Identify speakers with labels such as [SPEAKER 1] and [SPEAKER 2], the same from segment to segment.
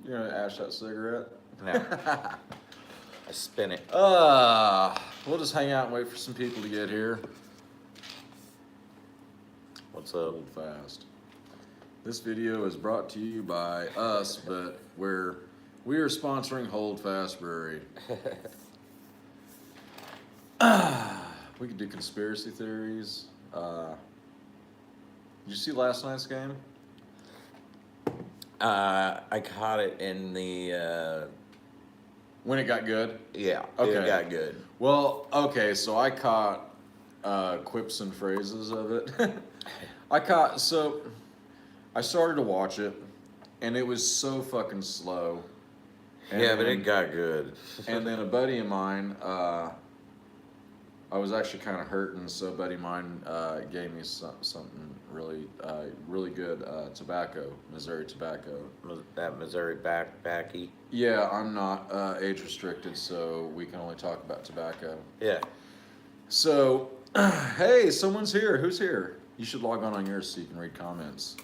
[SPEAKER 1] You're gonna ash that cigarette?
[SPEAKER 2] No. I spin it.
[SPEAKER 1] We'll just hang out and wait for some people to get here.
[SPEAKER 2] What's up?
[SPEAKER 1] Hold fast. This video is brought to you by us, but we are sponsoring Hold Fast Brewery. We could do conspiracy theories. Did you see last night's game?
[SPEAKER 2] I caught it in the.
[SPEAKER 1] When it got good?
[SPEAKER 2] Yeah,
[SPEAKER 1] Okay.
[SPEAKER 2] it got good.
[SPEAKER 1] Well, okay, so I caught quips and phrases of it. I started to watch it, and it was so fucking slow. And
[SPEAKER 2] Yeah, but it got good.
[SPEAKER 1] And then a buddy of mine, I was actually kind of hurting, so a buddy of mine gave me something really good tobacco, Missouri tobacco.
[SPEAKER 2] That Missouri backy.
[SPEAKER 1] Yeah, I'm not age restricted, so we can only talk about tobacco.
[SPEAKER 2] Yeah.
[SPEAKER 1] So, hey, someone's here. Who's here? You should log on yours so you can read comments.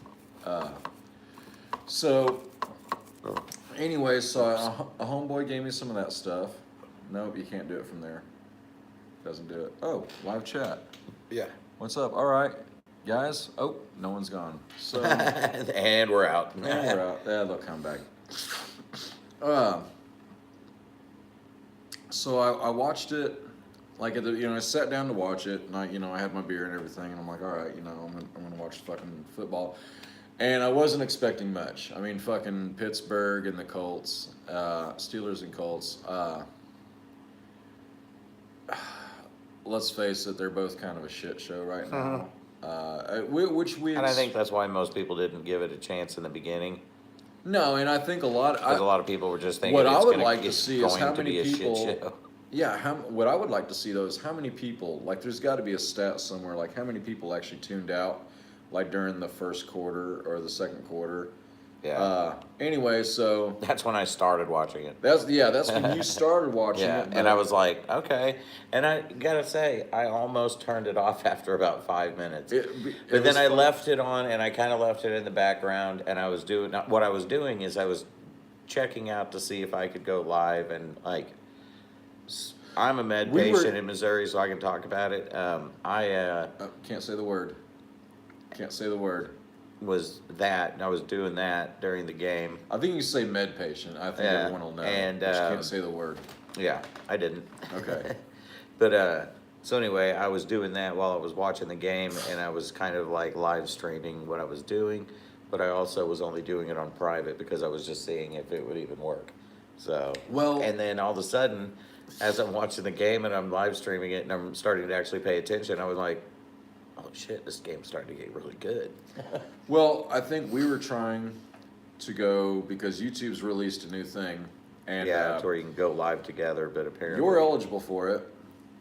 [SPEAKER 1] Anyway, so a homeboy gave me some of that stuff. Nope, you can't do it from there. Doesn't do it. Oh, live chat.
[SPEAKER 2] Yeah.
[SPEAKER 1] What's up? All right, guys. Oh, no one's gone. So
[SPEAKER 2] and we're out.
[SPEAKER 1] and we're out. Yeah, they'll come back. So I watched it. Like I sat down to watch it, and I had my beer and everything, and I'm like, all right, I'm gonna watch fucking football, and I wasn't expecting much. I mean, fucking Pittsburgh and the Colts, Steelers and Colts. Let's face it, they're both kind of a shit show right now.
[SPEAKER 2] And I think that's why most people didn't give it a chance in the beginning.
[SPEAKER 1] No, and I think a lot
[SPEAKER 2] of people were just thinking
[SPEAKER 1] what
[SPEAKER 2] it's
[SPEAKER 1] I would
[SPEAKER 2] gonna,
[SPEAKER 1] like to
[SPEAKER 2] it's
[SPEAKER 1] see is
[SPEAKER 2] going
[SPEAKER 1] how
[SPEAKER 2] to
[SPEAKER 1] many
[SPEAKER 2] be a
[SPEAKER 1] people.
[SPEAKER 2] shit show.
[SPEAKER 1] Yeah, what I would like to see though is how many people, like there's got to be a stat somewhere, like how many people actually tuned out, like during the first quarter or the second quarter.
[SPEAKER 2] Yeah.
[SPEAKER 1] Anyway, so
[SPEAKER 2] That's when I started watching it.
[SPEAKER 1] that's when you started watching
[SPEAKER 2] Yeah,
[SPEAKER 1] it.
[SPEAKER 2] and I was like, okay. And I gotta say, I almost turned it off after about 5 minutes. But then I left it on, and I kind of left it in the background, and what I was doing is I was checking out to see if I could go live, and I'm a med patient in Missouri, so I can talk about it.
[SPEAKER 1] Can't say the word. Can't say the word.
[SPEAKER 2] I was doing that during the game.
[SPEAKER 1] I think you say med patient. I think everyone will know.
[SPEAKER 2] And
[SPEAKER 1] but you can't say the word.
[SPEAKER 2] Yeah, I didn't.
[SPEAKER 1] Okay.
[SPEAKER 2] But so anyway, I was doing that while I was watching the game, and I was kind of like live streaming what I was doing, but I also was only doing it on private because I was just seeing if it would even work. So and then all of a sudden, as I'm watching the game and I'm live streaming it and I'm starting to actually pay attention, I was like, oh shit, this game's starting to get really good.
[SPEAKER 1] Well, I think we were trying to go because YouTube's released a new thing, and
[SPEAKER 2] it's where you can go live together. But apparently
[SPEAKER 1] you're eligible for it.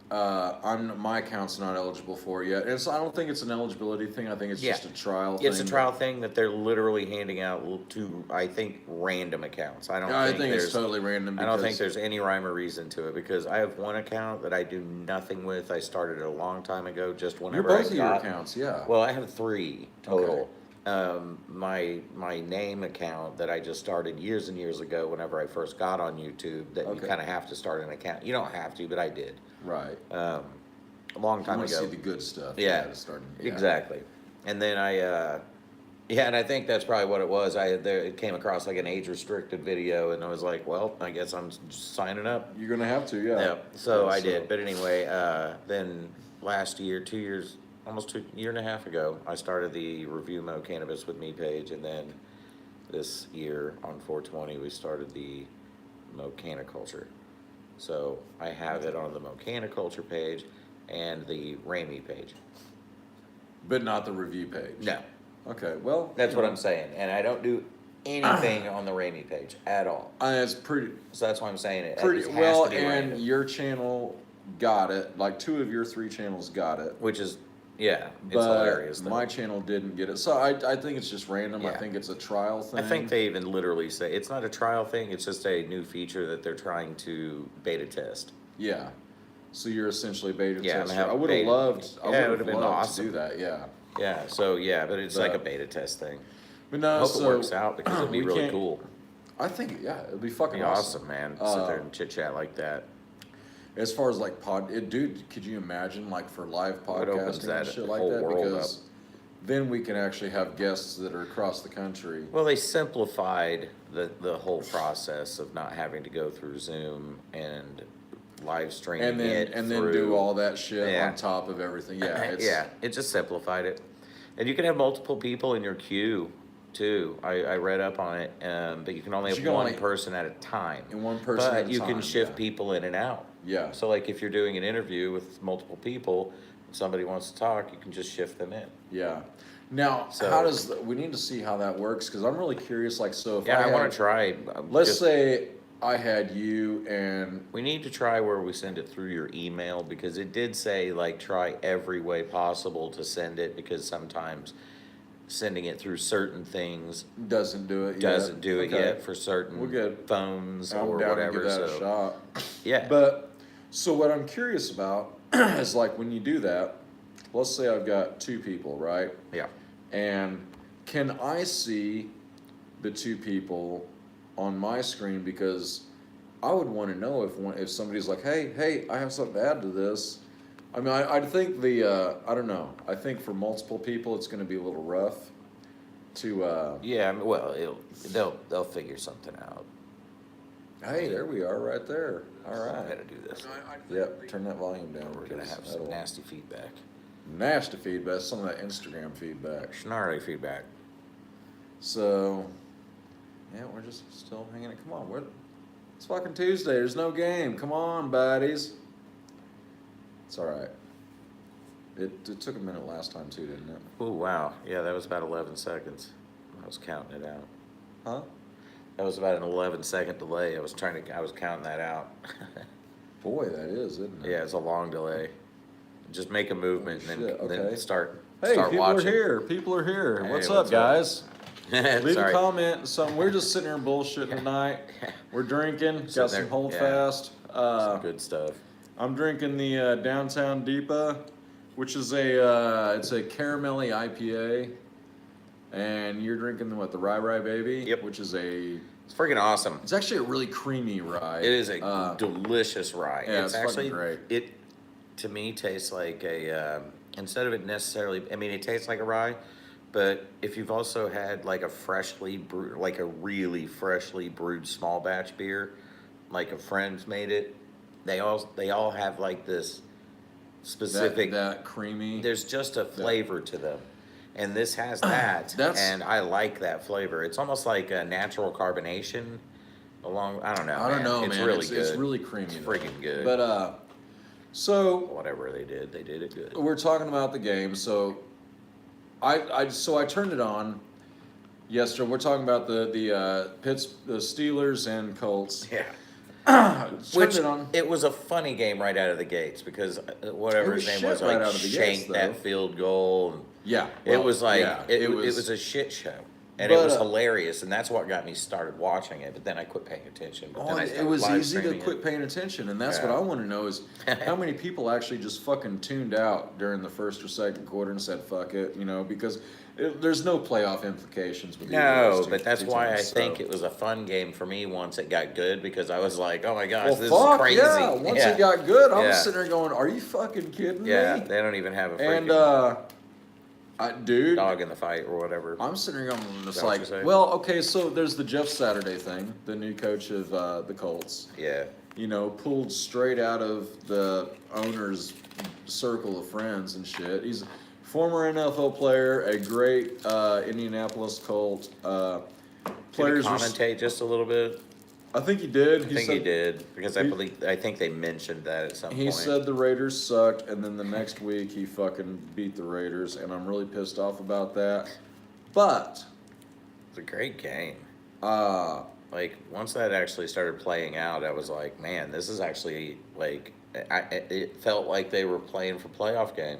[SPEAKER 1] My account's not eligible for it yet. I don't think it's an eligibility thing. I think it's just a trial thing.
[SPEAKER 2] It's a trial thing that they're literally handing out to, I think, random accounts.
[SPEAKER 1] I think it's totally random.
[SPEAKER 2] I don't think there's any rhyme or reason to it because I have one account that I do nothing with. I started it a long time ago, just whenever
[SPEAKER 1] both of your accounts, yeah.
[SPEAKER 2] Well, I have 3 total.
[SPEAKER 1] Okay.
[SPEAKER 2] My name account that I just started years and years ago whenever I first got on YouTube, that you kind of have to start an account. You don't have to, but I did.
[SPEAKER 1] Right.
[SPEAKER 2] A long time ago.
[SPEAKER 1] See the good stuff.
[SPEAKER 2] Yeah, exactly. And then and I think that's probably what it was. It came across like an age-restricted video, and I was like, well, I guess I'm just signing up.
[SPEAKER 1] You're going to have to, yeah.
[SPEAKER 2] Yeah, so I did. But anyway, then last year, 2 years, almost a year and a half ago, I started the Review Mo Cannabis with Me page, and then this year on 420, we started the Mo Caniculture. So I have it on the Mo Caniculture page and the Ramie page.
[SPEAKER 1] But not the review page?
[SPEAKER 2] No.
[SPEAKER 1] Okay, well...
[SPEAKER 2] That's what I'm saying. And I don't do anything on the Ramie page at all.
[SPEAKER 1] It's pretty...
[SPEAKER 2] So that's why I'm saying it.
[SPEAKER 1] Pretty
[SPEAKER 2] it
[SPEAKER 1] well,
[SPEAKER 2] and
[SPEAKER 1] random. Your channel got it. Like 2 of your 3 channels got it.
[SPEAKER 2] Which is... Yeah, it's
[SPEAKER 1] but
[SPEAKER 2] hilarious.
[SPEAKER 1] My channel didn't get it. So I think it's just random.
[SPEAKER 2] Yeah.
[SPEAKER 1] I think it's a trial thing.
[SPEAKER 2] I think they even literally say it's not a trial thing. It's just a new feature that they're trying to beta test.
[SPEAKER 1] Yeah. So you're essentially beta tester.
[SPEAKER 2] I
[SPEAKER 1] would have loved. I would have
[SPEAKER 2] been awesome
[SPEAKER 1] to do that. Yeah.
[SPEAKER 2] Yeah. So yeah, but it's like a beta test thing.
[SPEAKER 1] But no,
[SPEAKER 2] I hope it works out because it'd be really cool.
[SPEAKER 1] I think, yeah, it'd be fucking
[SPEAKER 2] Be awesome, man. Sit there and chit chat like that.
[SPEAKER 1] As far as like dude, could you imagine like for live
[SPEAKER 2] opens
[SPEAKER 1] podcasting
[SPEAKER 2] that
[SPEAKER 1] and shit like
[SPEAKER 2] whole
[SPEAKER 1] that?
[SPEAKER 2] world
[SPEAKER 1] Because then we can actually have guests that are across the country.
[SPEAKER 2] Well, they simplified the whole process of not having to go through Zoom and live streaming
[SPEAKER 1] And then do all that shit
[SPEAKER 2] Yeah.
[SPEAKER 1] on top of everything. Yeah,
[SPEAKER 2] Yeah, it just simplified it. And you can have multiple people in your queue too. I read up on it, but you can only
[SPEAKER 1] But
[SPEAKER 2] have
[SPEAKER 1] you can
[SPEAKER 2] one
[SPEAKER 1] only-
[SPEAKER 2] person at a time.
[SPEAKER 1] And one person
[SPEAKER 2] But
[SPEAKER 1] at a
[SPEAKER 2] you
[SPEAKER 1] time,
[SPEAKER 2] can shift
[SPEAKER 1] yeah.
[SPEAKER 2] people in and out.
[SPEAKER 1] Yeah.
[SPEAKER 2] So like if you're doing an interview with multiple people, and somebody wants to talk, you can just shift them in.
[SPEAKER 1] Yeah. Now,
[SPEAKER 2] So-
[SPEAKER 1] how does we need to see how that works? Because I'm really curious. Like, so if
[SPEAKER 2] Yeah, I want
[SPEAKER 1] had-
[SPEAKER 2] to try.
[SPEAKER 1] Let's
[SPEAKER 2] just-
[SPEAKER 1] say I had you and
[SPEAKER 2] We need to try where we send it through your email, because it did say like try every way possible to send it, because sometimes sending it through certain things
[SPEAKER 1] doesn't do it.
[SPEAKER 2] doesn't do it
[SPEAKER 1] Okay.
[SPEAKER 2] yet for certain
[SPEAKER 1] We're good.
[SPEAKER 2] phones
[SPEAKER 1] I'm
[SPEAKER 2] or
[SPEAKER 1] down
[SPEAKER 2] whatever.
[SPEAKER 1] to give that
[SPEAKER 2] So
[SPEAKER 1] a shot.
[SPEAKER 2] yeah,
[SPEAKER 1] But so what I'm curious about is like when you do that. Let's say I've got two people, right?
[SPEAKER 2] yeah.
[SPEAKER 1] And can I see the two people on my screen? Because I would want to know if somebody's like, hey, I have something to add to this. I mean, I think I don't know. I think for multiple people, it's going to be a little rough to,
[SPEAKER 2] Yeah, I mean, well, they'll figure something out.
[SPEAKER 1] hey, there we are right there. All
[SPEAKER 2] I
[SPEAKER 1] right.
[SPEAKER 2] gotta do this.
[SPEAKER 1] Yep, turn that volume down.
[SPEAKER 2] We're gonna
[SPEAKER 1] because
[SPEAKER 2] have some
[SPEAKER 1] that'll-
[SPEAKER 2] nasty feedback,
[SPEAKER 1] nasty feedback, some of that Instagram feedback.
[SPEAKER 2] snarly feedback.
[SPEAKER 1] So, yeah, we're just still hanging it. Come on, it's fucking Tuesday. There's no game. Come on, buddies. It's all right. It took a minute last time too, didn't it?
[SPEAKER 2] Oh wow, yeah, that was about 11 seconds. I was counting it out.
[SPEAKER 1] Huh?
[SPEAKER 2] That was about an 11-second delay. I was counting that out.
[SPEAKER 1] Boy, that is, isn't it?
[SPEAKER 2] Yeah, it's a long delay. Just make a movement
[SPEAKER 1] Oh,
[SPEAKER 2] and
[SPEAKER 1] shit,
[SPEAKER 2] then
[SPEAKER 1] okay.
[SPEAKER 2] start
[SPEAKER 1] Hey, people
[SPEAKER 2] watching.
[SPEAKER 1] are here. People are here.
[SPEAKER 2] Hey,
[SPEAKER 1] what's
[SPEAKER 2] what's
[SPEAKER 1] up, guys? Leave
[SPEAKER 2] Sorry.
[SPEAKER 1] a comment. Something. We're just sitting here bullshitting tonight. We're drinking. Got
[SPEAKER 2] Sitting
[SPEAKER 1] some
[SPEAKER 2] there,
[SPEAKER 1] Hold
[SPEAKER 2] yeah.
[SPEAKER 1] Fast.
[SPEAKER 2] Some good stuff.
[SPEAKER 1] I'm drinking the Downtown Deepa, which is it's a caramelly IPA, and you're drinking the Rye Rye Baby,
[SPEAKER 2] Yep.
[SPEAKER 1] which is
[SPEAKER 2] It's freaking awesome.
[SPEAKER 1] it's actually a really creamy rye.
[SPEAKER 2] It is a delicious rye.
[SPEAKER 1] yeah,
[SPEAKER 2] it's
[SPEAKER 1] it's fucking
[SPEAKER 2] actually
[SPEAKER 1] great.
[SPEAKER 2] It to me tastes like a instead of it necessarily. I mean, it tastes like a rye, but if you've also had like a freshly brewed, like a really freshly brewed small batch beer, like a friend's made it, they all have like this specific.
[SPEAKER 1] that creamy.
[SPEAKER 2] There's just a flavor to them. And this has that, and I like that flavor. It's almost like a natural carbonation along, I don't know,
[SPEAKER 1] I don't know,
[SPEAKER 2] It's
[SPEAKER 1] man.
[SPEAKER 2] really
[SPEAKER 1] It's
[SPEAKER 2] good.
[SPEAKER 1] really creamy.
[SPEAKER 2] It's
[SPEAKER 1] though.
[SPEAKER 2] freaking good.
[SPEAKER 1] But so
[SPEAKER 2] Whatever they did it good.
[SPEAKER 1] we're talking about the game. So I turned it on yesterday. We're talking about the Steelers and Colts.
[SPEAKER 2] Yeah.
[SPEAKER 1] Turned it on.
[SPEAKER 2] It was a funny game right out of the gates, because whatever
[SPEAKER 1] It was
[SPEAKER 2] his name was,
[SPEAKER 1] shit right
[SPEAKER 2] like
[SPEAKER 1] out of the gates,
[SPEAKER 2] shanked that
[SPEAKER 1] though.
[SPEAKER 2] field goal. And
[SPEAKER 1] Yeah,
[SPEAKER 2] it
[SPEAKER 1] well,
[SPEAKER 2] was like,
[SPEAKER 1] yeah,
[SPEAKER 2] it was a shit show. And
[SPEAKER 1] But,
[SPEAKER 2] it was hilarious, and that's what got me started watching it. But then I quit paying attention. But then I
[SPEAKER 1] it
[SPEAKER 2] started
[SPEAKER 1] was
[SPEAKER 2] live
[SPEAKER 1] easy to
[SPEAKER 2] streaming
[SPEAKER 1] quit
[SPEAKER 2] it.
[SPEAKER 1] paying attention, and that's
[SPEAKER 2] Yeah.
[SPEAKER 1] what I want to know is how many people actually just fucking tuned out during the first or second quarter and said fuck it, because there's no playoff implications with either of
[SPEAKER 2] No,
[SPEAKER 1] those two-
[SPEAKER 2] but that's
[SPEAKER 1] two
[SPEAKER 2] why I
[SPEAKER 1] teams,
[SPEAKER 2] think
[SPEAKER 1] so.
[SPEAKER 2] it was a fun game for me once it got good, because I was like, oh my gosh,
[SPEAKER 1] Well,
[SPEAKER 2] this
[SPEAKER 1] fuck,
[SPEAKER 2] is crazy.
[SPEAKER 1] yeah. Once
[SPEAKER 2] Yeah.
[SPEAKER 1] it got good, I
[SPEAKER 2] Yeah.
[SPEAKER 1] was sitting there going, "Are you fucking kidding
[SPEAKER 2] Yeah,
[SPEAKER 1] me?"
[SPEAKER 2] they don't even have a freaking
[SPEAKER 1] And dude,
[SPEAKER 2] dog in the fight or whatever.
[SPEAKER 1] I'm sitting here going,
[SPEAKER 2] that
[SPEAKER 1] it's
[SPEAKER 2] what
[SPEAKER 1] like,
[SPEAKER 2] you're saying?
[SPEAKER 1] well, okay, so there's the Jeff Saturday thing, the new coach of the Colts.
[SPEAKER 2] Yeah.
[SPEAKER 1] Pulled straight out of the owner's circle of friends and shit. He's a former NFL player, a great Indianapolis Colt.
[SPEAKER 2] Did he
[SPEAKER 1] Players were,
[SPEAKER 2] commentate just a little bit?
[SPEAKER 1] I think he did.
[SPEAKER 2] I think he did, because
[SPEAKER 1] he-
[SPEAKER 2] I think they mentioned that at some
[SPEAKER 1] He
[SPEAKER 2] point.
[SPEAKER 1] said the Raiders sucked, and then the next week he fucking beat the Raiders, and I'm really pissed off about that. But,
[SPEAKER 2] It's a great game.
[SPEAKER 1] uh,
[SPEAKER 2] Like, once that actually started playing out, I was like, man, this is actually, like, it felt like they were playing for playoff game.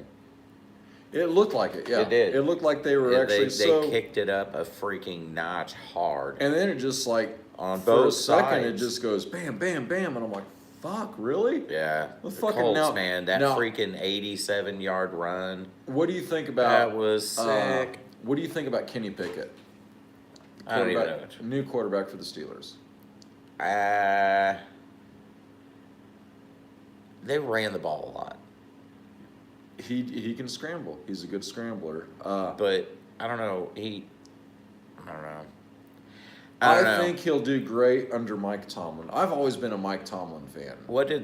[SPEAKER 1] it looked like it, yeah.
[SPEAKER 2] It did.
[SPEAKER 1] It looked like they were actually
[SPEAKER 2] They kicked it up a freaking notch hard.
[SPEAKER 1] And then it just like,
[SPEAKER 2] On
[SPEAKER 1] for a
[SPEAKER 2] both
[SPEAKER 1] second, it
[SPEAKER 2] sides.
[SPEAKER 1] just goes bam, bam, bam, and I'm like, fuck, really?
[SPEAKER 2] Yeah,
[SPEAKER 1] The
[SPEAKER 2] the
[SPEAKER 1] fucking
[SPEAKER 2] Colts,
[SPEAKER 1] now-
[SPEAKER 2] man, that
[SPEAKER 1] now-
[SPEAKER 2] freaking 87-yard run,
[SPEAKER 1] What do you think about
[SPEAKER 2] that was sick.
[SPEAKER 1] what do you think about Kenny Pickett?
[SPEAKER 2] I don't even know.
[SPEAKER 1] New quarterback for the Steelers.
[SPEAKER 2] They ran the ball a lot.
[SPEAKER 1] He can scramble. He's a good scrambler.
[SPEAKER 2] But I don't know. I don't know.
[SPEAKER 1] I think he'll do great under Mike Tomlin. I've always been a Mike Tomlin fan.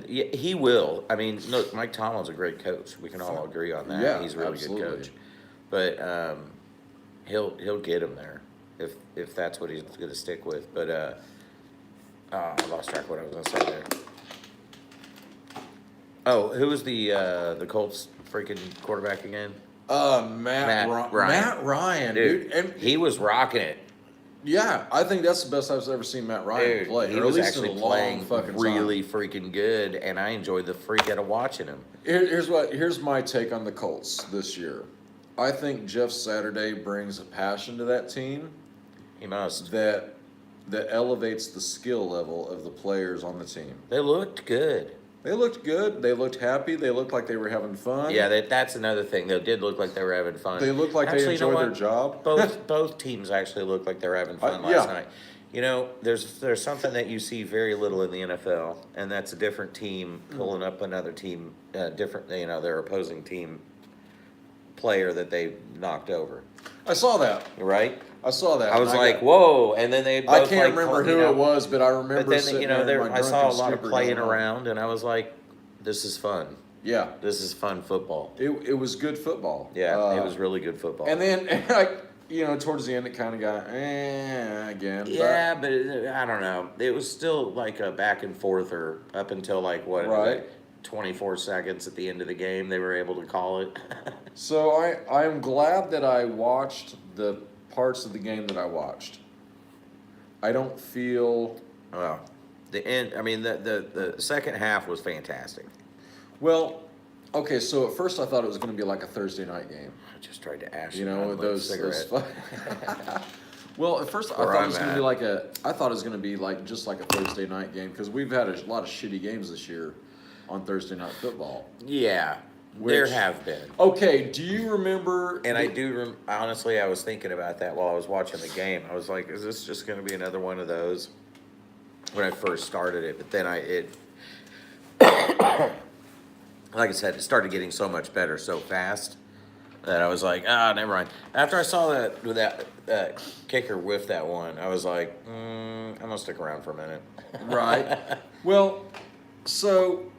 [SPEAKER 2] He will. I mean, look, Mike Tomlin's a great coach. We can all agree on that.
[SPEAKER 1] Yeah,
[SPEAKER 2] He's a really
[SPEAKER 1] absolutely.
[SPEAKER 2] good coach. But he'll get him there if that's what he's going to stick with. But I lost track of what I was going to say there. Oh, who was the Colts freaking quarterback again?
[SPEAKER 1] Matt Ryan. Matt Ryan, dude. And
[SPEAKER 2] he was rocking it.
[SPEAKER 1] Yeah, I think that's the best I've ever seen Matt Ryan play.
[SPEAKER 2] He was actually playing really freaking good, and I enjoyed the freak out of watching him.
[SPEAKER 1] Here's my take on the Colts this year. I think Jeff Saturday brings a passion to that team.
[SPEAKER 2] He must.
[SPEAKER 1] That elevates the skill level of the players on the team.
[SPEAKER 2] They looked good.
[SPEAKER 1] They looked good. They looked happy. They looked like they were having fun.
[SPEAKER 2] Yeah, that's another thing. They did look like they were having fun.
[SPEAKER 1] They looked like they enjoyed their job.
[SPEAKER 2] Both teams actually looked like they were having fun last night. You know, there's something that you see very little in the NFL, and that's a different team pulling up another team, their opposing team player that they knocked over.
[SPEAKER 1] I saw that.
[SPEAKER 2] Right?
[SPEAKER 1] I saw that.
[SPEAKER 2] I was like, whoa! And then they.
[SPEAKER 1] I can't remember who it was, but I remember.
[SPEAKER 2] But then I saw a lot of playing around, and I was like, "This is fun."
[SPEAKER 1] Yeah,
[SPEAKER 2] this is fun football.
[SPEAKER 1] It was good football.
[SPEAKER 2] Yeah, it was really good football.
[SPEAKER 1] And then, towards the end, it kind of got again.
[SPEAKER 2] Yeah, but I don't know. It was still like a back and forth, or up until like what?
[SPEAKER 1] Right.
[SPEAKER 2] 24 seconds at the end of the game, they were able to call it.
[SPEAKER 1] So I'm glad that I watched the parts of the game that I watched. I don't feel.
[SPEAKER 2] Well, the end. I mean, the second half was fantastic.
[SPEAKER 1] Well, okay. So at first I thought it was going to be like a Thursday night game.
[SPEAKER 2] I just tried to ask
[SPEAKER 1] with those cigarettes. Well, at first I thought it was going to be like just like a Thursday night game because we've had a lot of shitty games this year on Thursday night football.
[SPEAKER 2] Yeah. There have been.
[SPEAKER 1] Okay, do you remember?
[SPEAKER 2] And honestly, I was thinking about that while I was watching the game. I was like, is this just going to be another one of those when I first started it? But then like I said, it started getting so much better so fast that I was like, never mind. After I saw that kicker whiff that one, I was like, I'm going to stick around for a minute.
[SPEAKER 1] Right. Well, so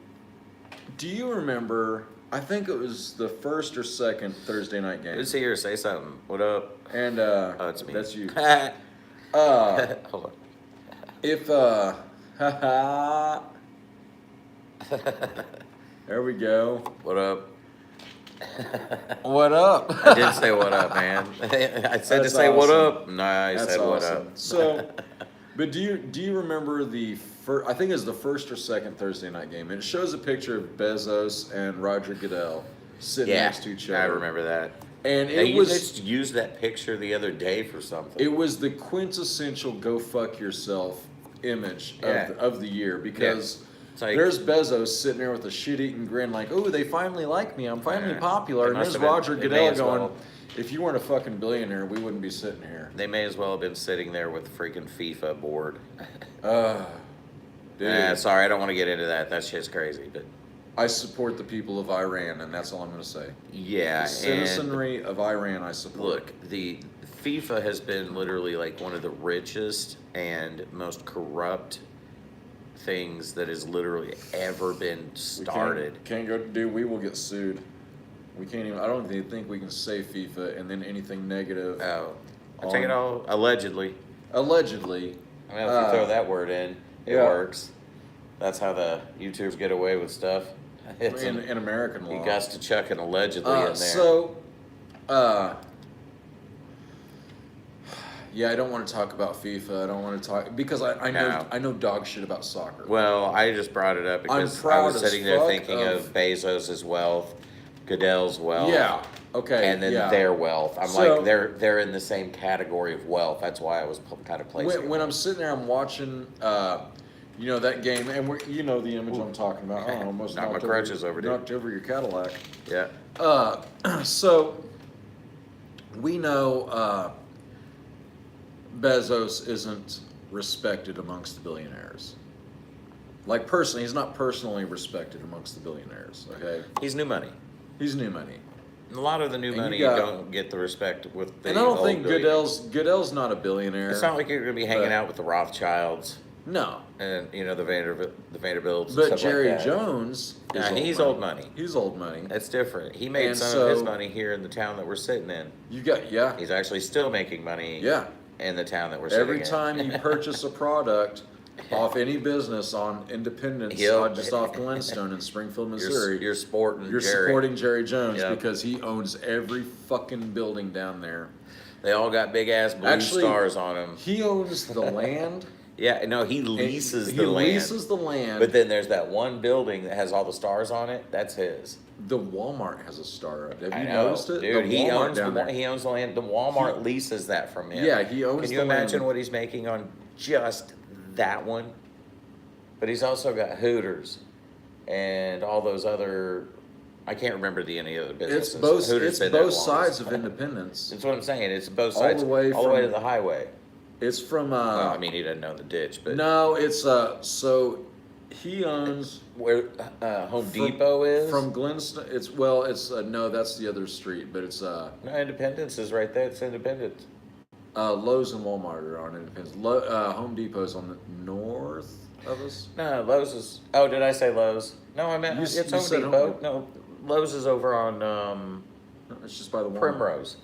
[SPEAKER 1] do you remember... I think it was the first or second Thursday night game.
[SPEAKER 2] Let's see here. Say something. What up?
[SPEAKER 1] And
[SPEAKER 2] it's me.
[SPEAKER 1] That's you.
[SPEAKER 2] Hold on.
[SPEAKER 1] If there we go.
[SPEAKER 2] What up?
[SPEAKER 1] What up?
[SPEAKER 2] I did say what up, man. I said to say what up. No, I said what up.
[SPEAKER 1] So, but do you remember I think it was the first or second Thursday night game, and it shows a picture of Bezos and Roger Goodell sitting next to each other.
[SPEAKER 2] I remember that.
[SPEAKER 1] And
[SPEAKER 2] they used that picture the other day for something.
[SPEAKER 1] It was the quintessential "go fuck yourself" image of the year because there's Bezos sitting there with a shit-eating grin, like, "Oh, they finally like me. I'm finally popular." And there's Roger Goodell going, "If you weren't a fucking billionaire, we wouldn't be sitting here."
[SPEAKER 2] They may as well have been sitting there with the freaking FIFA board.
[SPEAKER 1] Dude.
[SPEAKER 2] Sorry, I don't want to get into that. That shit's crazy, but
[SPEAKER 1] I support the people of Iran, and that's all I'm going to say.
[SPEAKER 2] Yeah,
[SPEAKER 1] the citizenry of Iran, I support.
[SPEAKER 2] Look, the FIFA has been literally like one of the richest and most corrupt things that has literally ever been started.
[SPEAKER 1] Can't go, dude. We will get sued. We can't even. I don't even think we can say FIFA and then anything negative.
[SPEAKER 2] Oh, I take it all allegedly.
[SPEAKER 1] Allegedly.
[SPEAKER 2] I mean, if you throw that word in. It works. That's how the YouTubers get away with stuff. It's
[SPEAKER 1] in American law.
[SPEAKER 2] You got to chuck an allegedly in there.
[SPEAKER 1] So, I don't want to talk about FIFA. I don't want to talk because I know dog shit about soccer.
[SPEAKER 2] Well, I just brought it up because I was sitting there thinking of Bezos' wealth, Goodell's wealth.
[SPEAKER 1] Yeah. Okay.
[SPEAKER 2] And then their wealth. I'm like, they're in the same category of wealth. That's why I was kind of placing.
[SPEAKER 1] When I'm sitting there, I'm watching, that game, and the image I'm talking about. I almost
[SPEAKER 2] knocked my crutches over, dude.
[SPEAKER 1] Knocked over your Cadillac.
[SPEAKER 2] Yeah.
[SPEAKER 1] So we know Bezos isn't respected amongst the billionaires. Like personally, he's not personally respected amongst the billionaires. Okay,
[SPEAKER 2] He's new money.
[SPEAKER 1] he's new money,
[SPEAKER 2] A lot of the new
[SPEAKER 1] And you
[SPEAKER 2] money
[SPEAKER 1] got-
[SPEAKER 2] don't get the respect with the
[SPEAKER 1] and I don't
[SPEAKER 2] old
[SPEAKER 1] think
[SPEAKER 2] billionaires.
[SPEAKER 1] Goodell's not a billionaire.
[SPEAKER 2] It's not like you're going to be hanging
[SPEAKER 1] but-
[SPEAKER 2] out with the Rothschilds
[SPEAKER 1] No,
[SPEAKER 2] and the Vanderbilts.
[SPEAKER 1] but
[SPEAKER 2] and stuff
[SPEAKER 1] Jerry
[SPEAKER 2] like that.
[SPEAKER 1] Jones.
[SPEAKER 2] Nah,
[SPEAKER 1] is
[SPEAKER 2] he's old money.
[SPEAKER 1] He's old money.
[SPEAKER 2] That's different. He made
[SPEAKER 1] And
[SPEAKER 2] some of his
[SPEAKER 1] so-
[SPEAKER 2] money here in the town that we're sitting in.
[SPEAKER 1] You got yeah.
[SPEAKER 2] He's actually still making money
[SPEAKER 1] Yeah.
[SPEAKER 2] in the town that we're sitting
[SPEAKER 1] Every
[SPEAKER 2] in.
[SPEAKER 1] time you purchase a product off any business on Independence,
[SPEAKER 2] Yep.
[SPEAKER 1] just off Glenstone in Springfield,
[SPEAKER 2] you're,
[SPEAKER 1] Missouri,
[SPEAKER 2] you're sporting
[SPEAKER 1] you're
[SPEAKER 2] Jerry.
[SPEAKER 1] supporting Jerry Jones
[SPEAKER 2] Yep.
[SPEAKER 1] because he owns every fucking building down there.
[SPEAKER 2] They all got big ass blue
[SPEAKER 1] Actually,
[SPEAKER 2] stars on them.
[SPEAKER 1] He owns the land.
[SPEAKER 2] Yeah, no, he leases
[SPEAKER 1] he
[SPEAKER 2] the land.
[SPEAKER 1] leases the land.
[SPEAKER 2] But then there's that one building that has all the stars on it. That's his.
[SPEAKER 1] The Walmart has a star. Have
[SPEAKER 2] I
[SPEAKER 1] you
[SPEAKER 2] know,
[SPEAKER 1] noticed it?
[SPEAKER 2] dude.
[SPEAKER 1] The
[SPEAKER 2] He
[SPEAKER 1] Walmart
[SPEAKER 2] owns
[SPEAKER 1] down there.
[SPEAKER 2] he owns the land. The Walmart leases that from him.
[SPEAKER 1] Yeah, he owns
[SPEAKER 2] Can you
[SPEAKER 1] the
[SPEAKER 2] imagine
[SPEAKER 1] land.
[SPEAKER 2] what he's making on just that one? But he's also got Hooters and all those other. I can't remember any other businesses.
[SPEAKER 1] It's both.
[SPEAKER 2] Hooters
[SPEAKER 1] It's
[SPEAKER 2] been there
[SPEAKER 1] both
[SPEAKER 2] the
[SPEAKER 1] sides
[SPEAKER 2] longest.
[SPEAKER 1] of Independence.
[SPEAKER 2] That's what I'm saying. It's both
[SPEAKER 1] All
[SPEAKER 2] sides,
[SPEAKER 1] the way
[SPEAKER 2] all the way to
[SPEAKER 1] from-
[SPEAKER 2] the highway.
[SPEAKER 1] It's from.
[SPEAKER 2] Well, I mean, he doesn't own the ditch, but
[SPEAKER 1] No, it's so he owns
[SPEAKER 2] where Home Depot is
[SPEAKER 1] from Glenstone. It's no, that's the other street, but it's
[SPEAKER 2] No, Independence is right there. It's Independence.
[SPEAKER 1] Lowe's and Walmart are on Independence. Home Depot's on the north of us.
[SPEAKER 2] No, Lowe's is. Oh, did I say Lowe's? No, I meant
[SPEAKER 1] You
[SPEAKER 2] it's
[SPEAKER 1] you
[SPEAKER 2] Home
[SPEAKER 1] said
[SPEAKER 2] Depot.
[SPEAKER 1] Home-
[SPEAKER 2] No, Lowe's is over on
[SPEAKER 1] No, it's just by the Walmart.
[SPEAKER 2] Primrose.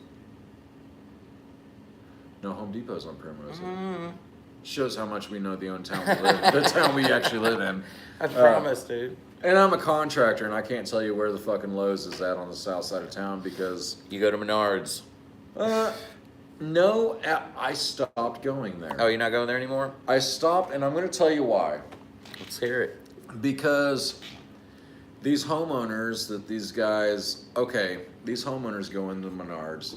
[SPEAKER 1] No, Home Depot's on Primrose.
[SPEAKER 2] Mm,
[SPEAKER 1] Shows how much we know the own town we live. The town we actually live in.
[SPEAKER 2] I promise, dude.
[SPEAKER 1] And I'm a contractor, and I can't tell you where the fucking Lowe's is at on the south side of town because
[SPEAKER 2] You go to Menards.
[SPEAKER 1] no, I stopped going there.
[SPEAKER 2] Oh, you're not going there anymore?
[SPEAKER 1] I stopped, and I'm going to tell you why.
[SPEAKER 2] Let's hear it.
[SPEAKER 1] Because these homeowners these homeowners go into Menards,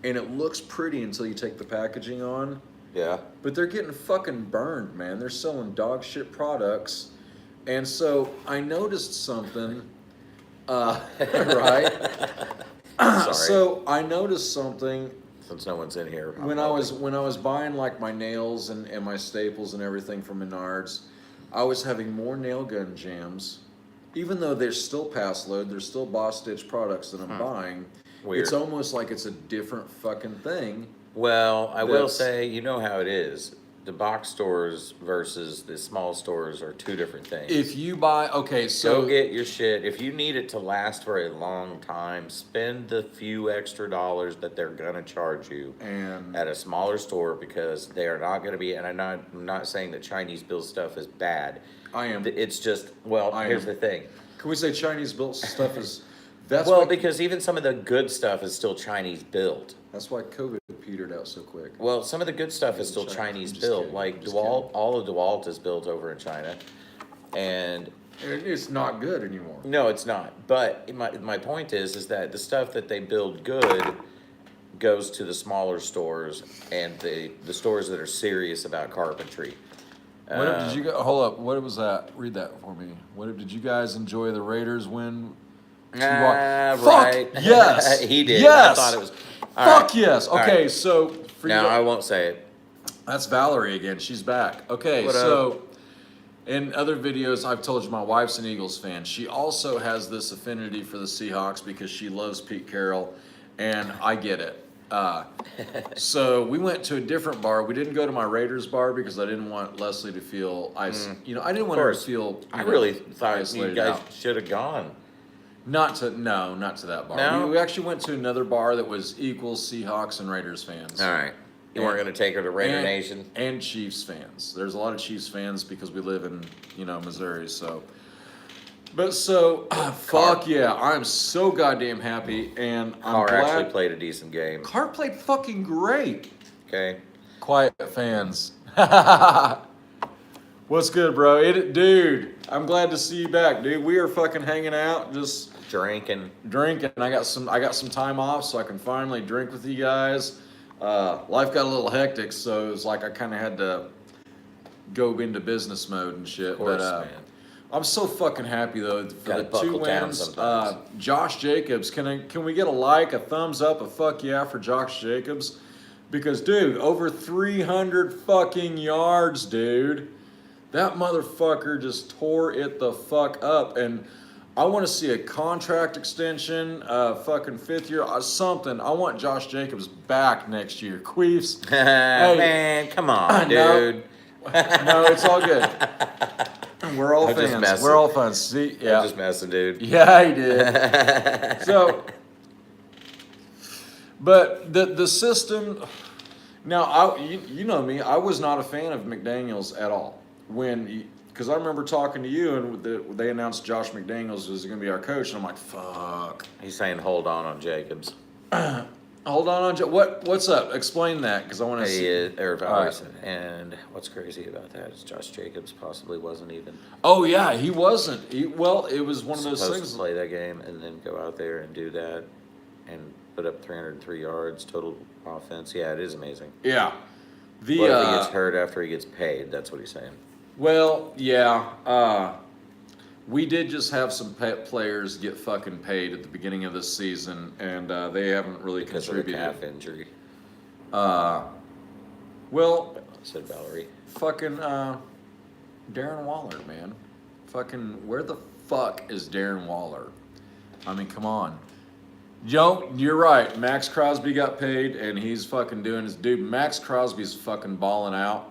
[SPEAKER 1] and it looks pretty until you take the packaging on,
[SPEAKER 2] Yeah.
[SPEAKER 1] but they're getting fucking burned, man. They're selling dog shit products. And so I noticed something, right?
[SPEAKER 2] Sorry.
[SPEAKER 1] So I noticed something
[SPEAKER 2] Since no one's in here.
[SPEAKER 1] when I was buying like my nails and my staples and everything from Menards. I was having more nail gun jams, even though they're still pass load, they're still Boss Stitch products that I'm buying.
[SPEAKER 2] Weird.
[SPEAKER 1] It's almost like it's a different fucking thing.
[SPEAKER 2] Well, I will
[SPEAKER 1] That's-
[SPEAKER 2] say, you know how it is. The box stores versus the small stores are two different things.
[SPEAKER 1] If you buy, okay, so
[SPEAKER 2] Go get your shit. If you need it to last for a long time, spend the few extra dollars that they're gonna charge you
[SPEAKER 1] and
[SPEAKER 2] at a smaller store because they are not gonna be. And I'm not saying that Chinese built stuff is bad.
[SPEAKER 1] I am.
[SPEAKER 2] It's just here's the thing.
[SPEAKER 1] Can we say Chinese built stuff is? That's
[SPEAKER 2] Well,
[SPEAKER 1] why,
[SPEAKER 2] because even some of the good stuff is still Chinese built.
[SPEAKER 1] that's why COVID petered out so quick.
[SPEAKER 2] Well, some of the good stuff is still
[SPEAKER 1] China.
[SPEAKER 2] Chinese
[SPEAKER 1] I'm just
[SPEAKER 2] built.
[SPEAKER 1] kidding.
[SPEAKER 2] Like
[SPEAKER 1] I'm just
[SPEAKER 2] DeWalt, all of DeWalt is built over in China, and
[SPEAKER 1] It's not good anymore.
[SPEAKER 2] no, it's not. But my point is that the stuff that they build good goes to the smaller stores and the stores that are serious about carpentry.
[SPEAKER 1] Did you go? Hold up. What was that? Read that for me. Did you guys enjoy the Raiders win?
[SPEAKER 2] Right.
[SPEAKER 1] Fuck yes.
[SPEAKER 2] He did.
[SPEAKER 1] Yes.
[SPEAKER 2] I thought it was.
[SPEAKER 1] Fuck yes.
[SPEAKER 2] All
[SPEAKER 1] Okay,
[SPEAKER 2] right.
[SPEAKER 1] so for
[SPEAKER 2] No,
[SPEAKER 1] you,
[SPEAKER 2] I won't say it.
[SPEAKER 1] that's Valerie again. She's back. Okay,
[SPEAKER 2] What up?
[SPEAKER 1] so in other videos, I've told you my wife's an Eagles fan. She also has this affinity for the Seahawks because she loves Pete Carroll, and I get it. So we went to a different bar. We didn't go to my Raiders bar because I didn't want Leslie to feel I didn't want her to
[SPEAKER 2] course.
[SPEAKER 1] feel.
[SPEAKER 2] I really thought you
[SPEAKER 1] isolated
[SPEAKER 2] guys
[SPEAKER 1] out.
[SPEAKER 2] should have gone.
[SPEAKER 1] Not to that bar.
[SPEAKER 2] No?
[SPEAKER 1] We actually went to another bar that was equal Seahawks and Raiders fans.
[SPEAKER 2] All right. You weren't going to take her to Raider
[SPEAKER 1] and,
[SPEAKER 2] Nation?
[SPEAKER 1] and Chiefs fans. There's a lot of Chiefs fans because we live in Missouri. So, fuck yeah, I'm so goddamn happy, and I'm
[SPEAKER 2] Carr
[SPEAKER 1] glad.
[SPEAKER 2] actually played a decent game.
[SPEAKER 1] Carr played fucking great.
[SPEAKER 2] Okay.
[SPEAKER 1] Quiet fans. What's good, bro? Dude, I'm glad to see you back, dude. We are fucking hanging out, just
[SPEAKER 2] Drinking.
[SPEAKER 1] drinking. I got some time off, so I can finally drink with you guys. Life got a little hectic, so it was like I kind of had to go into business mode and shit.
[SPEAKER 2] Of course,
[SPEAKER 1] but
[SPEAKER 2] man.
[SPEAKER 1] I'm so fucking happy though for
[SPEAKER 2] Gotta
[SPEAKER 1] the 2
[SPEAKER 2] buckle down
[SPEAKER 1] wins.
[SPEAKER 2] sometimes.
[SPEAKER 1] Josh Jacobs, can we get a like, a thumbs up, a fuck yeah for Josh Jacobs? Because, dude, over 300 fucking yards, dude. That motherfucker just tore it the fuck up. And I want to see a contract extension, fucking 5th year, something. I want Josh Jacobs back next year. Queefs. Hey,
[SPEAKER 2] Man, come on, dude.
[SPEAKER 1] No, it's all good. We're all
[SPEAKER 2] I'm just
[SPEAKER 1] fans.
[SPEAKER 2] messing.
[SPEAKER 1] We're all fans. See, yeah.
[SPEAKER 2] I'm just messing, dude.
[SPEAKER 1] Yeah, he did. So, but the system. Now, you know me. I was not a fan of McDaniels at all because I remember talking to you and they announced Josh McDaniels was going to be our coach, and I'm like, fuck.
[SPEAKER 2] He's saying hold on Jacobs.
[SPEAKER 1] Hold on, what's up? Explain that, because I want to see.
[SPEAKER 2] And what's crazy about that is Josh Jacobs possibly wasn't even.
[SPEAKER 1] Oh yeah, he wasn't. Well, it was one of those
[SPEAKER 2] supposed
[SPEAKER 1] things.
[SPEAKER 2] To play that game and then go out there and do that, and put up 303 yards total offense. Yeah, it is amazing.
[SPEAKER 1] Yeah.
[SPEAKER 2] What if he gets hurt after he gets paid? That's what he's saying.
[SPEAKER 1] Well, yeah. We did just have some players get fucking paid at the beginning of this season, and they haven't really
[SPEAKER 2] Because
[SPEAKER 1] contributed.
[SPEAKER 2] of the calf injury.
[SPEAKER 1] Well,
[SPEAKER 2] Said Valerie.
[SPEAKER 1] fucking Darren Waller, man. Fucking, where the fuck is Darren Waller? I mean, come on. You're right. Max Crosby got paid, and he's fucking doing his dude. Max Crosby's fucking balling out.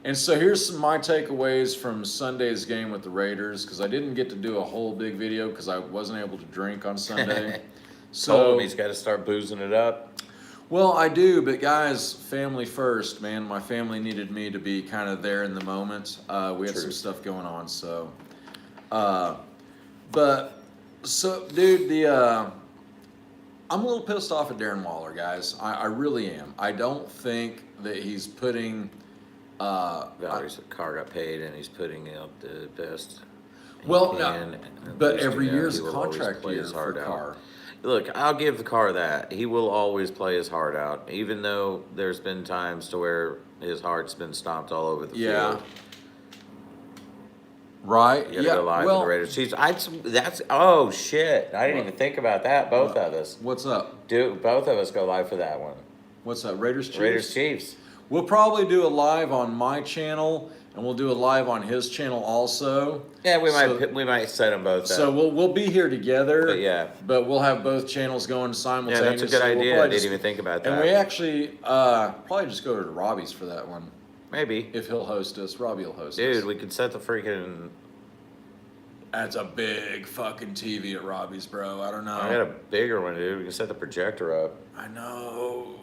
[SPEAKER 1] And so here's some of my takeaways from Sunday's game with the Raiders, because I didn't get to do a whole big video because I wasn't able to drink on Sunday.
[SPEAKER 2] Told him he's got to start boozing it up.
[SPEAKER 1] Well, I do, but guys, family first, man. My family needed me to be kind of there in the moment. We had some stuff going on, so. Dude, I'm a little pissed off at Darren Waller, guys. I really am. I don't think that he's putting.
[SPEAKER 2] Valerie's car got paid, and he's putting out the best.
[SPEAKER 1] Well, but every year's a contract year for
[SPEAKER 2] out.
[SPEAKER 1] Carr.
[SPEAKER 2] Look, I'll give the Carr that. He will always play his heart out, even though there's been times to where his heart's been stomped all over the field.
[SPEAKER 1] Right.
[SPEAKER 2] You gotta go live with the Raiders Chiefs. Oh shit! I didn't even think about that. Both of us.
[SPEAKER 1] What's up?
[SPEAKER 2] Both of us go live for that one.
[SPEAKER 1] What's up? Raiders Chiefs.
[SPEAKER 2] Raiders Chiefs.
[SPEAKER 1] We'll probably do a live on my channel, and we'll do a live on his channel also.
[SPEAKER 2] Yeah, we might set them both up.
[SPEAKER 1] So we'll be here together.
[SPEAKER 2] But
[SPEAKER 1] we'll have both channels going simultaneously.
[SPEAKER 2] Yeah, that's a good idea. I didn't even think about that.
[SPEAKER 1] And we actually probably just go to Robbie's for that one.
[SPEAKER 2] Maybe.
[SPEAKER 1] If he'll host us, Robbie will host us.
[SPEAKER 2] Dude, we could set the freaking.
[SPEAKER 1] That's a big fucking TV at Robbie's, bro. I don't know.
[SPEAKER 2] I got a bigger one, dude. We can set the projector up.
[SPEAKER 1] I know.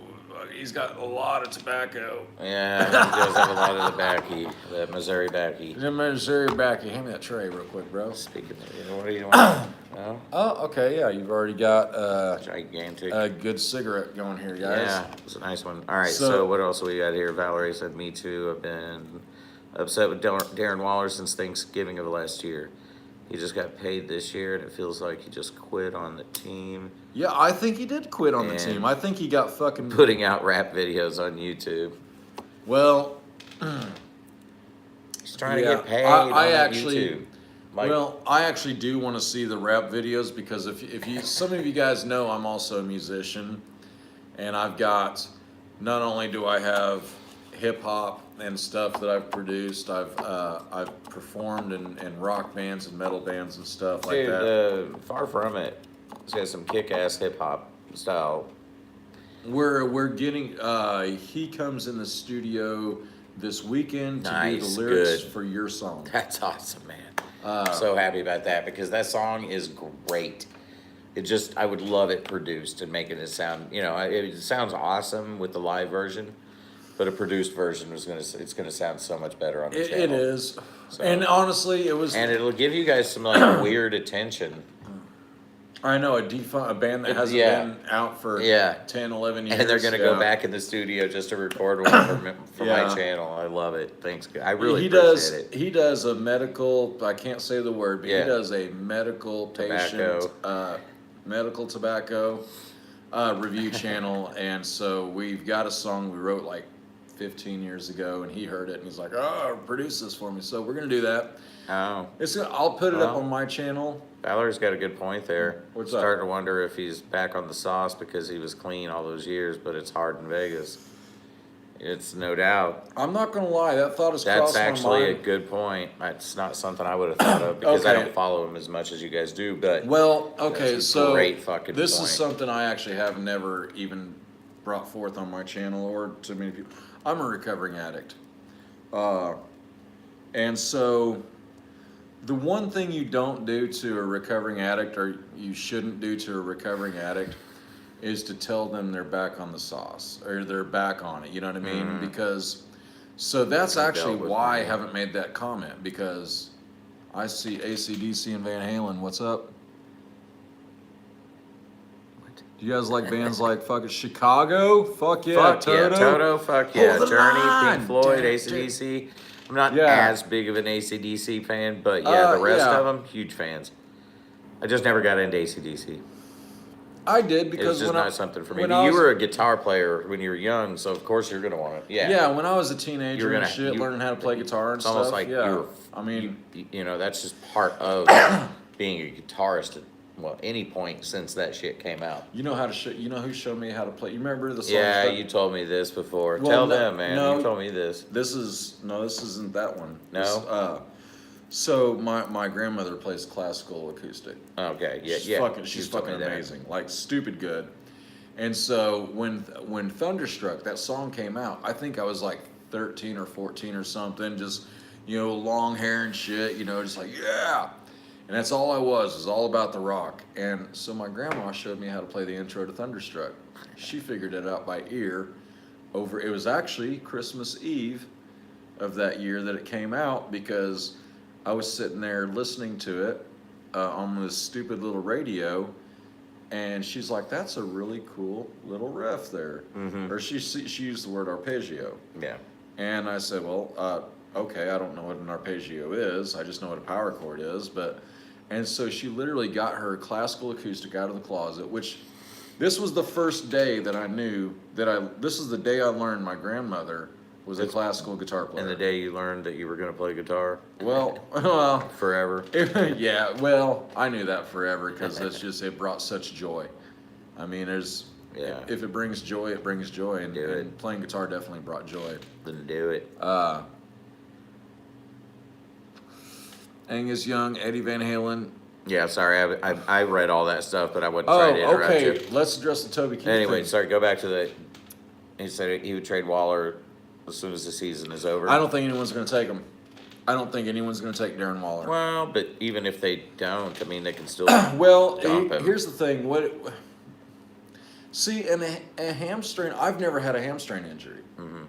[SPEAKER 1] He's got a lot of tobacco.
[SPEAKER 2] Yeah, he does have a lot of the backy, the Missouri backy.
[SPEAKER 1] The Missouri backy. Hand me that tray real quick, bro.
[SPEAKER 2] Speaking of, what do you want? No?
[SPEAKER 1] Oh, okay, yeah. You've already got
[SPEAKER 2] gigantic.
[SPEAKER 1] a good cigarette going here, guys.
[SPEAKER 2] Yeah, it's a nice one. All right, so what else we got here? Valerie said, me too. I've been upset with Darren Waller since Thanksgiving of last year. He just got paid this year, and it feels like he just quit on the team.
[SPEAKER 1] Yeah, I think he did quit on the team. I think he got fucking...
[SPEAKER 2] Putting out rap videos on YouTube.
[SPEAKER 1] Well...
[SPEAKER 2] He's trying to get paid on YouTube.
[SPEAKER 1] I actually do want to see the rap videos, because if you, some of you guys know, I'm also a musician, and I've got, not only do I have hip hop and stuff that I've produced, I've performed in rock bands and metal bands and stuff like that.
[SPEAKER 2] Far from it. It's got some kick-ass hip hop style.
[SPEAKER 1] We're getting. He comes in the studio this weekend to do the lyrics for your song.
[SPEAKER 2] That's awesome, man. I'm so happy about that, because that song is great. I would love it produced and making it sound, it sounds awesome with the live version, but a produced version it's gonna sound so much better on the channel.
[SPEAKER 1] It is, so, and honestly, and
[SPEAKER 2] it'll give you guys some weird attention.
[SPEAKER 1] I know a band that hasn't been out for 10, 11 years.
[SPEAKER 2] And they're going to go back in the studio just to record one for my channel. I love it. Thanks. I really appreciate it.
[SPEAKER 1] He does a medical, I can't say the word, but he does a medical patient, medical tobacco review channel. And so we've got a song we wrote like 15 years ago, and he heard it, and he's like, oh, produce this for me. So we're going to do that.
[SPEAKER 2] Oh.
[SPEAKER 1] I'll put it up on my channel.
[SPEAKER 2] Valerie's got a good point there.
[SPEAKER 1] What's
[SPEAKER 2] Starting to wonder if he's back on the sauce because he was clean all those years, but it's hard in Vegas. It's no doubt.
[SPEAKER 1] I'm not gonna lie, that thought has
[SPEAKER 2] That's
[SPEAKER 1] crossed my
[SPEAKER 2] actually a
[SPEAKER 1] mind.
[SPEAKER 2] good point. It's not something I would have thought of because I
[SPEAKER 1] Okay.
[SPEAKER 2] don't follow him as much as you guys do, but
[SPEAKER 1] Well,
[SPEAKER 2] that's
[SPEAKER 1] okay,
[SPEAKER 2] a
[SPEAKER 1] so
[SPEAKER 2] great fucking
[SPEAKER 1] this
[SPEAKER 2] point.
[SPEAKER 1] is something I actually have never even brought forth on my channel or to many people. I'm a recovering addict. And so the one thing you don't do to a recovering addict, or you shouldn't do to a recovering addict, is to tell them they're back on the sauce or they're back on it. You know what I mean? Because so that's
[SPEAKER 2] I
[SPEAKER 1] actually
[SPEAKER 2] dealt with
[SPEAKER 1] why I
[SPEAKER 2] that.
[SPEAKER 1] haven't made that comment, because I see AC/DC and Van Halen. What's up? Do you guys like bands like fucking Chicago? Fuck yeah,
[SPEAKER 2] Fuck
[SPEAKER 1] Toto.
[SPEAKER 2] yeah, Toto, fuck yeah.
[SPEAKER 1] Hold the
[SPEAKER 2] Journey,
[SPEAKER 1] line.
[SPEAKER 2] Pink Floyd,
[SPEAKER 1] Dude,
[SPEAKER 2] AC/DC. I'm not
[SPEAKER 1] Yeah.
[SPEAKER 2] as big of an AC/DC fan, but yeah, the rest
[SPEAKER 1] Yeah.
[SPEAKER 2] of them, huge fans. I just never got into AC/DC.
[SPEAKER 1] I did
[SPEAKER 2] It was
[SPEAKER 1] because
[SPEAKER 2] just
[SPEAKER 1] when
[SPEAKER 2] not something for me.
[SPEAKER 1] when
[SPEAKER 2] But
[SPEAKER 1] I
[SPEAKER 2] you
[SPEAKER 1] was-
[SPEAKER 2] were a guitar player when you were young, so of course you're gonna want it. Yeah.
[SPEAKER 1] Yeah, when I was a teenager
[SPEAKER 2] You're
[SPEAKER 1] and
[SPEAKER 2] gonna-
[SPEAKER 1] shit,
[SPEAKER 2] you-
[SPEAKER 1] learning how to play guitar and
[SPEAKER 2] It's
[SPEAKER 1] stuff.
[SPEAKER 2] almost like
[SPEAKER 1] yeah.
[SPEAKER 2] you're.
[SPEAKER 1] I mean,
[SPEAKER 2] you know, that's just part of being a guitarist at any point since that shit came out.
[SPEAKER 1] you know how to show. You know who showed me how to play. You remember the song?
[SPEAKER 2] Yeah, you told me this before.
[SPEAKER 1] Well,
[SPEAKER 2] Tell
[SPEAKER 1] no-
[SPEAKER 2] them, man.
[SPEAKER 1] no.
[SPEAKER 2] You told me this.
[SPEAKER 1] This isn't that one.
[SPEAKER 2] No?
[SPEAKER 1] So my grandmother plays classical acoustic.
[SPEAKER 2] Okay, yeah,
[SPEAKER 1] She's
[SPEAKER 2] yeah.
[SPEAKER 1] She's
[SPEAKER 2] You told
[SPEAKER 1] fucking
[SPEAKER 2] me that.
[SPEAKER 1] amazing. Like stupid good. And so when Thunderstruck, that song came out, I think I was like 13 or 14 or something, just, long hair and shit, just like, yeah. And that's all I was all about the rock. And so my grandma showed me how to play the intro to Thunderstruck. She figured it out by ear it was actually Christmas Eve of that year that it came out, because I was sitting there listening to it on this stupid little radio. And she's like, "That's a really cool little riff there," or she used the word arpeggio.
[SPEAKER 2] Yeah.
[SPEAKER 1] And I said, "Well, okay, I don't know what an arpeggio is. I just know what a power chord is." And so she literally got her classical acoustic out of the closet. Which, this was the first day that I knew that this is the day I learned my grandmother was a classical guitar player.
[SPEAKER 2] And the day you learned that you were going to play guitar
[SPEAKER 1] Well,
[SPEAKER 2] forever.
[SPEAKER 1] yeah, well, I knew that forever, because it brought such joy. I mean,
[SPEAKER 2] Yeah.
[SPEAKER 1] if it brings joy, it brings joy, and,
[SPEAKER 2] Do it.
[SPEAKER 1] and playing guitar definitely brought joy.
[SPEAKER 2] Then do it.
[SPEAKER 1] Angus Young, Eddie Van Halen.
[SPEAKER 2] Yeah, sorry, I read all that stuff, but I wasn't trying to interrupt
[SPEAKER 1] okay,
[SPEAKER 2] you.
[SPEAKER 1] let's address the Toby Keith
[SPEAKER 2] Anyway,
[SPEAKER 1] thing.
[SPEAKER 2] sorry, go back to the. He said he would trade Waller as soon as the season is over.
[SPEAKER 1] I don't think anyone's going to take him. I don't think anyone's going to take Darren Waller.
[SPEAKER 2] Well, but even if they don't, I mean, they can still.
[SPEAKER 1] Well,
[SPEAKER 2] dump him.
[SPEAKER 1] here's the thing. See, and a hamstring, I've never had a hamstring injury.
[SPEAKER 2] Mm-hmm.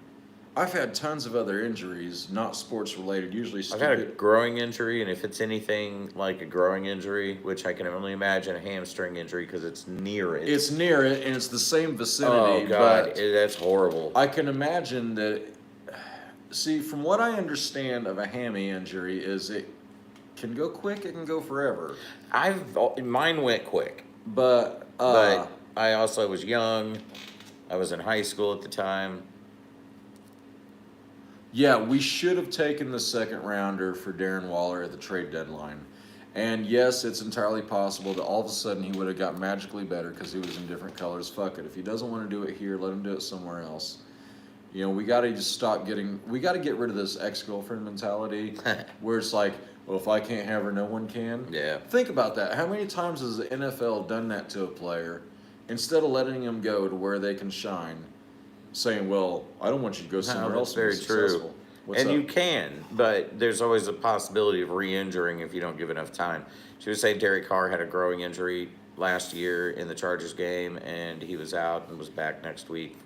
[SPEAKER 1] I've had tons of other injuries, not sports related, usually
[SPEAKER 2] I've had a
[SPEAKER 1] stupid.
[SPEAKER 2] growing injury, and if it's anything like a growing injury, which I can only imagine a hamstring injury because it's near it.
[SPEAKER 1] It's near it, and it's the same
[SPEAKER 2] oh
[SPEAKER 1] vicinity,
[SPEAKER 2] god,
[SPEAKER 1] but
[SPEAKER 2] that's horrible.
[SPEAKER 1] I can imagine that. See, from what I understand of a hammy injury, is it can go quick, it can go forever.
[SPEAKER 2] Mine went quick,
[SPEAKER 1] But
[SPEAKER 2] I also was young. I was in high school at the time.
[SPEAKER 1] yeah, we should have taken the second rounder for Darren Waller at the trade deadline. And yes, it's entirely possible that all of a sudden he would have got magically better because he was in different colors. Fuck it. If he doesn't want to do it here, let him do it somewhere else. We got to just we got to get rid of this ex-girlfriend mentality where it's like, well, if I can't have her, no one can.
[SPEAKER 2] Yeah.
[SPEAKER 1] Think about that. How many times has the NFL done that to a player instead of letting him go to where they can shine, saying, well, I don't want you to go somewhere else
[SPEAKER 2] That's
[SPEAKER 1] and be
[SPEAKER 2] very
[SPEAKER 1] successful.
[SPEAKER 2] true.
[SPEAKER 1] What's
[SPEAKER 2] And
[SPEAKER 1] up?
[SPEAKER 2] you can, but there's always a possibility of re-injuring if you don't give enough time. She was saying Derek Carr had a growing injury last year in the Chargers game, and he was out and was back next week.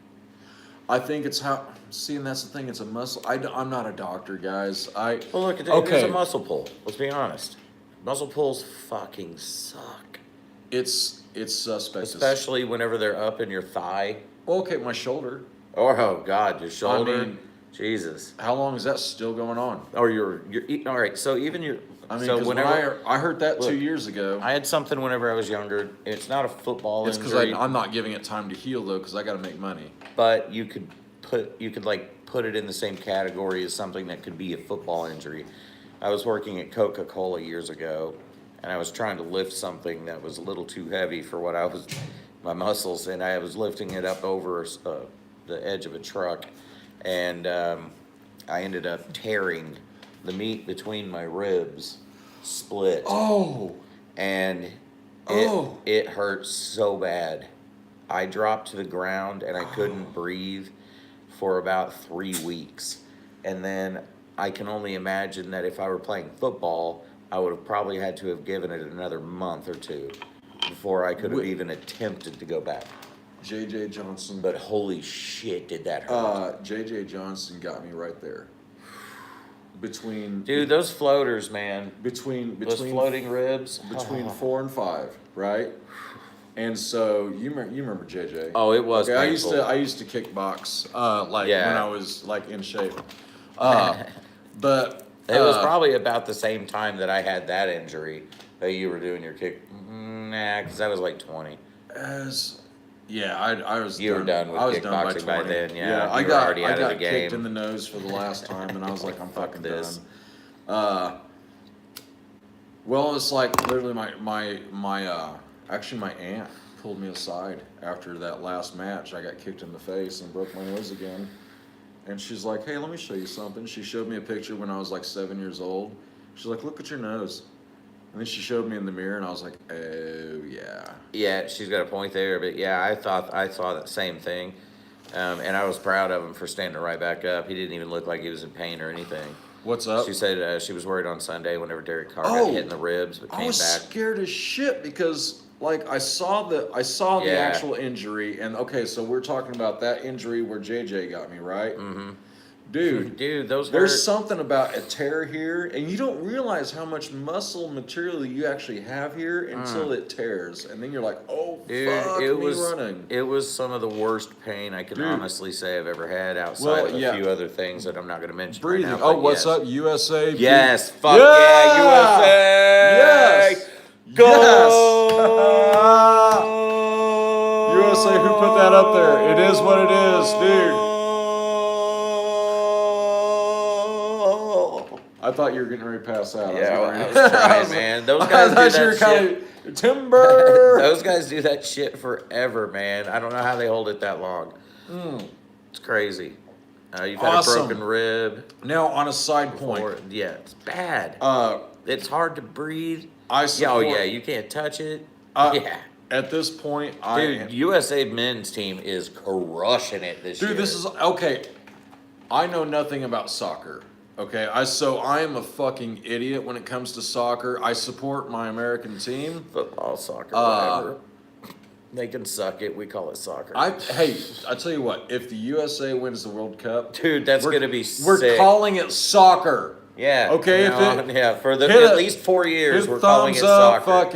[SPEAKER 1] I think it's and that's the thing, it's a muscle. I'm not a doctor, guys.
[SPEAKER 2] Well, look, it's
[SPEAKER 1] Okay.
[SPEAKER 2] a muscle pull. Let's be honest. Muscle pulls fucking suck.
[SPEAKER 1] It's suspect.
[SPEAKER 2] Especially whenever they're up in your thigh.
[SPEAKER 1] Okay, my shoulder.
[SPEAKER 2] Or, oh, God, your shoulder.
[SPEAKER 1] mean-
[SPEAKER 2] Jesus.
[SPEAKER 1] How long is that still going on?
[SPEAKER 2] Or all right, so even your,
[SPEAKER 1] I mean,
[SPEAKER 2] so
[SPEAKER 1] 'cause
[SPEAKER 2] whenever,
[SPEAKER 1] I heard that
[SPEAKER 2] Look,
[SPEAKER 1] 2 years ago.
[SPEAKER 2] I had something whenever I was younger. It's not a football
[SPEAKER 1] It's because
[SPEAKER 2] injury,
[SPEAKER 1] I'm not giving it time to heal though, because I got to make money.
[SPEAKER 2] but you could put it in the same category as something that could be a football injury. I was working at Coca-Cola years ago, and I was trying to lift something that was a little too heavy for my muscles, and I was lifting it up over the edge of a truck, and I ended up tearing the meat between my ribs, split,
[SPEAKER 1] Oh,
[SPEAKER 2] and
[SPEAKER 1] Oh.
[SPEAKER 2] it hurt so bad. I dropped to the ground and I couldn't breathe for about 3 weeks. And then I can only imagine that if I were playing football, I would have probably had to have given it another month or two before I could have even attempted to go back.
[SPEAKER 1] J.J. Johnson.
[SPEAKER 2] But holy shit, did that hurt.
[SPEAKER 1] J.J. Johnson got me right there.
[SPEAKER 2] Dude, those floaters, man.
[SPEAKER 1] Between
[SPEAKER 2] those floating ribs.
[SPEAKER 1] Between 4 and 5, right? And so you remember JJ?
[SPEAKER 2] Oh, it was.
[SPEAKER 1] Okay,
[SPEAKER 2] painful.
[SPEAKER 1] I used to kickbox when I was like in shape. But
[SPEAKER 2] it was probably about the same time that I had that injury that you were doing your kick. Nah, because I was like 20.
[SPEAKER 1] I was.
[SPEAKER 2] You were done with kickboxing by then. Yeah,
[SPEAKER 1] I
[SPEAKER 2] you were
[SPEAKER 1] got
[SPEAKER 2] already out of the
[SPEAKER 1] kicked
[SPEAKER 2] game.
[SPEAKER 1] in the nose for the last time, and I was like, I'm fucking
[SPEAKER 2] this.
[SPEAKER 1] done. Well, it's like literally actually my aunt pulled me aside after that last match. I got kicked in the face and broke my nose again. And she's like, hey, let me show you something. She showed me a picture when I was like 7 years old. She's like, look at your nose. And then she showed me in the mirror and I was like, oh, yeah.
[SPEAKER 2] Yeah, she's got a point there. But yeah, I saw that same thing. And I was proud of him for standing right back up. He didn't even look like he was in pain or anything.
[SPEAKER 1] What's up?
[SPEAKER 2] She said she was worried on Sunday whenever Derek Carr got hit in the ribs, but came back.
[SPEAKER 1] I was scared as shit because like I saw the actual injury, and okay, so we're talking about that injury where JJ got me, right?
[SPEAKER 2] Mm-hmm.
[SPEAKER 1] Dude,
[SPEAKER 2] those
[SPEAKER 1] there's
[SPEAKER 2] hurt.
[SPEAKER 1] something about a tear here, and you don't realize how much muscle material you actually have here until it tears, and then you're like, oh,
[SPEAKER 2] Dude,
[SPEAKER 1] fuck
[SPEAKER 2] it
[SPEAKER 1] me
[SPEAKER 2] was
[SPEAKER 1] running.
[SPEAKER 2] It was some of the worst pain I can honestly say I've ever had outside of a few other things that I'm not going to mention
[SPEAKER 1] Breathing.
[SPEAKER 2] right now.
[SPEAKER 1] Oh, what's up, USA?
[SPEAKER 2] Yes, fuck yeah, USA!
[SPEAKER 1] Yes!
[SPEAKER 2] Go!
[SPEAKER 1] Yes! USA, who put that up there? It is what it is, dude. I thought you were getting ready to pass out.
[SPEAKER 2] Yeah, I was trying, man. Those guys do that shit.
[SPEAKER 1] Timber!
[SPEAKER 2] Those guys do that shit forever, man. I don't know how they hold it that long. It's crazy. You've had a broken rib.
[SPEAKER 1] Now, on a side point.
[SPEAKER 2] Yeah, it's bad. It's hard to breathe. You can't touch it. Yeah.
[SPEAKER 1] At this point,
[SPEAKER 2] USA men's team is crushing it this year.
[SPEAKER 1] Dude, this is okay. I know nothing about soccer. Okay, I am a fucking idiot when it comes to soccer. I support my American team.
[SPEAKER 2] Football, soccer, whatever. They can suck it. We call it soccer.
[SPEAKER 1] I tell you what. If the USA wins the World Cup,
[SPEAKER 2] dude, that's gonna be sick.
[SPEAKER 1] We're calling it soccer.
[SPEAKER 2] Yeah.
[SPEAKER 1] Okay.
[SPEAKER 2] For at least 4 years, we're calling it soccer.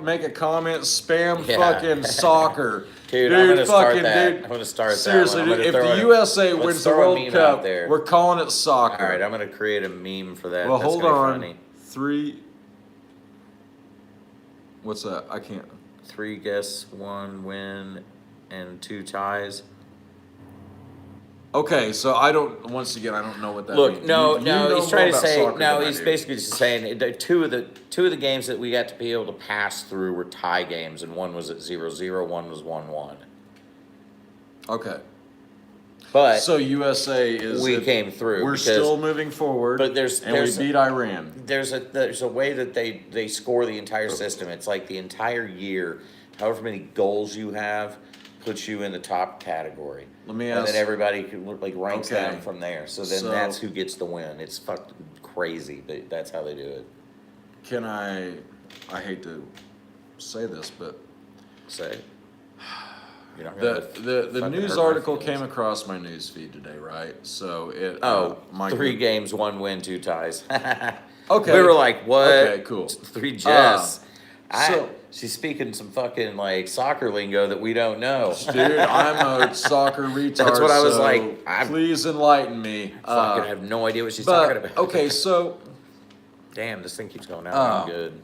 [SPEAKER 1] Make a comment. Spam fucking soccer.
[SPEAKER 2] Dude, I'm gonna start that. I'm gonna start
[SPEAKER 1] seriously,
[SPEAKER 2] that.
[SPEAKER 1] Seriously, if the USA wins the World Cup, we're calling it soccer.
[SPEAKER 2] All right, I'm gonna create a meme for that.
[SPEAKER 1] Well,
[SPEAKER 2] that's
[SPEAKER 1] hold on.
[SPEAKER 2] Funny.
[SPEAKER 1] 3. What's that? I can't.
[SPEAKER 2] 3 guess, 1 win, and 2 ties.
[SPEAKER 1] Okay, so I don't know what that means.
[SPEAKER 2] No, he's trying to say, he's basically just saying that two of the games that we got to be able to pass through were tie games, and one was at 0-0, one was 1-1.
[SPEAKER 1] Okay.
[SPEAKER 2] But
[SPEAKER 1] so USA
[SPEAKER 2] came through.
[SPEAKER 1] We're still moving forward.
[SPEAKER 2] But we
[SPEAKER 1] beat Iran.
[SPEAKER 2] There's a way that they score the entire system. It's like the entire year, however many goals you have, puts you in the top category.
[SPEAKER 1] Let me ask.
[SPEAKER 2] And then everybody ranks down from there. So that's who gets the win. It's fucking crazy, but that's how they do it.
[SPEAKER 1] I hate to say this, but
[SPEAKER 2] say you're not
[SPEAKER 1] the news article came across my news feed today, right? So it
[SPEAKER 2] 3 games, 1 win, 2 ties.
[SPEAKER 1] Okay.
[SPEAKER 2] We were like, what?
[SPEAKER 1] Okay, cool.
[SPEAKER 2] 3 Jess. She's speaking some fucking soccer lingo that we don't know.
[SPEAKER 1] Dude, I'm a soccer retard.
[SPEAKER 2] That's what I was like.
[SPEAKER 1] Please enlighten me.
[SPEAKER 2] I have no idea what she's talking about.
[SPEAKER 1] Okay, so.
[SPEAKER 2] Damn, this thing keeps going out. I'm good.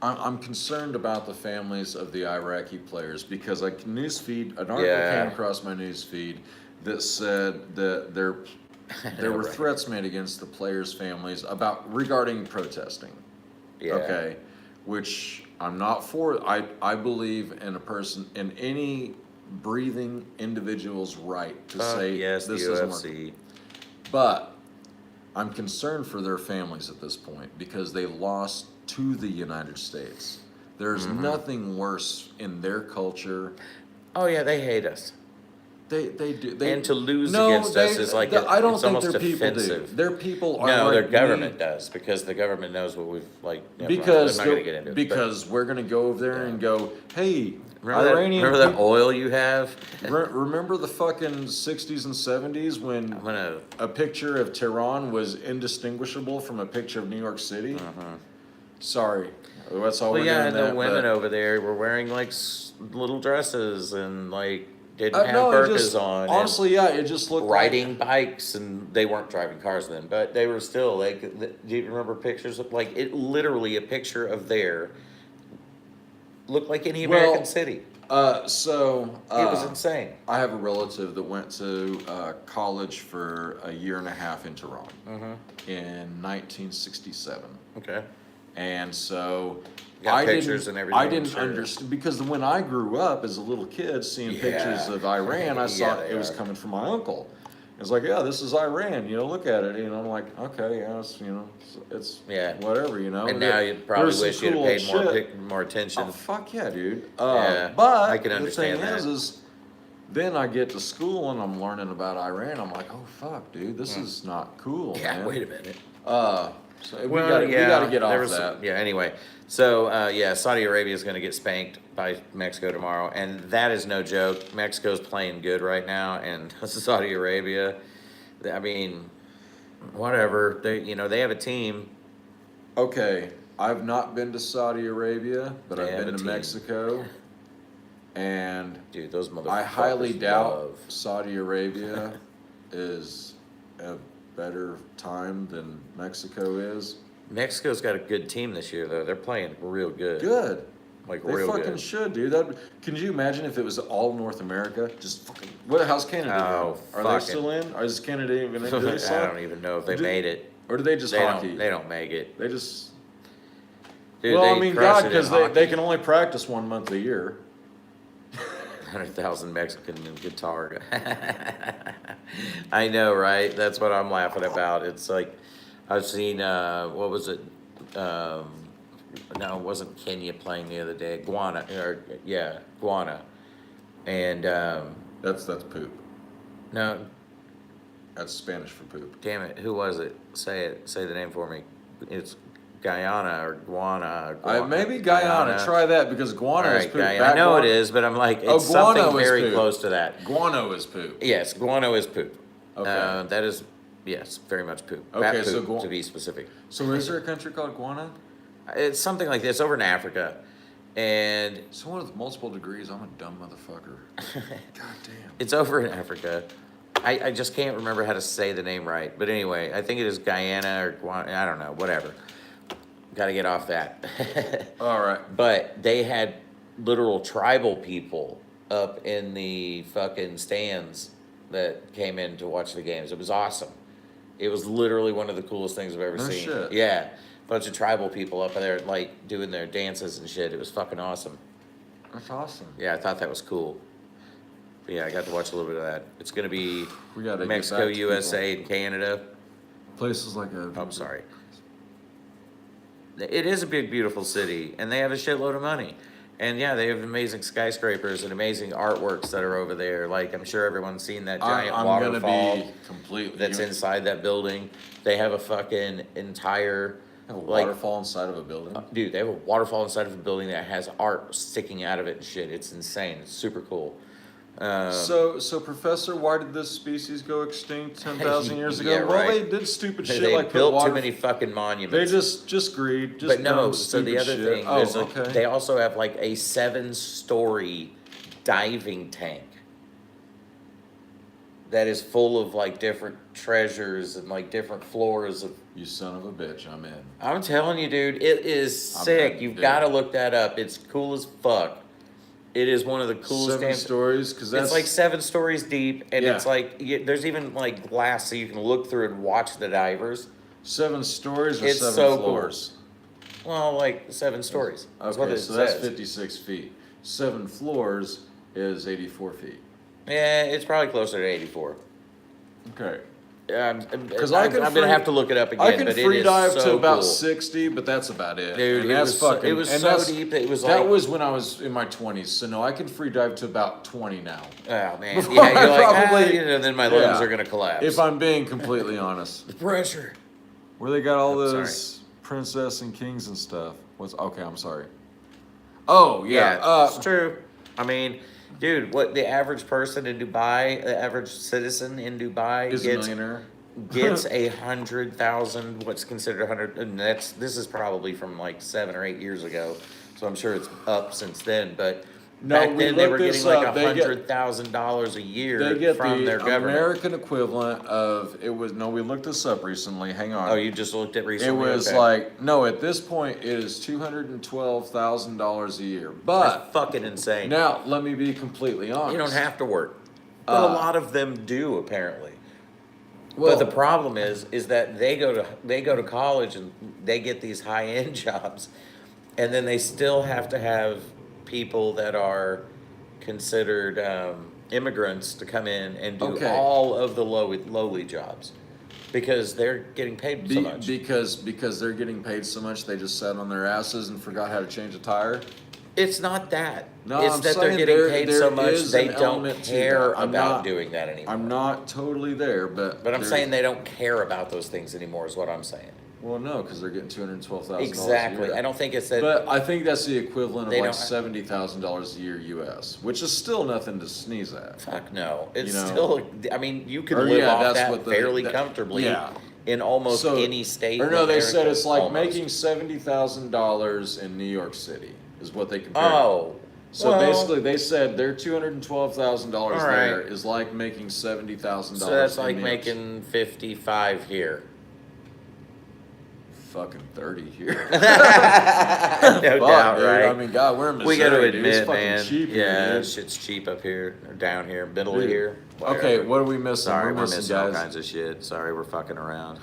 [SPEAKER 1] I'm concerned about the families of the Iraqi players because an article came across my news feed that said that there were threats made against the players' families regarding protesting.
[SPEAKER 2] Yeah.
[SPEAKER 1] Okay. Which I'm not for. I believe in a person, in any breathing individual's right to say
[SPEAKER 2] yes,
[SPEAKER 1] this
[SPEAKER 2] the
[SPEAKER 1] doesn't
[SPEAKER 2] UFC.
[SPEAKER 1] work. But I'm concerned for their families at this point because they lost to the United States. There's nothing worse in their culture.
[SPEAKER 2] Oh yeah, they hate us.
[SPEAKER 1] They do.
[SPEAKER 2] And to lose against us is like
[SPEAKER 1] I don't
[SPEAKER 2] it's
[SPEAKER 1] think
[SPEAKER 2] almost
[SPEAKER 1] their people
[SPEAKER 2] offensive.
[SPEAKER 1] do. Their people are
[SPEAKER 2] No,
[SPEAKER 1] like
[SPEAKER 2] their government
[SPEAKER 1] me.
[SPEAKER 2] does because the government knows what we've like.
[SPEAKER 1] Because
[SPEAKER 2] I'm not gonna get into it.
[SPEAKER 1] because we're gonna go over there and go, hey,
[SPEAKER 2] Remember that oil you have?
[SPEAKER 1] Remember the fucking 60s and 70s when a picture of Tehran was indistinguishable from a picture of New York City? Sorry, that's all we're
[SPEAKER 2] yeah,
[SPEAKER 1] doing.
[SPEAKER 2] and the women over there were wearing like little dresses and like didn't have
[SPEAKER 1] no,
[SPEAKER 2] burqas on.
[SPEAKER 1] Honestly, yeah, it just looked
[SPEAKER 2] riding bikes, and they weren't driving cars then, but they were still like. Do you remember pictures of like it? Literally, a picture of there looked like any American city.
[SPEAKER 1] So
[SPEAKER 2] It was insane.
[SPEAKER 1] I have a relative that went to college for a year and a half in Tehran in 1967.
[SPEAKER 2] Okay.
[SPEAKER 1] And so
[SPEAKER 2] Got pictures and everything,
[SPEAKER 1] I didn't
[SPEAKER 2] sure.
[SPEAKER 1] understand because when I grew up as a little kid seeing pictures of Iran, I saw it was coming from my uncle. It's like, yeah, this is Iran, look at it, I'm like, okay, yeah, it's whatever,
[SPEAKER 2] And now you'd probably wish you'd have paid more attention.
[SPEAKER 1] Oh, fuck yeah, dude.
[SPEAKER 2] Yeah,
[SPEAKER 1] but
[SPEAKER 2] I can understand
[SPEAKER 1] the thing
[SPEAKER 2] that.
[SPEAKER 1] is then I get to school and I'm learning about Iran. I'm like, oh fuck, dude, this is not cool.
[SPEAKER 2] Yeah,
[SPEAKER 1] man.
[SPEAKER 2] wait a minute.
[SPEAKER 1] So we gotta get off that.
[SPEAKER 2] Yeah, anyway. So, Saudi Arabia is going to get spanked by Mexico tomorrow, and that is no joke. Mexico's playing good right now, and Saudi Arabia, I mean, whatever. They have a team.
[SPEAKER 1] Okay, I've not been to Saudi Arabia, but
[SPEAKER 2] They
[SPEAKER 1] I've
[SPEAKER 2] have
[SPEAKER 1] been
[SPEAKER 2] a
[SPEAKER 1] to
[SPEAKER 2] team.
[SPEAKER 1] Mexico, and
[SPEAKER 2] Dude, those motherfuckers
[SPEAKER 1] I highly doubt
[SPEAKER 2] love.
[SPEAKER 1] Saudi Arabia is a better time than Mexico is.
[SPEAKER 2] Mexico's got a good team this year, though. They're playing real good.
[SPEAKER 1] Good.
[SPEAKER 2] Like,
[SPEAKER 1] They
[SPEAKER 2] real
[SPEAKER 1] fucking
[SPEAKER 2] good.
[SPEAKER 1] should, dude. Can you imagine if it was all North America? Just fucking. How's Canada
[SPEAKER 2] Oh,
[SPEAKER 1] doing? Are they still in? Or is Canada even in? Do they
[SPEAKER 2] I don't even know if they made it.
[SPEAKER 1] Or do they just
[SPEAKER 2] They
[SPEAKER 1] hockey?
[SPEAKER 2] they don't make it.
[SPEAKER 1] They just.
[SPEAKER 2] Dude,
[SPEAKER 1] Well,
[SPEAKER 2] they
[SPEAKER 1] I mean,
[SPEAKER 2] crush
[SPEAKER 1] God,
[SPEAKER 2] it in
[SPEAKER 1] because
[SPEAKER 2] hockey.
[SPEAKER 1] they can only practice 1 month a year.
[SPEAKER 2] 100,000 Mexican guitar. I know, right? That's what I'm laughing about. It's like, I've seen, what was it? No, it wasn't Kenya playing the other day. Guana. And,
[SPEAKER 1] That's poop.
[SPEAKER 2] no,
[SPEAKER 1] That's Spanish for poop.
[SPEAKER 2] damn it. Who was it? Say it. Say the name for me. It's Guyana or Guana.
[SPEAKER 1] Maybe Guyana. Try that because guano
[SPEAKER 2] All
[SPEAKER 1] is
[SPEAKER 2] right,
[SPEAKER 1] poop.
[SPEAKER 2] Guyana. I know it is, but I'm like, it's
[SPEAKER 1] guano
[SPEAKER 2] something
[SPEAKER 1] is
[SPEAKER 2] very
[SPEAKER 1] poop.
[SPEAKER 2] close to that.
[SPEAKER 1] Guano is poop.
[SPEAKER 2] Yes, guano is poop.
[SPEAKER 1] Okay.
[SPEAKER 2] That is, yes, very much poop.
[SPEAKER 1] Okay,
[SPEAKER 2] Bat
[SPEAKER 1] so
[SPEAKER 2] poop, to be specific.
[SPEAKER 1] So is there a country called Guana?
[SPEAKER 2] It's something like this over in Africa, and
[SPEAKER 1] Someone with multiple degrees. I'm a dumb motherfucker. God damn.
[SPEAKER 2] it's over in Africa. I just can't remember how to say the name right, but anyway, I think it is Guyana or Guana. I don't know, whatever. Got to get off that.
[SPEAKER 1] All right.
[SPEAKER 2] But they had literal tribal people up in the fucking stands that came in to watch the games. It was awesome. It was literally one of the coolest things I've ever
[SPEAKER 1] No
[SPEAKER 2] seen.
[SPEAKER 1] shit.
[SPEAKER 2] Yeah. Bunch of tribal people up there, like, doing their dances and shit. It was fucking awesome.
[SPEAKER 1] That's awesome.
[SPEAKER 2] Yeah, I thought that was cool. But yeah, I got to watch a little bit of that. It's going to be
[SPEAKER 1] We gotta get
[SPEAKER 2] Mexico,
[SPEAKER 1] back to
[SPEAKER 2] USA, and Canada.
[SPEAKER 1] Places like
[SPEAKER 2] I'm sorry. It is a big, beautiful city, and they have a shitload of money. And yeah, they have amazing skyscrapers and amazing artworks that are over there. Like, I'm sure everyone's seen that giant
[SPEAKER 1] I'm
[SPEAKER 2] waterfall
[SPEAKER 1] gonna be completely.
[SPEAKER 2] that's inside that building. They have a fucking entire,
[SPEAKER 1] Have a
[SPEAKER 2] like,
[SPEAKER 1] waterfall inside of a building.
[SPEAKER 2] dude, they have a waterfall inside of a building that has art sticking out of it and shit. It's insane. It's super cool.
[SPEAKER 1] So Professor, why did this species go extinct 10,000 years ago?
[SPEAKER 2] Yeah,
[SPEAKER 1] Well,
[SPEAKER 2] right.
[SPEAKER 1] they did stupid shit
[SPEAKER 2] They
[SPEAKER 1] like put
[SPEAKER 2] built
[SPEAKER 1] water.
[SPEAKER 2] too many fucking
[SPEAKER 1] They
[SPEAKER 2] monuments.
[SPEAKER 1] just greed. Just
[SPEAKER 2] But no,
[SPEAKER 1] dumb,
[SPEAKER 2] so the
[SPEAKER 1] stupid
[SPEAKER 2] other
[SPEAKER 1] shit.
[SPEAKER 2] thing,
[SPEAKER 1] Oh,
[SPEAKER 2] there's
[SPEAKER 1] okay.
[SPEAKER 2] they also have like a 7-story diving tank that is full of like different treasures and like different floors of.
[SPEAKER 1] You son of a bitch, I'm in.
[SPEAKER 2] I'm telling you, dude, it is
[SPEAKER 1] I'm
[SPEAKER 2] sick.
[SPEAKER 1] in,
[SPEAKER 2] You've
[SPEAKER 1] dude.
[SPEAKER 2] got to look that up. It's cool as fuck. It is one of the coolest
[SPEAKER 1] 7
[SPEAKER 2] damn.
[SPEAKER 1] stories, because that's
[SPEAKER 2] It's like 7 stories deep, and
[SPEAKER 1] Yeah.
[SPEAKER 2] it's like there's even like glass so you can look through and watch the divers.
[SPEAKER 1] 7 stories or
[SPEAKER 2] It's
[SPEAKER 1] 7
[SPEAKER 2] so cool.
[SPEAKER 1] floors.
[SPEAKER 2] Well, like 7 stories. That's what
[SPEAKER 1] Okay,
[SPEAKER 2] it
[SPEAKER 1] so that's
[SPEAKER 2] says.
[SPEAKER 1] 56 feet. 7 floors is 84 feet.
[SPEAKER 2] Yeah, it's probably closer to 84.
[SPEAKER 1] Okay.
[SPEAKER 2] Because I'm going to have to look it up again.
[SPEAKER 1] I can
[SPEAKER 2] but
[SPEAKER 1] free
[SPEAKER 2] it is
[SPEAKER 1] dive
[SPEAKER 2] so
[SPEAKER 1] to about
[SPEAKER 2] cool.
[SPEAKER 1] 60, but that's about it.
[SPEAKER 2] Dude,
[SPEAKER 1] and
[SPEAKER 2] it
[SPEAKER 1] that's
[SPEAKER 2] was
[SPEAKER 1] fucking.
[SPEAKER 2] it was
[SPEAKER 1] and
[SPEAKER 2] so
[SPEAKER 1] that's,
[SPEAKER 2] deep. It was
[SPEAKER 1] that
[SPEAKER 2] like,
[SPEAKER 1] was when I was in my 20s. So no, I can free dive to about 20 now.
[SPEAKER 2] oh man,
[SPEAKER 1] Before
[SPEAKER 2] yeah,
[SPEAKER 1] I
[SPEAKER 2] you're like,
[SPEAKER 1] probably-
[SPEAKER 2] then my lungs are going to collapse.
[SPEAKER 1] If I'm being completely honest.
[SPEAKER 2] The pressure.
[SPEAKER 1] Where they got all
[SPEAKER 2] Oh,
[SPEAKER 1] those princess and kings and stuff. What's okay? I'm sorry. Oh yeah,
[SPEAKER 2] it's true. I mean, dude, what the average person in Dubai, the average citizen in Dubai
[SPEAKER 1] is a
[SPEAKER 2] gets
[SPEAKER 1] millionaire.
[SPEAKER 2] gets 100,000. What's considered 100, and this is probably from like 7 or 8 years ago, so I'm sure it's up since then. But
[SPEAKER 1] No,
[SPEAKER 2] back
[SPEAKER 1] we
[SPEAKER 2] then they were
[SPEAKER 1] looked
[SPEAKER 2] getting
[SPEAKER 1] this
[SPEAKER 2] like
[SPEAKER 1] up. They get-
[SPEAKER 2] $100,000 a year
[SPEAKER 1] They get
[SPEAKER 2] from
[SPEAKER 1] the
[SPEAKER 2] their government.
[SPEAKER 1] American equivalent of it was no. We looked this up recently. Hang on.
[SPEAKER 2] Oh, you just looked at
[SPEAKER 1] It
[SPEAKER 2] recently.
[SPEAKER 1] was
[SPEAKER 2] Okay.
[SPEAKER 1] like no. At this point, it is $212,000 a year.
[SPEAKER 2] That's
[SPEAKER 1] But
[SPEAKER 2] fucking insane.
[SPEAKER 1] now, let me be completely honest.
[SPEAKER 2] You don't have to work, but a lot of them do apparently. But the problem is that they go to college and they get these high end jobs, and then they still have to have people that are considered immigrants to come in and do
[SPEAKER 1] Okay.
[SPEAKER 2] all of the lowly jobs because they're getting paid so much.
[SPEAKER 1] Because they're getting paid so much, they just sat on their asses and forgot how to change a tire.
[SPEAKER 2] It's not that.
[SPEAKER 1] No,
[SPEAKER 2] it's
[SPEAKER 1] I'm
[SPEAKER 2] that they're
[SPEAKER 1] saying
[SPEAKER 2] getting
[SPEAKER 1] there-
[SPEAKER 2] paid
[SPEAKER 1] there
[SPEAKER 2] so much
[SPEAKER 1] is
[SPEAKER 2] they
[SPEAKER 1] an
[SPEAKER 2] don't
[SPEAKER 1] element to
[SPEAKER 2] care
[SPEAKER 1] that. I'm
[SPEAKER 2] about
[SPEAKER 1] not-
[SPEAKER 2] doing that anymore.
[SPEAKER 1] I'm not totally there, but
[SPEAKER 2] But I'm
[SPEAKER 1] there's-
[SPEAKER 2] saying they don't care about those things anymore. Is what I'm saying.
[SPEAKER 1] Well, no, because they're getting $212,000.
[SPEAKER 2] Exactly.
[SPEAKER 1] A year.
[SPEAKER 2] I don't think it's that.
[SPEAKER 1] But I think that's the equivalent of
[SPEAKER 2] They
[SPEAKER 1] like
[SPEAKER 2] don't-
[SPEAKER 1] $70,000 a year U.S., which is still nothing to sneeze at.
[SPEAKER 2] Fuck no. It's
[SPEAKER 1] You know?
[SPEAKER 2] still. I mean, you can
[SPEAKER 1] Or,
[SPEAKER 2] live
[SPEAKER 1] yeah,
[SPEAKER 2] off
[SPEAKER 1] that's
[SPEAKER 2] that
[SPEAKER 1] what the-
[SPEAKER 2] fairly
[SPEAKER 1] that-
[SPEAKER 2] comfortably.
[SPEAKER 1] yeah.
[SPEAKER 2] In almost
[SPEAKER 1] So-
[SPEAKER 2] any state.
[SPEAKER 1] Or
[SPEAKER 2] in
[SPEAKER 1] no, they
[SPEAKER 2] America.
[SPEAKER 1] said it's like
[SPEAKER 2] Almost.
[SPEAKER 1] making $70,000 in New York City is what they compared.
[SPEAKER 2] Oh.
[SPEAKER 1] So
[SPEAKER 2] well,
[SPEAKER 1] basically, they said their $212,000
[SPEAKER 2] All right.
[SPEAKER 1] there is like making $70,000.
[SPEAKER 2] So that's
[SPEAKER 1] in
[SPEAKER 2] like
[SPEAKER 1] New York
[SPEAKER 2] making 55 here.
[SPEAKER 1] fucking 30 here.
[SPEAKER 2] No
[SPEAKER 1] Fuck,
[SPEAKER 2] doubt,
[SPEAKER 1] dude.
[SPEAKER 2] right?
[SPEAKER 1] I mean, God, we're in Missouri.
[SPEAKER 2] We got to
[SPEAKER 1] dude. It's
[SPEAKER 2] admit,
[SPEAKER 1] fucking
[SPEAKER 2] man.
[SPEAKER 1] cheap here,
[SPEAKER 2] Yeah,
[SPEAKER 1] dude.
[SPEAKER 2] shit's cheap up here or down here, middle of
[SPEAKER 1] Dude.
[SPEAKER 2] here.
[SPEAKER 1] Okay,
[SPEAKER 2] whatever.
[SPEAKER 1] what are we missing?
[SPEAKER 2] Sorry,
[SPEAKER 1] we're missing,
[SPEAKER 2] all
[SPEAKER 1] guys.
[SPEAKER 2] kinds of shit. Sorry, we're fucking around.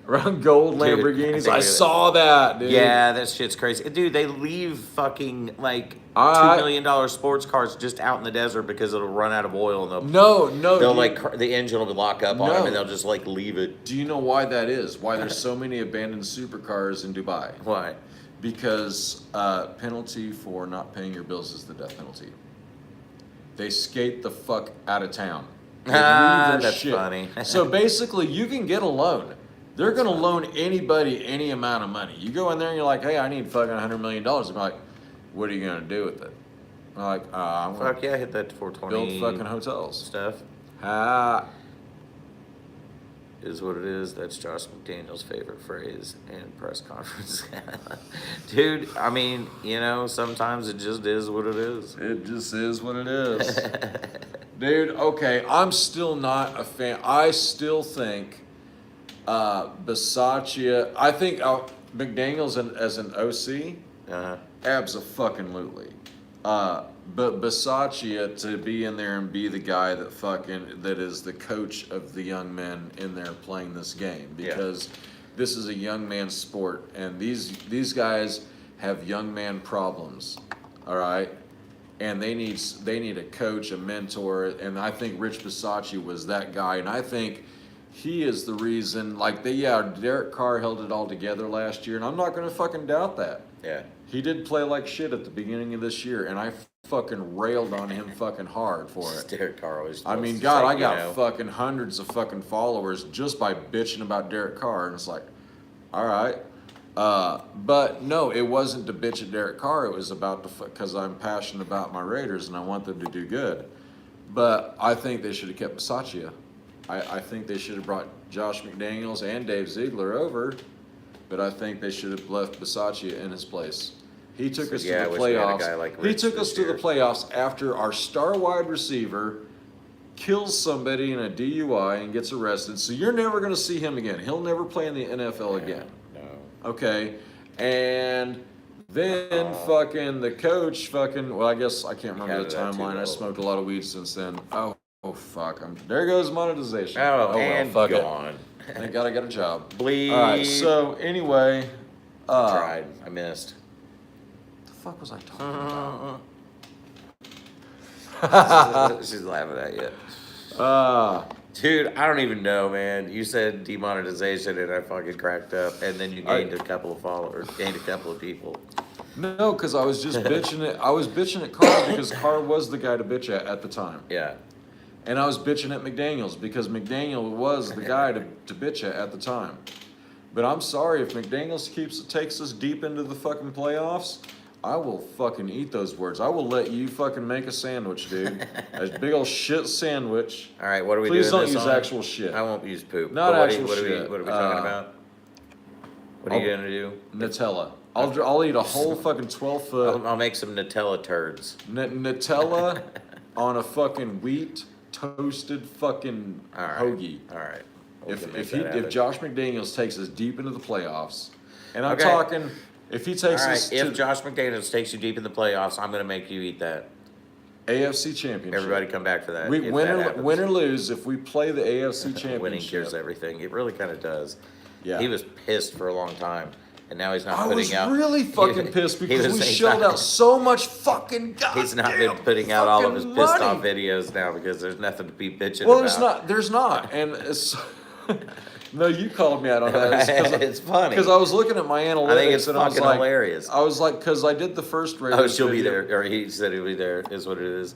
[SPEAKER 1] Around gold
[SPEAKER 2] Dude, I
[SPEAKER 1] Lamborghinis.
[SPEAKER 2] think
[SPEAKER 1] I
[SPEAKER 2] we-
[SPEAKER 1] saw that, dude.
[SPEAKER 2] Yeah, that shit's crazy. Dude, they leave fucking like
[SPEAKER 1] I-
[SPEAKER 2] $2 million sports cars just out in the desert because it'll run out of oil and
[SPEAKER 1] No,
[SPEAKER 2] they'll
[SPEAKER 1] dude.
[SPEAKER 2] like the engine will lock up on them
[SPEAKER 1] No.
[SPEAKER 2] and they'll just like leave it.
[SPEAKER 1] Do you know why that is? Why there's so many abandoned supercars in Dubai?
[SPEAKER 2] Why?
[SPEAKER 1] Because penalty for not paying your bills is the death penalty. They skate the fuck out of town. They leave their
[SPEAKER 2] That's funny.
[SPEAKER 1] So basically, you can get a loan. They're gonna loan anybody any amount of money. You go in there and you're like, hey, I need fucking $100 million. They're like, what are you gonna do with it? I'm like, I'm gonna
[SPEAKER 2] Fuck yeah, hit that 420
[SPEAKER 1] build fucking hotels.
[SPEAKER 2] stuff.
[SPEAKER 1] Ah,
[SPEAKER 2] Is what it is. That's Josh McDaniel's favorite phrase in press conference. Dude, I mean, you know, sometimes it just is what it is.
[SPEAKER 1] it just is what it is. Dude, okay, I'm still not a fan. I still think Bisaccia, I think McDaniels as an OC,
[SPEAKER 2] Uh-huh.
[SPEAKER 1] abso-fucking-lutely. But Bisaccia to be in there and be the guy that is the coach of the young men in there playing this game, because this is a young man's sport, and these guys have young man problems, all right, and they need a coach, a mentor, and I think Rich Bisaccia was that guy, and I think he is the reason. Like Derek Carr held it all together last year, and I'm not gonna fucking doubt that.
[SPEAKER 2] Yeah.
[SPEAKER 1] He did play like shit at the beginning of this year, and I fucking railed on him fucking hard for it.
[SPEAKER 2] Derek Carr always.
[SPEAKER 1] I mean,
[SPEAKER 2] it's
[SPEAKER 1] God,
[SPEAKER 2] like,
[SPEAKER 1] I got
[SPEAKER 2] you know,
[SPEAKER 1] fucking hundreds of fucking followers just by bitching about Derek Carr, and it's like, all right. But no, it wasn't to bitch at Derek Carr. It was about because I'm passionate about my Raiders and I want them to do good. But I think they should have kept Bisaccia. I think they should have brought Josh McDaniels and Dave Ziegler over, but I think they should have left Bisaccia in his place. He took
[SPEAKER 2] So,
[SPEAKER 1] us
[SPEAKER 2] yeah, I
[SPEAKER 1] to the
[SPEAKER 2] wish we had a
[SPEAKER 1] playoffs.
[SPEAKER 2] guy like
[SPEAKER 1] He
[SPEAKER 2] Rich
[SPEAKER 1] took
[SPEAKER 2] this
[SPEAKER 1] us to the
[SPEAKER 2] year.
[SPEAKER 1] playoffs after our star wide receiver kills somebody in a DUI and gets arrested. So you're never going to see him again. He'll never play in the NFL again.
[SPEAKER 2] No.
[SPEAKER 1] Okay. And then fucking the coach well, I guess I can't remember the
[SPEAKER 2] Counted that too
[SPEAKER 1] timeline. I
[SPEAKER 2] low.
[SPEAKER 1] smoked a lot of weed since then. Oh fuck. There goes monetization.
[SPEAKER 2] Oh,
[SPEAKER 1] well,
[SPEAKER 2] and
[SPEAKER 1] fuck
[SPEAKER 2] gone.
[SPEAKER 1] it. Thank God I got a job.
[SPEAKER 2] Bleep.
[SPEAKER 1] All right. So anyway,
[SPEAKER 2] Tried. I missed.
[SPEAKER 1] the fuck was I talking about?
[SPEAKER 2] She's laughing at you.
[SPEAKER 1] Ah.
[SPEAKER 2] Dude, I don't even know, man. You said demonetization and I fucking cracked up. And then you gained a couple of followers, gained a couple of people.
[SPEAKER 1] No, because I was just bitching at. I was bitching at Carr because Carr was the guy to bitch at the time.
[SPEAKER 2] Yeah.
[SPEAKER 1] And I was bitching at McDaniels because McDaniel was the guy to bitch at the time. But I'm sorry, if McDaniels takes us deep into the fucking playoffs, I will fucking eat those words. I will let you fucking make a sandwich, dude. A big old shit sandwich.
[SPEAKER 2] All right, what are we
[SPEAKER 1] Please
[SPEAKER 2] doing
[SPEAKER 1] don't
[SPEAKER 2] this
[SPEAKER 1] use
[SPEAKER 2] on?
[SPEAKER 1] actual shit.
[SPEAKER 2] I won't use poop.
[SPEAKER 1] Not
[SPEAKER 2] But
[SPEAKER 1] actual shit.
[SPEAKER 2] What are we talking about? What are you gonna do?
[SPEAKER 1] Nutella. I'll eat a whole fucking 12-foot
[SPEAKER 2] I'll make some Nutella turds.
[SPEAKER 1] Nutella on a fucking wheat toasted fucking
[SPEAKER 2] All right.
[SPEAKER 1] hoagie.
[SPEAKER 2] All right. We can make
[SPEAKER 1] If
[SPEAKER 2] that happen.
[SPEAKER 1] Josh McDaniels takes us deep into the playoffs, and I'm
[SPEAKER 2] Okay.
[SPEAKER 1] talking, if he takes
[SPEAKER 2] All right,
[SPEAKER 1] us
[SPEAKER 2] if
[SPEAKER 1] to
[SPEAKER 2] Josh McDaniels takes you deep in the playoffs, I'm gonna make you eat that.
[SPEAKER 1] AFC Championship,
[SPEAKER 2] Everybody come back for that.
[SPEAKER 1] we
[SPEAKER 2] if
[SPEAKER 1] win
[SPEAKER 2] that
[SPEAKER 1] or
[SPEAKER 2] happens.
[SPEAKER 1] win or lose. If we play the AFC Championship,
[SPEAKER 2] Winning cures everything. It really kind of does.
[SPEAKER 1] Yeah.
[SPEAKER 2] He was pissed for a long time, and now he's not
[SPEAKER 1] I
[SPEAKER 2] putting
[SPEAKER 1] was
[SPEAKER 2] out.
[SPEAKER 1] really fucking pissed because we
[SPEAKER 2] he's
[SPEAKER 1] shelled
[SPEAKER 2] not-
[SPEAKER 1] out so much fucking goddamn.
[SPEAKER 2] He's not been putting out all of his
[SPEAKER 1] fucking
[SPEAKER 2] pissed
[SPEAKER 1] money.
[SPEAKER 2] off videos now because there's nothing to be bitching
[SPEAKER 1] Well,
[SPEAKER 2] about.
[SPEAKER 1] there's not, and it's. No, you called me out on that.
[SPEAKER 2] It's funny.
[SPEAKER 1] Because I was looking at my analytics
[SPEAKER 2] I think it's
[SPEAKER 1] and I was
[SPEAKER 2] fucking
[SPEAKER 1] like,
[SPEAKER 2] hilarious.
[SPEAKER 1] I was like, because I did the first rating.
[SPEAKER 2] Oh, she'll be there, or he said he'll be there. Is what it is.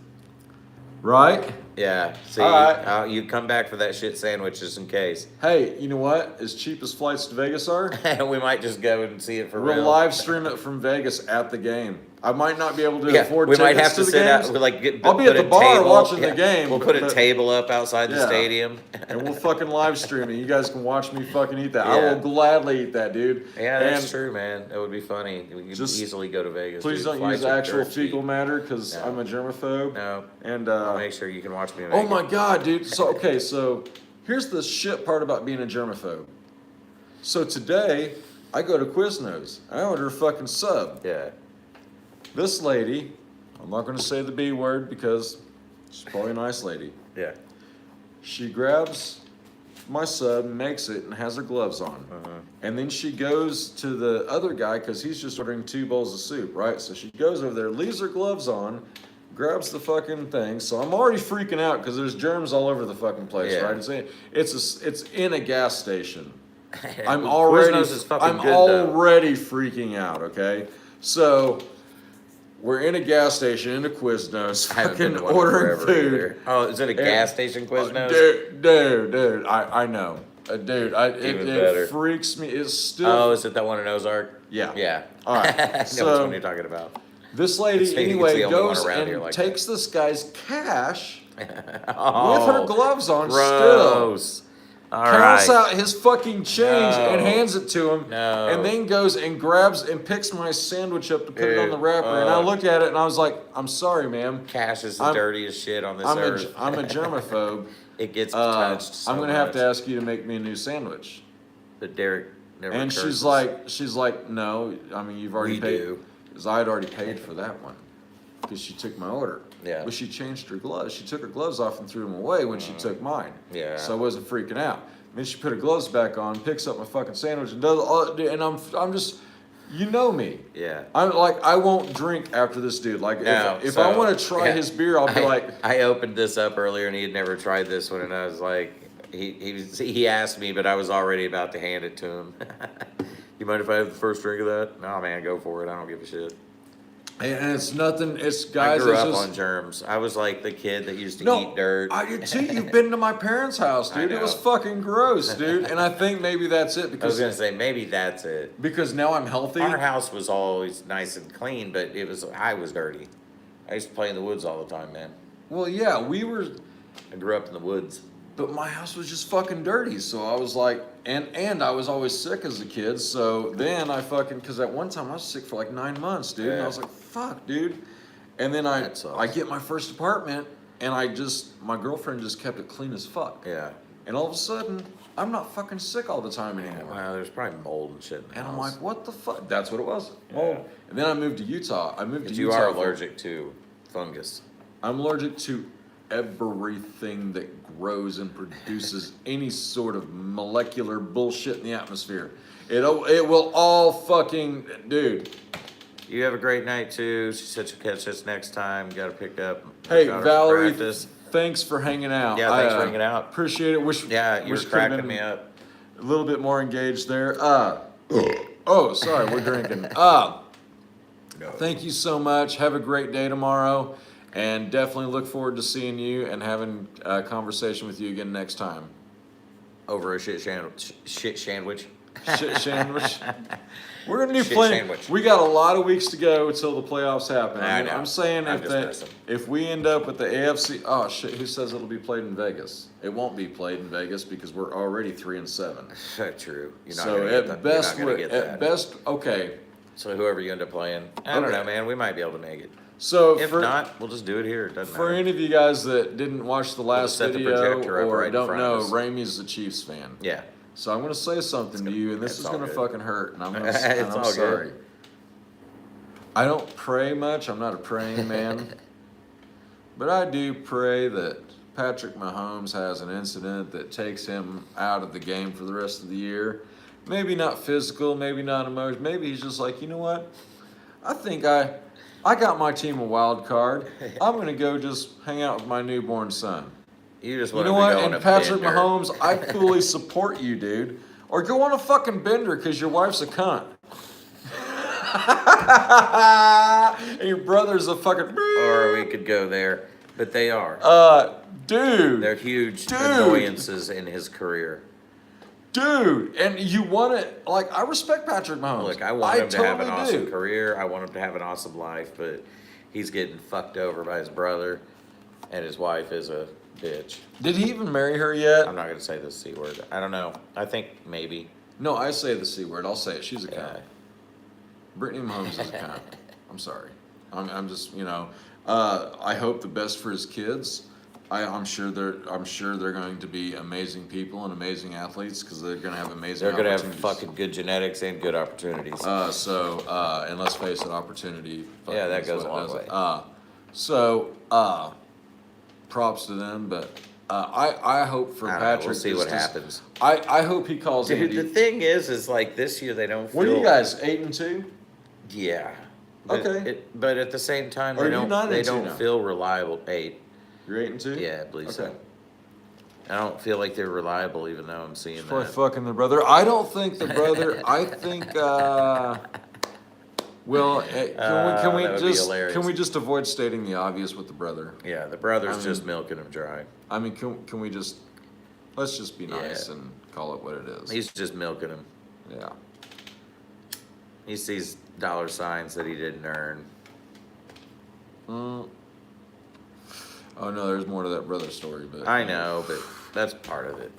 [SPEAKER 1] Right?
[SPEAKER 2] Yeah. See,
[SPEAKER 1] All right.
[SPEAKER 2] you come back for that shit sandwich just in case.
[SPEAKER 1] Hey, you know what? As cheap as flights to Vegas are,
[SPEAKER 2] We might just go and see it for
[SPEAKER 1] we'll
[SPEAKER 2] real.
[SPEAKER 1] live stream it from Vegas at the game. I might not be able to
[SPEAKER 2] Yeah,
[SPEAKER 1] afford
[SPEAKER 2] we
[SPEAKER 1] tickets
[SPEAKER 2] might have to
[SPEAKER 1] the
[SPEAKER 2] sit
[SPEAKER 1] games,
[SPEAKER 2] out. We'll like get,
[SPEAKER 1] I'll be
[SPEAKER 2] put
[SPEAKER 1] at the
[SPEAKER 2] a
[SPEAKER 1] bar
[SPEAKER 2] table,
[SPEAKER 1] watching the game,
[SPEAKER 2] We'll put a
[SPEAKER 1] but-
[SPEAKER 2] table up outside the
[SPEAKER 1] Yeah.
[SPEAKER 2] stadium.
[SPEAKER 1] and we'll fucking live stream it. You guys can watch me fucking eat that. I
[SPEAKER 2] Yeah.
[SPEAKER 1] will gladly eat that, dude.
[SPEAKER 2] Yeah, that's
[SPEAKER 1] And
[SPEAKER 2] true, man. That would be funny. We could
[SPEAKER 1] Just
[SPEAKER 2] easily go to Vegas.
[SPEAKER 1] Please
[SPEAKER 2] dude.
[SPEAKER 1] don't
[SPEAKER 2] Flights
[SPEAKER 1] use
[SPEAKER 2] are
[SPEAKER 1] actual
[SPEAKER 2] dirt cheap.
[SPEAKER 1] fecal matter because
[SPEAKER 2] No.
[SPEAKER 1] I'm a germaphobe.
[SPEAKER 2] No,
[SPEAKER 1] And
[SPEAKER 2] I'll make sure you can watch me. In
[SPEAKER 1] oh
[SPEAKER 2] Vegas.
[SPEAKER 1] my god, dude. So okay, so here's the shit part about being a germaphobe. So today I go to Quiznos. I order a fucking sub.
[SPEAKER 2] Yeah.
[SPEAKER 1] This lady, I'm not going to say the B word because she's probably a nice lady.
[SPEAKER 2] Yeah.
[SPEAKER 1] She grabs my sub, makes it, and has her gloves on. And then she goes to the other guy because he's just ordering 2 bowls of soup, right? So she goes over there, leaves her gloves on, grabs the fucking thing. So I'm already freaking out because there's germs all over the fucking place,
[SPEAKER 2] Yeah.
[SPEAKER 1] right? It's in a gas station. I'm
[SPEAKER 2] Quiznos
[SPEAKER 1] already
[SPEAKER 2] is fucking
[SPEAKER 1] I'm
[SPEAKER 2] good, though.
[SPEAKER 1] already freaking out. Okay, so we're in a gas station in a Quiznos,
[SPEAKER 2] I haven't been
[SPEAKER 1] fucking
[SPEAKER 2] to one
[SPEAKER 1] ordering
[SPEAKER 2] forever
[SPEAKER 1] food.
[SPEAKER 2] either. Oh, is it a gas station Quiznos?
[SPEAKER 1] Dude, I know, dude,
[SPEAKER 2] Even better.
[SPEAKER 1] it freaks me. It's still
[SPEAKER 2] Oh, is it that one in Ozark?
[SPEAKER 1] Yeah.
[SPEAKER 2] Yeah.
[SPEAKER 1] All right,
[SPEAKER 2] I know
[SPEAKER 1] so-
[SPEAKER 2] which one you're talking about.
[SPEAKER 1] this lady
[SPEAKER 2] It's the
[SPEAKER 1] anyway
[SPEAKER 2] only one
[SPEAKER 1] goes
[SPEAKER 2] around
[SPEAKER 1] and
[SPEAKER 2] here like
[SPEAKER 1] takes this guy's cash
[SPEAKER 2] Oh,
[SPEAKER 1] with her gloves on still.
[SPEAKER 2] gross. All
[SPEAKER 1] Counts
[SPEAKER 2] right.
[SPEAKER 1] out his fucking change
[SPEAKER 2] No.
[SPEAKER 1] and hands it to him,
[SPEAKER 2] No.
[SPEAKER 1] and then goes and grabs and picks my sandwich up to put it on the
[SPEAKER 2] Dude,
[SPEAKER 1] wrapper. And I looked at it and I was like, "I'm sorry, ma'am.
[SPEAKER 2] Cash is the
[SPEAKER 1] I'm-
[SPEAKER 2] dirtiest shit on this
[SPEAKER 1] I'm
[SPEAKER 2] earth.
[SPEAKER 1] a germaphobe.
[SPEAKER 2] It gets touched so
[SPEAKER 1] I'm gonna have to
[SPEAKER 2] much.
[SPEAKER 1] ask you to make me a new sandwich."
[SPEAKER 2] But Derek never
[SPEAKER 1] And
[SPEAKER 2] curses.
[SPEAKER 1] she's like, "No, I mean you've already
[SPEAKER 2] We
[SPEAKER 1] paid."
[SPEAKER 2] do.
[SPEAKER 1] Because I had already paid for that one. Because she took my order.
[SPEAKER 2] Yeah.
[SPEAKER 1] But she changed her gloves. She took her gloves off and threw them away when she took mine.
[SPEAKER 2] Yeah.
[SPEAKER 1] So I wasn't freaking out. Then she put her gloves back on, picks up my fucking sandwich, and does all. And I'm just, you know me.
[SPEAKER 2] Yeah.
[SPEAKER 1] I'm like, I won't drink after this dude. Like,
[SPEAKER 2] No,
[SPEAKER 1] if
[SPEAKER 2] so,
[SPEAKER 1] I want to try
[SPEAKER 2] yeah.
[SPEAKER 1] his beer, I'll be like,
[SPEAKER 2] I opened this up earlier and he had never tried this one, and I was like, he asked me, but I was already about to hand it to him. You mind if I have the first drink of that? No, man, go for it. I don't give a shit.
[SPEAKER 1] and it's nothing. It's
[SPEAKER 2] I
[SPEAKER 1] guys.
[SPEAKER 2] grew
[SPEAKER 1] it's
[SPEAKER 2] up
[SPEAKER 1] just,
[SPEAKER 2] on germs. I was like the kid that used to
[SPEAKER 1] no,
[SPEAKER 2] eat dirt.
[SPEAKER 1] I did too. You've been to my parents' house,
[SPEAKER 2] I
[SPEAKER 1] dude. It was
[SPEAKER 2] know.
[SPEAKER 1] fucking gross, dude. And I think maybe that's it
[SPEAKER 2] I was
[SPEAKER 1] because
[SPEAKER 2] gonna say maybe that's it.
[SPEAKER 1] because now I'm healthy.
[SPEAKER 2] Our house was always nice and clean, but I was dirty. I used to play in the woods all the time, man.
[SPEAKER 1] Well, yeah, we were,
[SPEAKER 2] I grew up in the woods.
[SPEAKER 1] but my house was just fucking dirty. So I was like, and I was always sick as a kid. So then I fucking, because at one time I was sick for like 9 months, dude. And I
[SPEAKER 2] Yeah.
[SPEAKER 1] was like, fuck, dude. And then
[SPEAKER 2] That sucks.
[SPEAKER 1] I get my first apartment, and my girlfriend just kept it clean as fuck.
[SPEAKER 2] Yeah.
[SPEAKER 1] And all of a sudden, I'm not fucking sick all the time anymore.
[SPEAKER 2] Wow, there's probably mold and shit in the
[SPEAKER 1] And I'm
[SPEAKER 2] house.
[SPEAKER 1] like, what the fuck? That's what it was.
[SPEAKER 2] Yeah.
[SPEAKER 1] Mold. And then I moved to Utah.
[SPEAKER 2] But
[SPEAKER 1] to
[SPEAKER 2] you
[SPEAKER 1] Utah.
[SPEAKER 2] are
[SPEAKER 1] for-
[SPEAKER 2] allergic to fungus.
[SPEAKER 1] I'm allergic to everything that grows and produces any sort of molecular bullshit in the atmosphere. It will all fucking, dude.
[SPEAKER 2] You have a great night too. She said she'll catch us next time. Got to pick up.
[SPEAKER 1] Hey,
[SPEAKER 2] got her
[SPEAKER 1] Valerie,
[SPEAKER 2] practice.
[SPEAKER 1] thanks for hanging out.
[SPEAKER 2] Yeah, thanks for hanging out.
[SPEAKER 1] Appreciate it. Wish
[SPEAKER 2] Yeah, you were
[SPEAKER 1] wish could've
[SPEAKER 2] cracking
[SPEAKER 1] been
[SPEAKER 2] me up.
[SPEAKER 1] a little bit more engaged there. Oh, sorry, we're drinking. Thank you so much. Have a great day tomorrow, and definitely look forward to seeing you and having a conversation with you again next time.
[SPEAKER 2] Over a shit sandwich. Shit sandwich.
[SPEAKER 1] Shit sandwich. We're gonna do
[SPEAKER 2] Shit
[SPEAKER 1] plenty.
[SPEAKER 2] sandwich.
[SPEAKER 1] We got a lot of weeks to go until the playoffs happen.
[SPEAKER 2] I know.
[SPEAKER 1] I'm saying
[SPEAKER 2] I'm just messing.
[SPEAKER 1] if we end up with the AFC, oh shit, who says it'll be played in Vegas? It won't be played in Vegas because we're already 3-7.
[SPEAKER 2] True. You're not
[SPEAKER 1] So
[SPEAKER 2] gonna
[SPEAKER 1] at
[SPEAKER 2] get
[SPEAKER 1] best,
[SPEAKER 2] you're not gonna get
[SPEAKER 1] at
[SPEAKER 2] that.
[SPEAKER 1] best, okay.
[SPEAKER 2] So whoever you end up playing, I don't
[SPEAKER 1] Okay.
[SPEAKER 2] know, man. We might be able to make it.
[SPEAKER 1] So
[SPEAKER 2] If
[SPEAKER 1] for
[SPEAKER 2] not, we'll just do it here. It doesn't
[SPEAKER 1] for
[SPEAKER 2] matter.
[SPEAKER 1] any of you guys that didn't watch the last
[SPEAKER 2] set the
[SPEAKER 1] video
[SPEAKER 2] projector up
[SPEAKER 1] or
[SPEAKER 2] right in
[SPEAKER 1] don't
[SPEAKER 2] front
[SPEAKER 1] know,
[SPEAKER 2] of us.
[SPEAKER 1] Ramie's a Chiefs fan.
[SPEAKER 2] Yeah.
[SPEAKER 1] So I'm gonna say something to you, and this
[SPEAKER 2] it's
[SPEAKER 1] is
[SPEAKER 2] all
[SPEAKER 1] gonna
[SPEAKER 2] good.
[SPEAKER 1] fucking hurt, and I'm gonna,
[SPEAKER 2] It's
[SPEAKER 1] and I'm
[SPEAKER 2] all good.
[SPEAKER 1] sorry. I don't pray much. I'm not a praying man, but I do pray that Patrick Mahomes has an incident that takes him out of the game for the rest of the year. Maybe not physical, maybe not emotional. Maybe he's just like, you know what? I think I got my team a wild card. I'm gonna go just hang out with my newborn son.
[SPEAKER 2] You just
[SPEAKER 1] You
[SPEAKER 2] want
[SPEAKER 1] know
[SPEAKER 2] to
[SPEAKER 1] what?
[SPEAKER 2] go on
[SPEAKER 1] And
[SPEAKER 2] a
[SPEAKER 1] Patrick
[SPEAKER 2] bender.
[SPEAKER 1] Mahomes, I fully support you, dude. Or go on a fucking bender because your wife's a cunt. And your brother's a fucking.
[SPEAKER 2] Or we could go there, but they are.
[SPEAKER 1] Dude.
[SPEAKER 2] They're huge
[SPEAKER 1] Dude.
[SPEAKER 2] annoyances in his career.
[SPEAKER 1] Dude, and you want it, like, I respect Patrick Mahomes.
[SPEAKER 2] Look, I want him to have an
[SPEAKER 1] totally
[SPEAKER 2] awesome
[SPEAKER 1] do.
[SPEAKER 2] career. I want him to have an awesome life, but he's getting fucked over by his brother, and his wife is a bitch.
[SPEAKER 1] Did he even marry her yet?
[SPEAKER 2] I'm not going to say the C word. I don't know. I think maybe.
[SPEAKER 1] No, I say the C word. I'll say it. She's a cunt.
[SPEAKER 2] Yeah.
[SPEAKER 1] Brittany Mahomes is a cunt. I'm sorry. I'm just, you know, I hope the best for his kids. I'm sure they're going to be amazing people and amazing athletes because they're going to have amazing.
[SPEAKER 2] They're going to have
[SPEAKER 1] opportunities.
[SPEAKER 2] fucking good genetics and good opportunities.
[SPEAKER 1] And let's face it, opportunity. fucking
[SPEAKER 2] Yeah, that
[SPEAKER 1] is
[SPEAKER 2] goes
[SPEAKER 1] what
[SPEAKER 2] a long
[SPEAKER 1] does it.
[SPEAKER 2] way.
[SPEAKER 1] Props to them, but I hope for
[SPEAKER 2] I don't know,
[SPEAKER 1] Patrick.
[SPEAKER 2] we'll see what happens.
[SPEAKER 1] I hope he calls
[SPEAKER 2] Dude,
[SPEAKER 1] Andy.
[SPEAKER 2] the thing is like this year they don't feel.
[SPEAKER 1] What are you guys 8-2?
[SPEAKER 2] Yeah. But
[SPEAKER 1] Okay.
[SPEAKER 2] But at the same time,
[SPEAKER 1] Are
[SPEAKER 2] they
[SPEAKER 1] you
[SPEAKER 2] don't.
[SPEAKER 1] 9-2
[SPEAKER 2] They don't
[SPEAKER 1] now?
[SPEAKER 2] feel reliable. 8.
[SPEAKER 1] You're 8-2.
[SPEAKER 2] Yeah, I believe so.
[SPEAKER 1] Okay.
[SPEAKER 2] I don't feel like they're reliable, even though I'm seeing
[SPEAKER 1] Probably
[SPEAKER 2] that.
[SPEAKER 1] fucking the brother. I don't think the brother. I think. Well, can we
[SPEAKER 2] that would be
[SPEAKER 1] just
[SPEAKER 2] hilarious.
[SPEAKER 1] avoid stating the obvious with the brother?
[SPEAKER 2] Yeah, the brother's
[SPEAKER 1] I
[SPEAKER 2] just
[SPEAKER 1] mean-
[SPEAKER 2] milking him dry.
[SPEAKER 1] I mean, can we just let's just be nice
[SPEAKER 2] Yeah.
[SPEAKER 1] and call it what it is?
[SPEAKER 2] He's just milking him.
[SPEAKER 1] Yeah.
[SPEAKER 2] He sees dollar signs that he didn't earn.
[SPEAKER 1] Mm. Oh no, there's more to that brother story, but
[SPEAKER 2] I know, but that's part of it.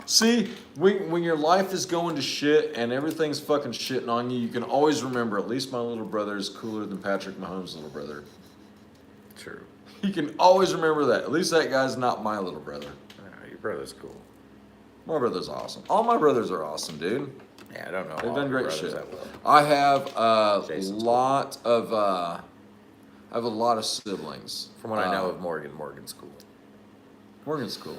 [SPEAKER 1] See, when your life is going to shit and everything's fucking shitting on you, you can always remember at least my little brother is cooler than Patrick Mahomes' little brother.
[SPEAKER 2] True.
[SPEAKER 1] You can always remember that. At least that guy's not my little brother.
[SPEAKER 2] Your brother's cool.
[SPEAKER 1] My brother's awesome. All my brothers are awesome, dude.
[SPEAKER 2] Yeah, I don't know.
[SPEAKER 1] They've
[SPEAKER 2] all
[SPEAKER 1] done
[SPEAKER 2] your
[SPEAKER 1] great
[SPEAKER 2] brothers
[SPEAKER 1] shit.
[SPEAKER 2] that well.
[SPEAKER 1] I have a
[SPEAKER 2] Jason's
[SPEAKER 1] lot of siblings.
[SPEAKER 2] From what I know of Morgan's cool.
[SPEAKER 1] Morgan's cool.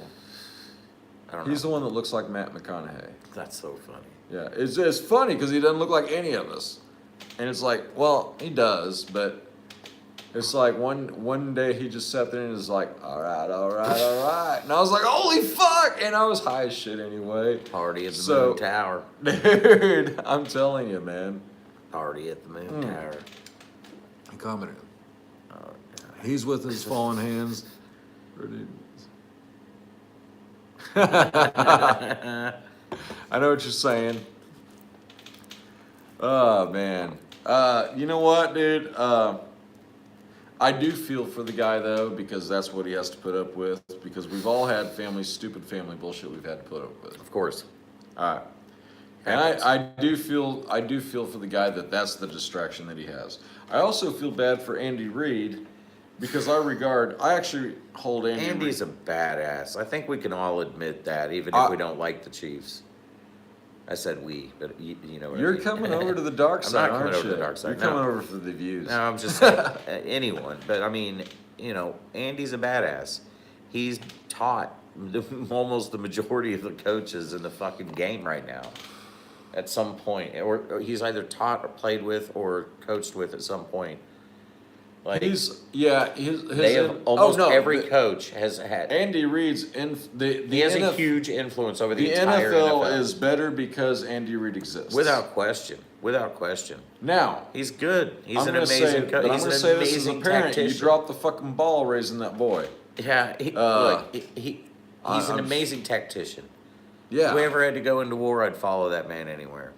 [SPEAKER 2] I don't know.
[SPEAKER 1] He's the one that looks like Matt McConaughey.
[SPEAKER 2] That's so funny.
[SPEAKER 1] Yeah, it's funny because he doesn't look like any of us, and it's like, well, he does, but it's like one day he just sat there and was like, all right, and I was like, holy fuck, and I was high as shit anyway.
[SPEAKER 2] Party at the
[SPEAKER 1] So-
[SPEAKER 2] Moon Tower.
[SPEAKER 1] Dude, I'm telling you, man.
[SPEAKER 2] Party at the Moon Tower.
[SPEAKER 1] He commented.
[SPEAKER 2] Oh,
[SPEAKER 1] He's with his fallen hands. I know what you're saying. Oh, man. You know what, dude? I do feel for the guy, though, because that's what he has to put up with. Because we've all had stupid family bullshit we've had to put up with.
[SPEAKER 2] Of course.
[SPEAKER 1] All right. And I do feel for the guy that's the distraction that he has. I also feel bad for Andy Reid because I actually hold Andy
[SPEAKER 2] Andy's
[SPEAKER 1] Reid.
[SPEAKER 2] a badass. I think we can all admit that, even if we don't like the Chiefs. I said we, but you know what I
[SPEAKER 1] You're
[SPEAKER 2] mean.
[SPEAKER 1] coming over to the dark
[SPEAKER 2] I'm
[SPEAKER 1] side,
[SPEAKER 2] not coming
[SPEAKER 1] aren't
[SPEAKER 2] over
[SPEAKER 1] you?
[SPEAKER 2] to the dark side,
[SPEAKER 1] You're
[SPEAKER 2] no.
[SPEAKER 1] coming over for the views.
[SPEAKER 2] No, I'm just saying, anyone. But I mean, Andy's a badass. He's taught almost the majority of the coaches in the fucking game right now. at some point, or he's either taught or played with or coached with at some point. Like
[SPEAKER 1] His
[SPEAKER 2] they have almost every coach has had.
[SPEAKER 1] Andy Reid's
[SPEAKER 2] He has a huge influence over the entire
[SPEAKER 1] NFL is better because Andy Reid exists.
[SPEAKER 2] Without question. Without question.
[SPEAKER 1] Now
[SPEAKER 2] he's good. He's an
[SPEAKER 1] amazing
[SPEAKER 2] amazing coach. He's an amazing tactician.
[SPEAKER 1] You dropped the fucking ball raising that boy.
[SPEAKER 2] Yeah, he's an amazing tactician.
[SPEAKER 1] Yeah.
[SPEAKER 2] If we ever had to go into war, I'd follow that man anywhere.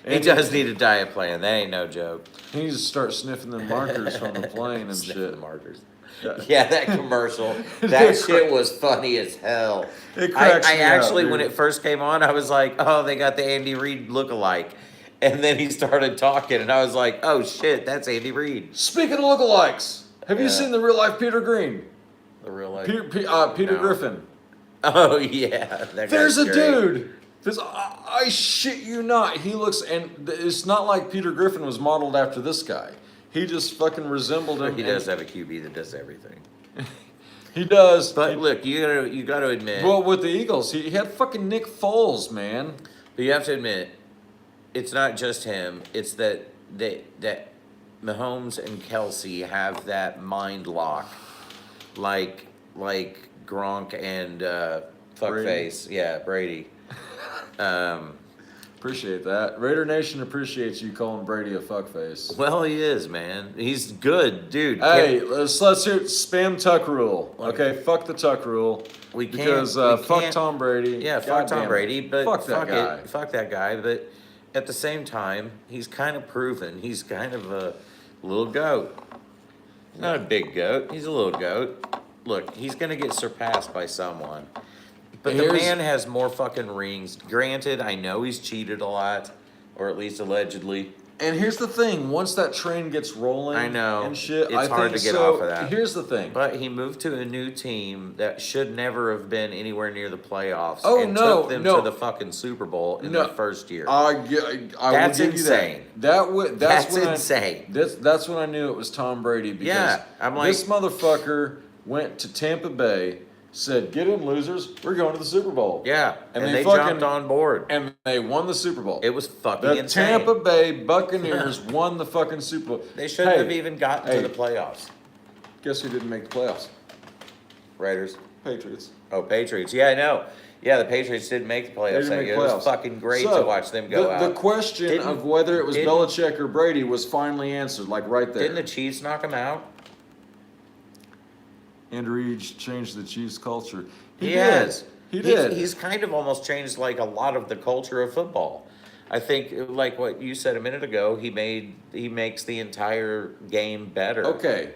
[SPEAKER 2] He does need a diet plan. That ain't no joke.
[SPEAKER 1] He needs to start sniffing the markers from the plane and shit.
[SPEAKER 2] The markers. Yeah, that commercial. That shit was funny as hell.
[SPEAKER 1] It cracks me
[SPEAKER 2] actually,
[SPEAKER 1] out,
[SPEAKER 2] when it first came on, I was like, oh, they got the Andy Reid lookalike. And then he started talking, and I was like, oh, shit, that's Andy Reid.
[SPEAKER 1] Speaking of lookalikes, have you seen the real life Peter Green?
[SPEAKER 2] The real life?
[SPEAKER 1] Peter Griffin.
[SPEAKER 2] Oh, yeah.
[SPEAKER 1] There's a dude. I shit you not. He looks, and it's not like Peter Griffin was modeled after this guy. He just fucking resembled him.
[SPEAKER 2] He does have a QB that does everything.
[SPEAKER 1] He does.
[SPEAKER 2] But look, you got to admit.
[SPEAKER 1] Well, with the Eagles, he had fucking Nick Foles, man.
[SPEAKER 2] But you have to admit, it's not just him. It's that Mahomes and Kelsey have that mind lock, like Gronk and fuckface. Yeah, Brady.
[SPEAKER 1] Appreciate that. Raider Nation appreciates you calling Brady a fuckface.
[SPEAKER 2] Well, he is, man. He's good, dude.
[SPEAKER 1] Hey, let's hear it. Spam Tuck rule. Okay, fuck the Tuck rule.
[SPEAKER 2] We can't.
[SPEAKER 1] Because fuck Tom Brady.
[SPEAKER 2] Yeah, fuck Tom Brady. But
[SPEAKER 1] fuck that guy.
[SPEAKER 2] Fuck that guy. But at the same time, he's kind of proven he's kind of a little goat. Not a big goat. He's a little goat. Look, he's gonna get surpassed by someone. But the man has more fucking rings. Granted, I know he's cheated a lot, or at least allegedly.
[SPEAKER 1] And here's the thing: once that train gets rolling,
[SPEAKER 2] I know
[SPEAKER 1] and shit,
[SPEAKER 2] it's hard to get off of that.
[SPEAKER 1] Here's the thing:
[SPEAKER 2] but he moved to a new team that should never have been anywhere near the playoffs.
[SPEAKER 1] Oh,
[SPEAKER 2] and
[SPEAKER 1] no,
[SPEAKER 2] took them
[SPEAKER 1] no.
[SPEAKER 2] to the fucking Super Bowl in their first year.
[SPEAKER 1] I
[SPEAKER 2] That's
[SPEAKER 1] will give
[SPEAKER 2] insane.
[SPEAKER 1] You that. That's
[SPEAKER 2] insane.
[SPEAKER 1] That's when I knew it was Tom Brady. Because
[SPEAKER 2] yeah, I'm like,
[SPEAKER 1] this motherfucker went to Tampa Bay. Said, get in, losers. We're going to the Super Bowl.
[SPEAKER 2] Yeah, and they jumped on board.
[SPEAKER 1] And they won the Super Bowl.
[SPEAKER 2] It was fucking
[SPEAKER 1] the
[SPEAKER 2] insane.
[SPEAKER 1] Tampa Bay Buccaneers won the fucking Super Bowl.
[SPEAKER 2] They shouldn't have even gotten to the playoffs.
[SPEAKER 1] Guess who didn't make the playoffs?
[SPEAKER 2] Raiders.
[SPEAKER 1] Patriots.
[SPEAKER 2] Oh, Patriots. Yeah, I know. Yeah, the Patriots didn't make the playoffs that year. It was fucking great to watch them go out.
[SPEAKER 1] The question of whether it was Belichick or Brady was finally answered, like right there.
[SPEAKER 2] Didn't the Chiefs knock him out?
[SPEAKER 1] Andrew Reid changed the Chiefs' culture.
[SPEAKER 2] He has.
[SPEAKER 1] He did.
[SPEAKER 2] He's kind of almost changed like a lot of the culture of football. I think, like what you said a minute ago, he makes the entire game better.
[SPEAKER 1] Okay.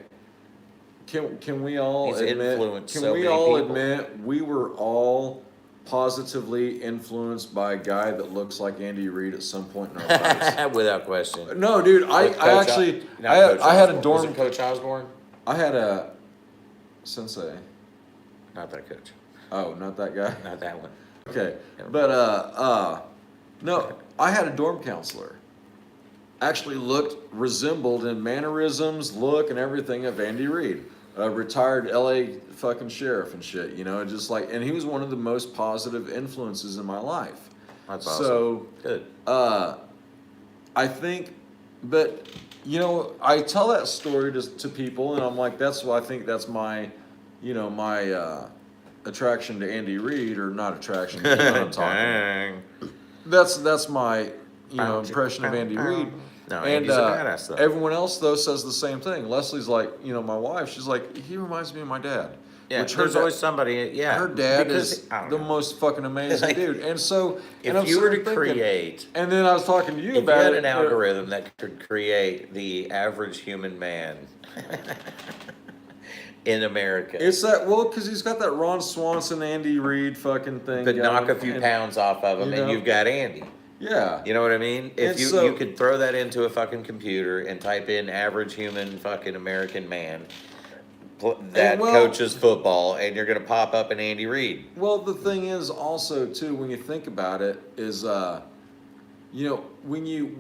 [SPEAKER 1] Can we all admit?
[SPEAKER 2] Can we
[SPEAKER 1] all admit we were all positively influenced by a guy that looks like Andy Reid at some point in our lives?
[SPEAKER 2] Without question.
[SPEAKER 1] No, dude. I had a dorm.
[SPEAKER 2] Was it Coach Osborne?
[SPEAKER 1] I had a sensei.
[SPEAKER 2] Not that coach.
[SPEAKER 1] Oh, not that guy?
[SPEAKER 2] Not that one.
[SPEAKER 1] Okay. But, no, I had a dorm counselor. Actually resembled in mannerisms, look, and everything of Andy Reid. A retired LA fucking sheriff and shit, you know, just like, and he was one of the most positive influences in my life.
[SPEAKER 2] That's awesome.
[SPEAKER 1] So,
[SPEAKER 2] good.
[SPEAKER 1] I think, but, you know, I tell that story to people, and I'm like, that's why I think that's my, you know, my attraction to Andy Reid, or not attraction, you know what I'm talking. That's my, you know, impression of Andy Reid.
[SPEAKER 2] No, Andy's a badass, though.
[SPEAKER 1] Everyone else though says the same thing. Leslie's like, you know, my wife. She's like, he reminds me of my dad.
[SPEAKER 2] Yeah, there's always somebody. Yeah,
[SPEAKER 1] her dad is the most fucking amazing dude. And so,
[SPEAKER 2] if you were to create,
[SPEAKER 1] and then I was talking to you about
[SPEAKER 2] if you had an algorithm that could create the average human man in America,
[SPEAKER 1] it's that because he's got that Ron Swanson, Andy Reid fucking thing.
[SPEAKER 2] But knock a few pounds off of him, and you've got Andy.
[SPEAKER 1] Yeah.
[SPEAKER 2] You know what I mean? If you could throw that into a fucking computer and type in average human fucking American man that coaches football, and you're going to pop up an Andy Reid.
[SPEAKER 1] Well, the thing is also, too, when you think about it, is, you know, when you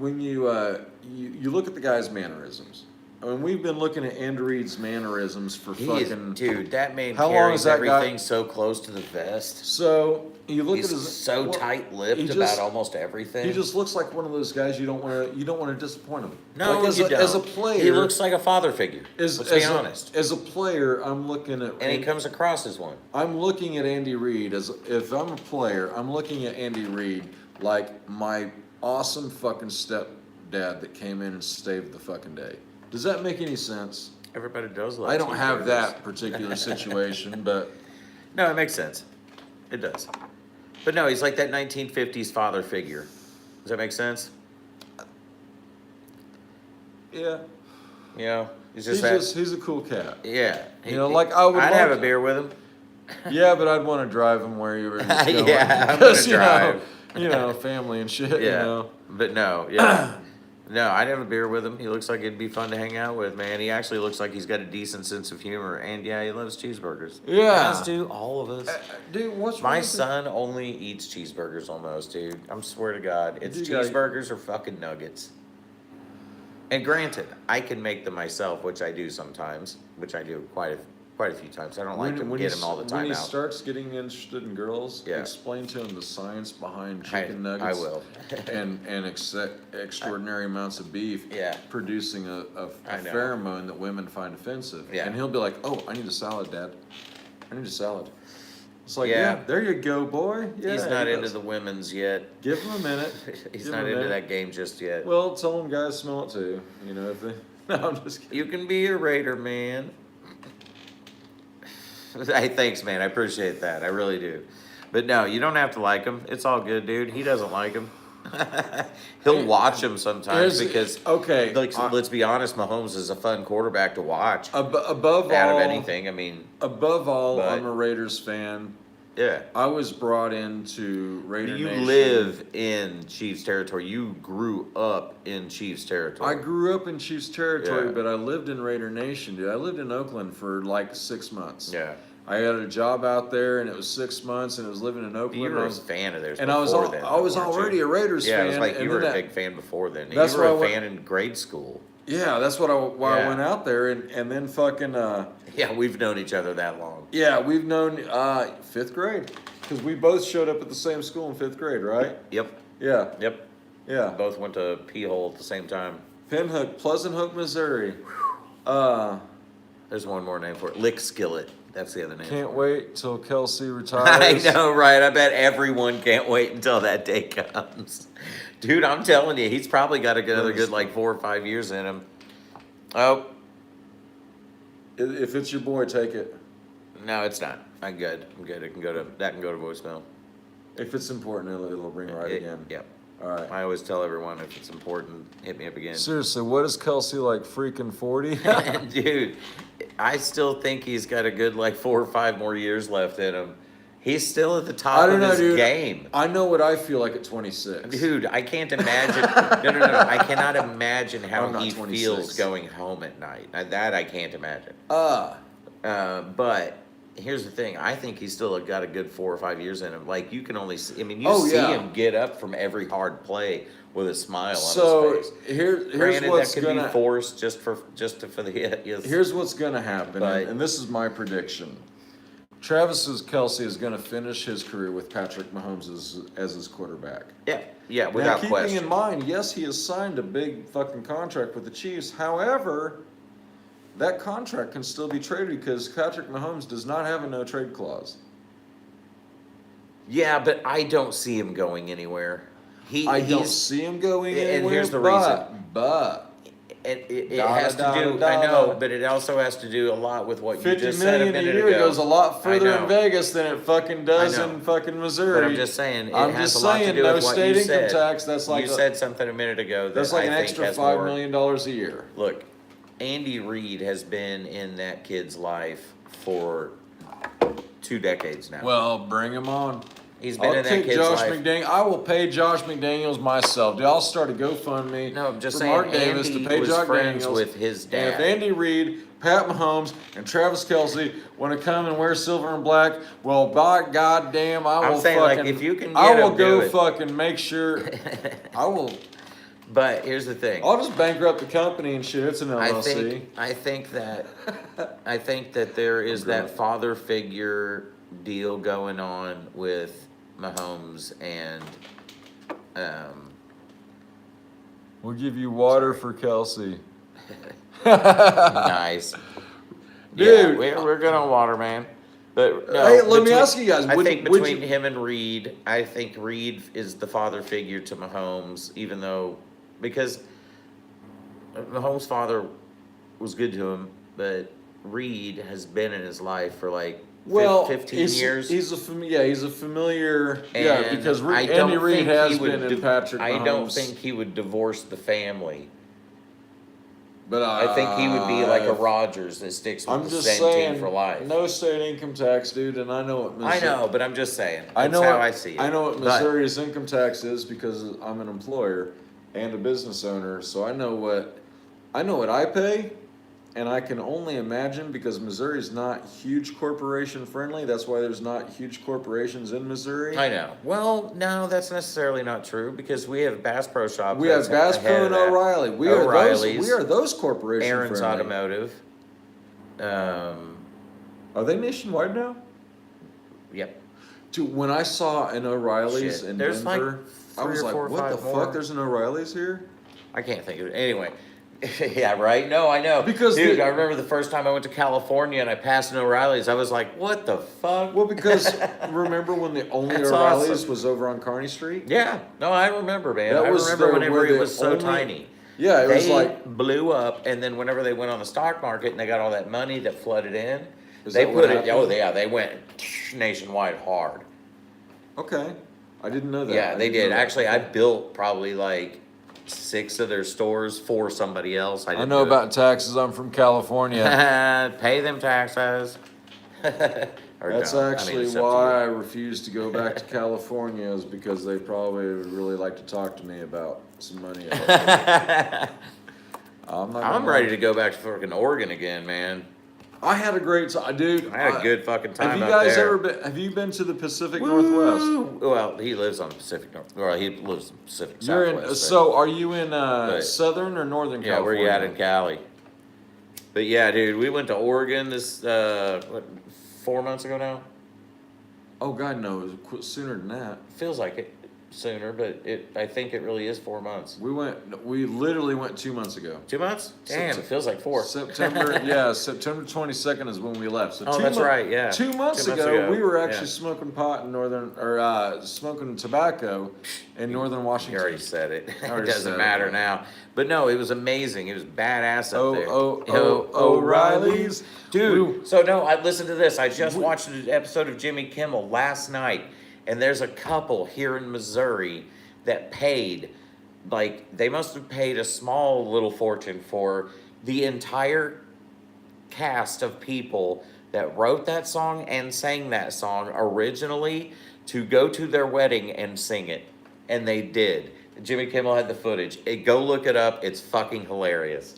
[SPEAKER 1] look at the guy's mannerisms, I mean, we've been looking at Andy Reid's mannerisms for fucking.
[SPEAKER 2] Dude, that man
[SPEAKER 1] How long
[SPEAKER 2] carries
[SPEAKER 1] is that guy-
[SPEAKER 2] everything so close to the vest.
[SPEAKER 1] So you look
[SPEAKER 2] He's
[SPEAKER 1] at his
[SPEAKER 2] so
[SPEAKER 1] well,
[SPEAKER 2] tight-lipped
[SPEAKER 1] he
[SPEAKER 2] about
[SPEAKER 1] just-
[SPEAKER 2] almost everything.
[SPEAKER 1] He just looks like one of those guys you don't want to disappoint him.
[SPEAKER 2] no,
[SPEAKER 1] like as
[SPEAKER 2] you
[SPEAKER 1] a,
[SPEAKER 2] don't.
[SPEAKER 1] As a player,
[SPEAKER 2] he looks like a father figure.
[SPEAKER 1] Let's
[SPEAKER 2] be honest.
[SPEAKER 1] As a player, I'm looking at
[SPEAKER 2] And he comes across as one.
[SPEAKER 1] I'm looking at Andy Reid as if I'm a player. I'm looking at Andy Reid like my awesome fucking stepdad that came in and saved the fucking day. Does that make any sense?
[SPEAKER 2] Everybody does love
[SPEAKER 1] I don't have
[SPEAKER 2] cheeseburgers.
[SPEAKER 1] that particular situation, but
[SPEAKER 2] No, it makes sense. It does. But no, he's like that 1950s father figure. Does that make sense?
[SPEAKER 1] yeah,
[SPEAKER 2] You know, he's
[SPEAKER 1] he's a cool cat.
[SPEAKER 2] yeah.
[SPEAKER 1] You know, like, I would
[SPEAKER 2] I'd
[SPEAKER 1] love
[SPEAKER 2] have a
[SPEAKER 1] to-
[SPEAKER 2] beer with him.
[SPEAKER 1] Yeah, but I'd want to drive him where you were going.
[SPEAKER 2] Yeah, I'm
[SPEAKER 1] Because,
[SPEAKER 2] gonna drive.
[SPEAKER 1] You know, family and shit.
[SPEAKER 2] Yeah,
[SPEAKER 1] You know.
[SPEAKER 2] but no, yeah. No, I'd have a beer with him. He looks like it'd be fun to hang out with, man. He actually looks like he's got a decent sense of humor, and yeah, he loves cheeseburgers.
[SPEAKER 1] Yeah.
[SPEAKER 2] As do all of us.
[SPEAKER 1] Dude, what's
[SPEAKER 2] My
[SPEAKER 1] wrong with
[SPEAKER 2] son only eats cheeseburgers almost, dude. I'm swear to God. It's
[SPEAKER 1] Dude, I-
[SPEAKER 2] cheeseburgers or fucking nuggets. And granted, I can make them myself, which I do sometimes, which I do quite a few times. I don't like to get them all the time
[SPEAKER 1] When he
[SPEAKER 2] out.
[SPEAKER 1] starts getting interested in girls,
[SPEAKER 2] Yeah.
[SPEAKER 1] explain to him the science behind
[SPEAKER 2] I
[SPEAKER 1] chicken nuggets.
[SPEAKER 2] will.
[SPEAKER 1] and extraordinary amounts of beef
[SPEAKER 2] Yeah.
[SPEAKER 1] producing a
[SPEAKER 2] I know.
[SPEAKER 1] pheromone that women find offensive.
[SPEAKER 2] Yeah.
[SPEAKER 1] And he'll be like, "Oh, I need a salad, Dad. I need a salad." It's like,
[SPEAKER 2] Yeah.
[SPEAKER 1] yeah, there you go, boy. Yeah,
[SPEAKER 2] He's not
[SPEAKER 1] he
[SPEAKER 2] into
[SPEAKER 1] does.
[SPEAKER 2] the women's yet.
[SPEAKER 1] Give him a minute.
[SPEAKER 2] He's
[SPEAKER 1] Give
[SPEAKER 2] not
[SPEAKER 1] him a
[SPEAKER 2] into
[SPEAKER 1] minute.
[SPEAKER 2] that game just yet.
[SPEAKER 1] Well, tell them guys smell it too. You know, if they. No, I'm just kidding.
[SPEAKER 2] You can be a Raider, man. Hey, thanks, man. I appreciate that. I really do. But no, you don't have to like him. It's all good, dude. He doesn't like him. He'll watch him sometimes because,
[SPEAKER 1] okay,
[SPEAKER 2] let's be honest, Mahomes is a fun quarterback to watch.
[SPEAKER 1] above
[SPEAKER 2] Out
[SPEAKER 1] all,
[SPEAKER 2] of anything, I mean,
[SPEAKER 1] above all,
[SPEAKER 2] But-
[SPEAKER 1] I'm a Raiders fan.
[SPEAKER 2] yeah.
[SPEAKER 1] I was brought into Raider
[SPEAKER 2] You
[SPEAKER 1] Nation.
[SPEAKER 2] live in Chiefs territory. You grew up in Chiefs territory.
[SPEAKER 1] I grew up in Chiefs territory,
[SPEAKER 2] Yeah.
[SPEAKER 1] but I lived in Raider Nation, dude. I lived in Oakland for like 6 months.
[SPEAKER 2] Yeah.
[SPEAKER 1] I had a job out there, and it was 6 months, and I was living in Oakland.
[SPEAKER 2] You
[SPEAKER 1] and
[SPEAKER 2] were
[SPEAKER 1] I
[SPEAKER 2] a
[SPEAKER 1] was,
[SPEAKER 2] fan of theirs
[SPEAKER 1] and I was
[SPEAKER 2] before
[SPEAKER 1] al-
[SPEAKER 2] then.
[SPEAKER 1] I was
[SPEAKER 2] weren't you?
[SPEAKER 1] already a Raiders
[SPEAKER 2] Yeah,
[SPEAKER 1] fan.
[SPEAKER 2] it was like
[SPEAKER 1] and
[SPEAKER 2] you
[SPEAKER 1] then
[SPEAKER 2] were a
[SPEAKER 1] that-
[SPEAKER 2] big fan before then.
[SPEAKER 1] That's
[SPEAKER 2] You were
[SPEAKER 1] why
[SPEAKER 2] a
[SPEAKER 1] I went-
[SPEAKER 2] fan in grade school.
[SPEAKER 1] Yeah, that's why I
[SPEAKER 2] Yeah.
[SPEAKER 1] went out there, and then fucking
[SPEAKER 2] Yeah, we've known each other that long.
[SPEAKER 1] yeah, we've known 5th grade because we both showed up at the same school in 5th grade, right?
[SPEAKER 2] Yep.
[SPEAKER 1] Yeah,
[SPEAKER 2] Yep.
[SPEAKER 1] yeah.
[SPEAKER 2] Both went to Pea Hole at the same time.
[SPEAKER 1] Pinhook, Pleasant Hook, Missouri.
[SPEAKER 2] There's one more name for it. Lick Skillet. That's the other name.
[SPEAKER 1] Can't
[SPEAKER 2] for it.
[SPEAKER 1] wait till Kelsey retires.
[SPEAKER 2] I know, right? I bet everyone can't wait until that day comes. Dude, I'm telling you, he's probably got another good like 4 or 5 years in him. Oh,
[SPEAKER 1] If it's your boy, take it.
[SPEAKER 2] no, it's not. I'm good. I'm good. It can go to voicemail.
[SPEAKER 1] If it's important, it'll ring right again.
[SPEAKER 2] Yep.
[SPEAKER 1] All right.
[SPEAKER 2] I always tell everyone if it's important, hit me up again.
[SPEAKER 1] Seriously, what is Kelsey like? Freaking 40?
[SPEAKER 2] Dude, I still think he's got a good like 4 or 5 more years left in him. He's still at the top
[SPEAKER 1] I don't
[SPEAKER 2] of
[SPEAKER 1] know,
[SPEAKER 2] his
[SPEAKER 1] dude.
[SPEAKER 2] game.
[SPEAKER 1] I know what I feel like at 26.
[SPEAKER 2] Dude, I can't imagine. No. I cannot imagine how
[SPEAKER 1] I'm not
[SPEAKER 2] he
[SPEAKER 1] 26.
[SPEAKER 2] feels going home at night. That I can't imagine. But here's the thing. I think he's still got a good 4 or 5 years in him. Like, you can only see, I mean, you see
[SPEAKER 1] yeah.
[SPEAKER 2] him get up from every hard play with a smile
[SPEAKER 1] So
[SPEAKER 2] on his face.
[SPEAKER 1] here's
[SPEAKER 2] Granted,
[SPEAKER 1] what's
[SPEAKER 2] that could
[SPEAKER 1] gonna
[SPEAKER 2] be forced just for the hit. Yes.
[SPEAKER 1] here's what's gonna happen,
[SPEAKER 2] But-
[SPEAKER 1] and this is my prediction. Travis Kelsey is gonna finish his career with Patrick Mahomes as his quarterback.
[SPEAKER 2] Yeah, without
[SPEAKER 1] now, keeping
[SPEAKER 2] question.
[SPEAKER 1] in mind, yes, he has signed a big fucking contract with the Chiefs. However, that contract can still be traded because Patrick Mahomes does not have a no trade clause.
[SPEAKER 2] Yeah, but I don't see him going anywhere.
[SPEAKER 1] I don't
[SPEAKER 2] he's-
[SPEAKER 1] see him going
[SPEAKER 2] and
[SPEAKER 1] anywhere.
[SPEAKER 2] here's the
[SPEAKER 1] but
[SPEAKER 2] It
[SPEAKER 1] Da,
[SPEAKER 2] has
[SPEAKER 1] da,
[SPEAKER 2] to do.
[SPEAKER 1] da,
[SPEAKER 2] I know,
[SPEAKER 1] da.
[SPEAKER 2] but it also has to do a lot with what you
[SPEAKER 1] 50
[SPEAKER 2] just said a
[SPEAKER 1] million a
[SPEAKER 2] minute
[SPEAKER 1] year
[SPEAKER 2] ago.
[SPEAKER 1] goes a lot further
[SPEAKER 2] I know.
[SPEAKER 1] in Vegas than it fucking does
[SPEAKER 2] I know.
[SPEAKER 1] in fucking Missouri.
[SPEAKER 2] But I'm just saying, it
[SPEAKER 1] I'm
[SPEAKER 2] has
[SPEAKER 1] just
[SPEAKER 2] a lot
[SPEAKER 1] saying,
[SPEAKER 2] to do
[SPEAKER 1] no
[SPEAKER 2] with what
[SPEAKER 1] state
[SPEAKER 2] you
[SPEAKER 1] income
[SPEAKER 2] said.
[SPEAKER 1] tax. That's like
[SPEAKER 2] you said something a minute ago.
[SPEAKER 1] that's like
[SPEAKER 2] I
[SPEAKER 1] an
[SPEAKER 2] think
[SPEAKER 1] extra
[SPEAKER 2] has
[SPEAKER 1] $5
[SPEAKER 2] more-
[SPEAKER 1] million a year.
[SPEAKER 2] Look, Andy Reid has been in that kid's life for 2 decades now.
[SPEAKER 1] Well, bring him on.
[SPEAKER 2] He's been
[SPEAKER 1] I'll
[SPEAKER 2] in that
[SPEAKER 1] take
[SPEAKER 2] kid's
[SPEAKER 1] Josh
[SPEAKER 2] life.
[SPEAKER 1] McDaniels. I will pay Josh McDaniels myself. Dude, I'll start a GoFundMe
[SPEAKER 2] No, I'm just
[SPEAKER 1] for
[SPEAKER 2] saying,
[SPEAKER 1] Mark Davis
[SPEAKER 2] Andy
[SPEAKER 1] to pay
[SPEAKER 2] was
[SPEAKER 1] Josh
[SPEAKER 2] friends
[SPEAKER 1] McDaniels.
[SPEAKER 2] with his
[SPEAKER 1] And
[SPEAKER 2] dad.
[SPEAKER 1] if Andy Reid, Pat Mahomes, and Travis Kelsey want to come and wear silver and black, well, by goddamn, I
[SPEAKER 2] I'm
[SPEAKER 1] will
[SPEAKER 2] saying, like,
[SPEAKER 1] fucking.
[SPEAKER 2] if you can
[SPEAKER 1] I
[SPEAKER 2] get
[SPEAKER 1] will
[SPEAKER 2] him,
[SPEAKER 1] go
[SPEAKER 2] do it.
[SPEAKER 1] fucking make sure. I will.
[SPEAKER 2] But here's the thing.
[SPEAKER 1] I'll just bankrupt the company and shit. It's an LLC.
[SPEAKER 2] I think that there is that father figure deal going on with Mahomes and
[SPEAKER 1] We'll give you water for Kelsey.
[SPEAKER 2] nice.
[SPEAKER 1] Dude,
[SPEAKER 2] yeah, we're good on water, man. But no,
[SPEAKER 1] hey, let me ask you guys.
[SPEAKER 2] I think between him and Reed, I think Reed is the father figure to Mahomes, even though because Mahomes' father was good to him, but Reed has been in his life for like 15 years.
[SPEAKER 1] He's a familiar.
[SPEAKER 2] And
[SPEAKER 1] because
[SPEAKER 2] I
[SPEAKER 1] Andy
[SPEAKER 2] don't
[SPEAKER 1] Reid
[SPEAKER 2] think
[SPEAKER 1] has
[SPEAKER 2] he would
[SPEAKER 1] been in Patrick Mahomes.
[SPEAKER 2] I don't think he would divorce the family.
[SPEAKER 1] But
[SPEAKER 2] I think he would be like a Rodgers that sticks with
[SPEAKER 1] I'm
[SPEAKER 2] the
[SPEAKER 1] just
[SPEAKER 2] same
[SPEAKER 1] saying,
[SPEAKER 2] team for life.
[SPEAKER 1] no state income tax, dude, and I know what Missouri.
[SPEAKER 2] I know, but I'm just saying. That's
[SPEAKER 1] I know
[SPEAKER 2] how
[SPEAKER 1] what,
[SPEAKER 2] I see it.
[SPEAKER 1] I know what
[SPEAKER 2] But-
[SPEAKER 1] Missouri's income tax is because I'm an employer and a business owner, so I know what I pay, and I can only imagine because Missouri's not huge corporation friendly. That's why there's not huge corporations in Missouri.
[SPEAKER 2] I know. Well, no, that's necessarily not true because we have Bass Pro Shop.
[SPEAKER 1] We have Bass Pro and O'Reilly. We are those corporation
[SPEAKER 2] Aaron's
[SPEAKER 1] friendly.
[SPEAKER 2] Automotive.
[SPEAKER 1] Are they nationwide now?
[SPEAKER 2] Yep.
[SPEAKER 1] Dude, when I saw an O'Reilly's
[SPEAKER 2] Shit.
[SPEAKER 1] in
[SPEAKER 2] There's
[SPEAKER 1] Denver,
[SPEAKER 2] like
[SPEAKER 1] I was
[SPEAKER 2] 3 or
[SPEAKER 1] like,
[SPEAKER 2] 4 or
[SPEAKER 1] what the
[SPEAKER 2] 5 more.
[SPEAKER 1] fuck? There's an O'Reilly's here?
[SPEAKER 2] I can't think of it. Anyway. Yeah, right? No, I know.
[SPEAKER 1] Because
[SPEAKER 2] dude, I remember the first time I went to California and I passed an O'Reilly's, I was like, what the fuck?
[SPEAKER 1] Well, because remember when the only
[SPEAKER 2] That's
[SPEAKER 1] O'Reilly's
[SPEAKER 2] awesome.
[SPEAKER 1] was over on Kearney Street?
[SPEAKER 2] Yeah. No, I remember, man.
[SPEAKER 1] That
[SPEAKER 2] I
[SPEAKER 1] was
[SPEAKER 2] remember whenever
[SPEAKER 1] where
[SPEAKER 2] it
[SPEAKER 1] the
[SPEAKER 2] was so
[SPEAKER 1] only-
[SPEAKER 2] tiny.
[SPEAKER 1] Yeah, it was
[SPEAKER 2] They
[SPEAKER 1] like,
[SPEAKER 2] blew up, and then whenever they went on the stock market and they got all that money that flooded in,
[SPEAKER 1] Is
[SPEAKER 2] they
[SPEAKER 1] that what
[SPEAKER 2] put it. Oh,
[SPEAKER 1] happened?
[SPEAKER 2] yeah, they went nationwide hard.
[SPEAKER 1] okay, I didn't know that.
[SPEAKER 2] Yeah, they
[SPEAKER 1] didn't
[SPEAKER 2] did.
[SPEAKER 1] know that.
[SPEAKER 2] Actually, I built probably like 6 of their stores for somebody else.
[SPEAKER 1] I
[SPEAKER 2] didn't
[SPEAKER 1] know
[SPEAKER 2] do it.
[SPEAKER 1] about taxes. I'm from California.
[SPEAKER 2] Pay them taxes. Or
[SPEAKER 1] That's
[SPEAKER 2] don't. I mean,
[SPEAKER 1] actually
[SPEAKER 2] it's up to
[SPEAKER 1] why I
[SPEAKER 2] you.
[SPEAKER 1] refuse to go back to California, is because they probably would really like to talk to me about some money. I'm not.
[SPEAKER 2] I'm ready to go back to fucking Oregon again, man.
[SPEAKER 1] I had a great time, dude.
[SPEAKER 2] I had a good fucking time
[SPEAKER 1] Have you
[SPEAKER 2] up
[SPEAKER 1] guys
[SPEAKER 2] there.
[SPEAKER 1] ever been? Have you been to the Pacific Northwest?
[SPEAKER 2] Woo! Well, he lives on the Pacific North. Well, he lives in the Pacific
[SPEAKER 1] You're in.
[SPEAKER 2] Southwest.
[SPEAKER 1] So, are you in
[SPEAKER 2] But-
[SPEAKER 1] southern or northern
[SPEAKER 2] yeah, where
[SPEAKER 1] California?
[SPEAKER 2] you at in Cali? But yeah, dude, we went to Oregon this 4 months ago now.
[SPEAKER 1] Oh God, no! It was sooner than that.
[SPEAKER 2] Feels like it sooner, but I think it really is 4 months.
[SPEAKER 1] We literally went 2 months ago.
[SPEAKER 2] 2 months? Damn, it feels like 4.
[SPEAKER 1] September, yeah, September 22nd is when we left. So
[SPEAKER 2] Oh, that's right, yeah.
[SPEAKER 1] 2 months,
[SPEAKER 2] 2 months
[SPEAKER 1] ago,
[SPEAKER 2] ago,
[SPEAKER 1] we were actually
[SPEAKER 2] yeah.
[SPEAKER 1] smoking pot in smoking tobacco in northern
[SPEAKER 2] You
[SPEAKER 1] Washington.
[SPEAKER 2] already said it. It
[SPEAKER 1] already
[SPEAKER 2] doesn't
[SPEAKER 1] said
[SPEAKER 2] matter
[SPEAKER 1] it.
[SPEAKER 2] now. But no, it was amazing. It was badass up there.
[SPEAKER 1] O'Reilly's.
[SPEAKER 2] Dude, so no, I listened to this. I just watched an episode of Jimmy Kimmel last night, and there's a couple here in Missouri that paid, like, they must have paid a small little fortune for the entire cast of people that wrote that song and sang that song originally to go to their wedding and sing it. And they did. Jimmy Kimmel had the footage. Go look it up. It's fucking hilarious.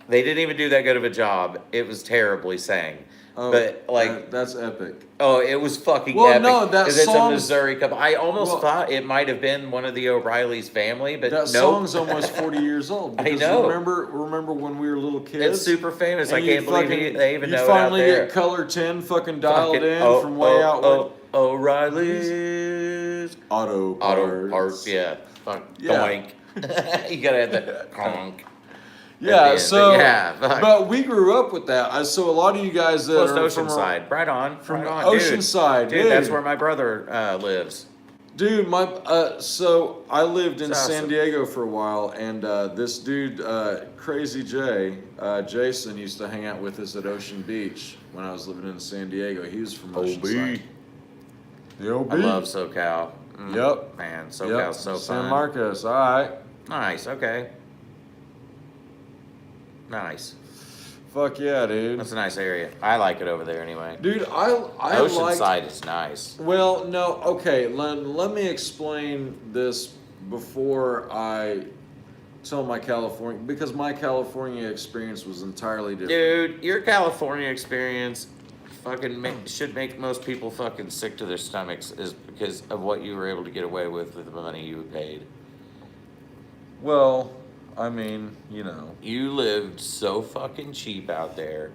[SPEAKER 2] They didn't even do that good of a job. It was terribly sang.
[SPEAKER 1] Oh,
[SPEAKER 2] but like,
[SPEAKER 1] that's epic.
[SPEAKER 2] oh, it was fucking
[SPEAKER 1] Well,
[SPEAKER 2] epic.
[SPEAKER 1] no, that
[SPEAKER 2] 'cause it's a
[SPEAKER 1] song's-
[SPEAKER 2] Missouri couple. I almost
[SPEAKER 1] Well-
[SPEAKER 2] thought it might have been one of the O'Reilly's family, but
[SPEAKER 1] That
[SPEAKER 2] nope.
[SPEAKER 1] song's almost 40 years old.
[SPEAKER 2] I
[SPEAKER 1] because
[SPEAKER 2] know.
[SPEAKER 1] Remember when we were little kids?
[SPEAKER 2] It's super famous. I
[SPEAKER 1] And
[SPEAKER 2] can't
[SPEAKER 1] you
[SPEAKER 2] believe
[SPEAKER 1] fucking-
[SPEAKER 2] they even know
[SPEAKER 1] You
[SPEAKER 2] it out
[SPEAKER 1] finally
[SPEAKER 2] there.
[SPEAKER 1] get color 10 fucking dialed
[SPEAKER 2] Fucking-
[SPEAKER 1] in from way out.
[SPEAKER 2] O'Reilly's
[SPEAKER 1] Auto
[SPEAKER 2] parts. Yeah. Fuck.
[SPEAKER 1] Yeah.
[SPEAKER 2] Doink. You gotta have the conk.
[SPEAKER 1] Yeah,
[SPEAKER 2] end,
[SPEAKER 1] so
[SPEAKER 2] but yeah, fuck.
[SPEAKER 1] but we grew up with that. So a lot of you guys that
[SPEAKER 2] Close
[SPEAKER 1] are
[SPEAKER 2] to
[SPEAKER 1] from
[SPEAKER 2] Oceanside. Right on.
[SPEAKER 1] from
[SPEAKER 2] right on, dude.
[SPEAKER 1] Oceanside,
[SPEAKER 2] Dude, that's
[SPEAKER 1] dude.
[SPEAKER 2] where my brother lives.
[SPEAKER 1] Dude, so I lived in
[SPEAKER 2] It's
[SPEAKER 1] San
[SPEAKER 2] awesome.
[SPEAKER 1] Diego for a while, and this dude, Crazy Jay, Jason, used to hang out with us at Ocean Beach when I was living in San Diego. He was from Oceanside. The OB.
[SPEAKER 2] I love SoCal.
[SPEAKER 1] Yep.
[SPEAKER 2] Man, SoCal's so
[SPEAKER 1] San
[SPEAKER 2] fun.
[SPEAKER 1] Marcos, all right.
[SPEAKER 2] Nice, okay. Nice.
[SPEAKER 1] Fuck yeah, dude.
[SPEAKER 2] That's a nice area. I like it over there anyway.
[SPEAKER 1] Dude, I liked.
[SPEAKER 2] Oceanside is nice.
[SPEAKER 1] Well, no, okay. Let me explain this before I tell my California, because my California experience was entirely different.
[SPEAKER 2] Dude, your California experience fucking should make most people fucking sick to their stomachs is because of what you were able to get away with the money you paid.
[SPEAKER 1] Well, I mean, you know.
[SPEAKER 2] You lived so fucking cheap out there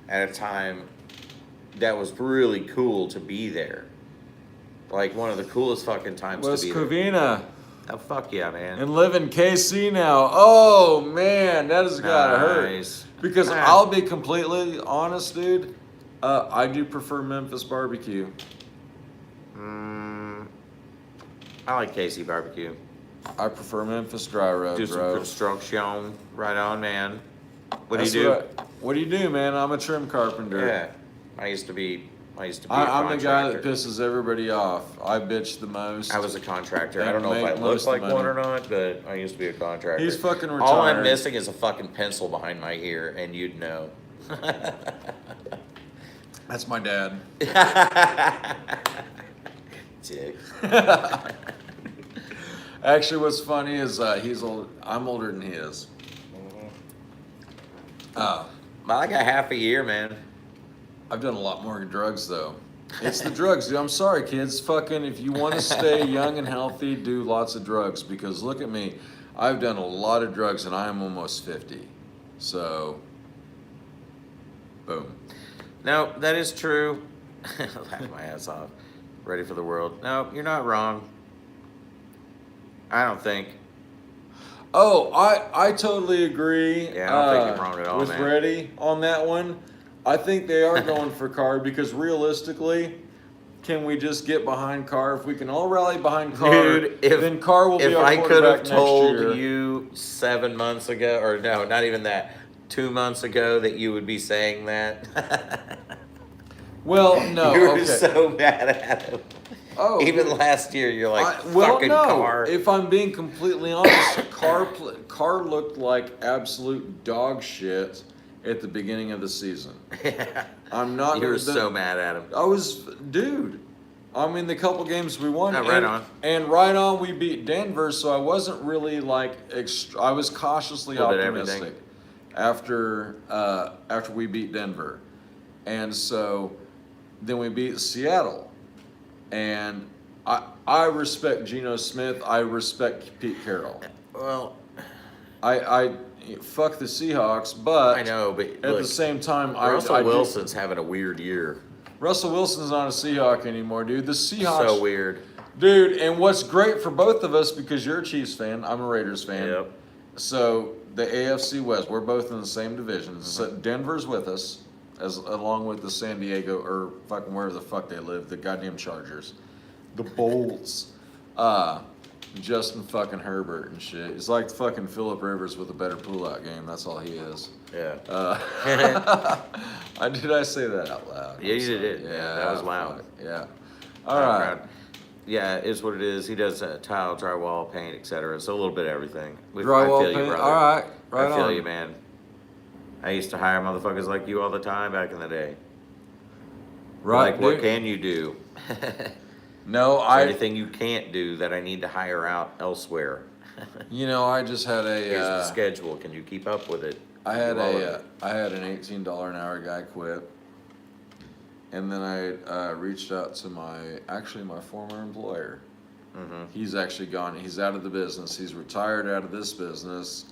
[SPEAKER 2] at a time that was really cool to be there. Like one of the coolest fucking times
[SPEAKER 1] West
[SPEAKER 2] to be there.
[SPEAKER 1] Covina.
[SPEAKER 2] Oh, fuck yeah, man.
[SPEAKER 1] And live in KC now. Oh man, that has gotta hurt.
[SPEAKER 2] Nice.
[SPEAKER 1] Because
[SPEAKER 2] Ah.
[SPEAKER 1] I'll be completely honest, dude. I do prefer Memphis barbecue.
[SPEAKER 2] I like Casey barbecue.
[SPEAKER 1] I prefer Memphis dry rub,
[SPEAKER 2] Do some
[SPEAKER 1] bro.
[SPEAKER 2] construction. Right on, man. What
[SPEAKER 1] That's
[SPEAKER 2] do you do?
[SPEAKER 1] What do you do, man? I'm a trim carpenter.
[SPEAKER 2] Yeah. I used to be a
[SPEAKER 1] I'm the guy that
[SPEAKER 2] contractor.
[SPEAKER 1] pisses everybody off. I bitch the most.
[SPEAKER 2] I was a contractor. I
[SPEAKER 1] And
[SPEAKER 2] don't know if I
[SPEAKER 1] make
[SPEAKER 2] look
[SPEAKER 1] most
[SPEAKER 2] like
[SPEAKER 1] of the
[SPEAKER 2] one or
[SPEAKER 1] money.
[SPEAKER 2] not, but I used to be a contractor.
[SPEAKER 1] He's fucking
[SPEAKER 2] All I'm
[SPEAKER 1] retired.
[SPEAKER 2] missing is a fucking pencil behind my ear, and you'd know.
[SPEAKER 1] That's my dad.
[SPEAKER 2] Dick.
[SPEAKER 1] Actually, what's funny is he's old. I'm older than he is.
[SPEAKER 2] Well, I got half a year, man.
[SPEAKER 1] I've done a lot more drugs though. It's the drugs, dude. I'm sorry, kids. Fucking, if you want to stay young and healthy, do lots of drugs. Because look at me, I've done a lot of drugs, and I am almost 50. So, boom.
[SPEAKER 2] No, that is true. Laugh my ass off. Ready for the world. No, you're not wrong. I don't think.
[SPEAKER 1] Oh, I totally agree.
[SPEAKER 2] Yeah, I don't think you're wrong at all,
[SPEAKER 1] with
[SPEAKER 2] man.
[SPEAKER 1] Reddy on that one. I think they are going for Carr because realistically, can we just get behind Carr? If we can all rally behind Carr,
[SPEAKER 2] Dude,
[SPEAKER 1] then Carr will be
[SPEAKER 2] if
[SPEAKER 1] our
[SPEAKER 2] I could
[SPEAKER 1] quarterback
[SPEAKER 2] have
[SPEAKER 1] next
[SPEAKER 2] told
[SPEAKER 1] year.
[SPEAKER 2] you 7 months ago, or no, not even that, 2 months ago that you would be saying that.
[SPEAKER 1] Well, no,
[SPEAKER 2] You were
[SPEAKER 1] okay.
[SPEAKER 2] so mad at him.
[SPEAKER 1] Oh,
[SPEAKER 2] Even last year, you're like,
[SPEAKER 1] well,
[SPEAKER 2] fucking
[SPEAKER 1] no.
[SPEAKER 2] Carr.
[SPEAKER 1] If I'm being completely honest, Carr looked like absolute dog shit at the beginning of the season. I'm not.
[SPEAKER 2] You were so mad at him.
[SPEAKER 1] I was, dude. I mean, the couple games we won,
[SPEAKER 2] Oh, right on.
[SPEAKER 1] and right on, we beat Denver. So I wasn't really like, I was cautiously
[SPEAKER 2] Little bit
[SPEAKER 1] optimistic after we beat Denver, and so then we beat Seattle, and I respect Geno Smith. I respect Pete Carroll.
[SPEAKER 2] Well,
[SPEAKER 1] I fuck the Seahawks, but
[SPEAKER 2] I know, but
[SPEAKER 1] at
[SPEAKER 2] look,
[SPEAKER 1] the same time,
[SPEAKER 2] Russell
[SPEAKER 1] I do-
[SPEAKER 2] Wilson's having a weird year.
[SPEAKER 1] Russell Wilson's not a Seahawk anymore, dude. The Seahawks,
[SPEAKER 2] So weird.
[SPEAKER 1] dude. And what's great for both of us, because you're a Chiefs fan, I'm a Raiders fan.
[SPEAKER 2] Yep.
[SPEAKER 1] So the AFC West, we're both in the same division. So Denver's with us, along with the San Diego or fucking wherever the fuck they live, the goddamn Chargers, the Bolts, Justin fucking Herbert and shit. It's like fucking Phillip Rivers with a better pullout game. That's all he is.
[SPEAKER 2] Yeah.
[SPEAKER 1] Did I say that out loud?
[SPEAKER 2] Yeah,
[SPEAKER 1] I'm
[SPEAKER 2] you
[SPEAKER 1] sorry.
[SPEAKER 2] did. Yeah, that was loud.
[SPEAKER 1] fuck, Yeah. All right.
[SPEAKER 2] Yeah, it's what it is. He does tile, drywall, paint, etc. So a little bit of everything. I
[SPEAKER 1] Drywall
[SPEAKER 2] feel you,
[SPEAKER 1] paint.
[SPEAKER 2] brother.
[SPEAKER 1] All right. Right
[SPEAKER 2] I feel
[SPEAKER 1] on.
[SPEAKER 2] you, man. I used to hire motherfuckers like you all the time back in the day.
[SPEAKER 1] Right.
[SPEAKER 2] Like, what
[SPEAKER 1] dude.
[SPEAKER 2] can you do?
[SPEAKER 1] No,
[SPEAKER 2] Is there anything you can't do that I need to hire out elsewhere?
[SPEAKER 1] I just had
[SPEAKER 2] Here's the
[SPEAKER 1] a.
[SPEAKER 2] schedule. Can you keep up with it?
[SPEAKER 1] I had
[SPEAKER 2] Do all of it.
[SPEAKER 1] I had an $18 an hour guy quit, and then I reached out to my former employer.
[SPEAKER 2] Mhm.
[SPEAKER 1] He's actually gone. He's out of the business. He's retired out of this business,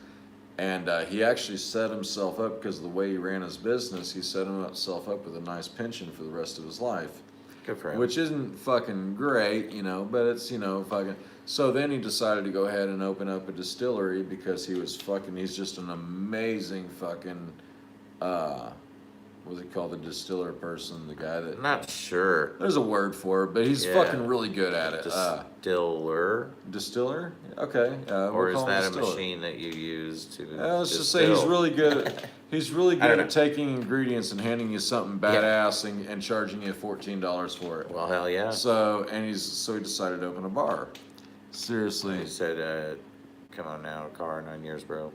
[SPEAKER 1] and he actually set himself up because of the way he ran his business. He set himself up with a nice pension for the rest of his life.
[SPEAKER 2] Good for him.
[SPEAKER 1] Which isn't fucking great, but it's, fucking. So then he decided to go ahead and open up a distillery because he's just an amazing fucking, what's it called, the distiller person, the guy that,
[SPEAKER 2] I'm not sure.
[SPEAKER 1] there's a word for it, but he's
[SPEAKER 2] Yeah.
[SPEAKER 1] fucking really good at it.
[SPEAKER 2] Distiller?
[SPEAKER 1] Distiller? Okay.
[SPEAKER 2] Or is
[SPEAKER 1] call him
[SPEAKER 2] that a
[SPEAKER 1] distiller.
[SPEAKER 2] machine that you use to
[SPEAKER 1] Let's just say he's
[SPEAKER 2] distill?
[SPEAKER 1] really good at, he's really
[SPEAKER 2] I
[SPEAKER 1] good
[SPEAKER 2] don't
[SPEAKER 1] at
[SPEAKER 2] know.
[SPEAKER 1] taking ingredients and handing you something badass and charging you $14 for it.
[SPEAKER 2] Well, hell yeah.
[SPEAKER 1] So he decided to open a bar. Seriously.
[SPEAKER 2] He said, come on now, car, 9 years, bro.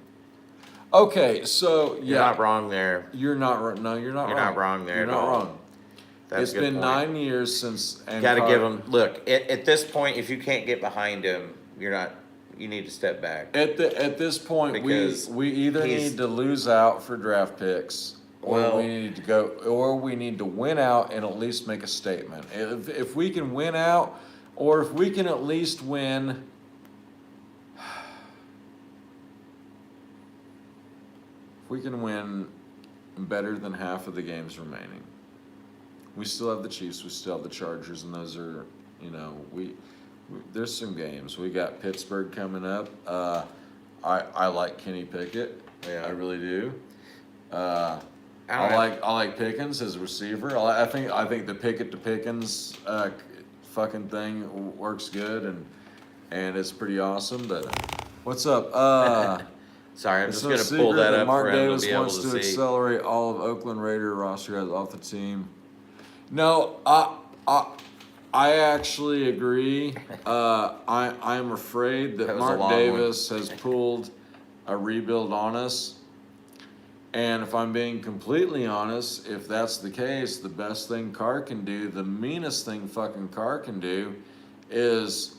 [SPEAKER 1] Okay, so yeah,
[SPEAKER 2] You're not wrong there.
[SPEAKER 1] You're not wrong. No, you're not
[SPEAKER 2] You're
[SPEAKER 1] wrong.
[SPEAKER 2] not wrong there
[SPEAKER 1] You're
[SPEAKER 2] at
[SPEAKER 1] not
[SPEAKER 2] all.
[SPEAKER 1] wrong.
[SPEAKER 2] That's
[SPEAKER 1] It's
[SPEAKER 2] a good
[SPEAKER 1] been
[SPEAKER 2] point.
[SPEAKER 1] 9 years since. And
[SPEAKER 2] Gotta
[SPEAKER 1] Carr-
[SPEAKER 2] give him, look, at this point, if you can't get behind him, you need to step back.
[SPEAKER 1] At this point,
[SPEAKER 2] Because
[SPEAKER 1] we either
[SPEAKER 2] he's-
[SPEAKER 1] need to lose out for draft picks, or
[SPEAKER 2] Well-
[SPEAKER 1] we need to win out and at least make a statement. If we can win out, or if we can at least win. we can win better than half of the games remaining, we still have the Chiefs, we still have the Chargers, and those are, you know, there's some games. We got Pittsburgh coming up. I like Kenny Pickett.
[SPEAKER 2] Yeah.
[SPEAKER 1] I really do. I like Pickens as a receiver. I think the Pickett to Pickens fucking thing works good, and it's pretty awesome. But what's up?
[SPEAKER 2] Sorry, I'm
[SPEAKER 1] it's
[SPEAKER 2] just
[SPEAKER 1] no
[SPEAKER 2] gonna pull
[SPEAKER 1] secret
[SPEAKER 2] that up
[SPEAKER 1] Mark
[SPEAKER 2] for him
[SPEAKER 1] Davis
[SPEAKER 2] to be able
[SPEAKER 1] wants
[SPEAKER 2] to
[SPEAKER 1] to
[SPEAKER 2] see.
[SPEAKER 1] accelerate all of Oakland Raider roster guys off the team. No, I actually agree. I'm afraid that
[SPEAKER 2] That was a
[SPEAKER 1] Mark
[SPEAKER 2] long
[SPEAKER 1] Davis has pulled a rebuild on us. And if I'm being completely honest, if that's the case, the best thing Carr can do, the meanest thing fucking Carr can do, is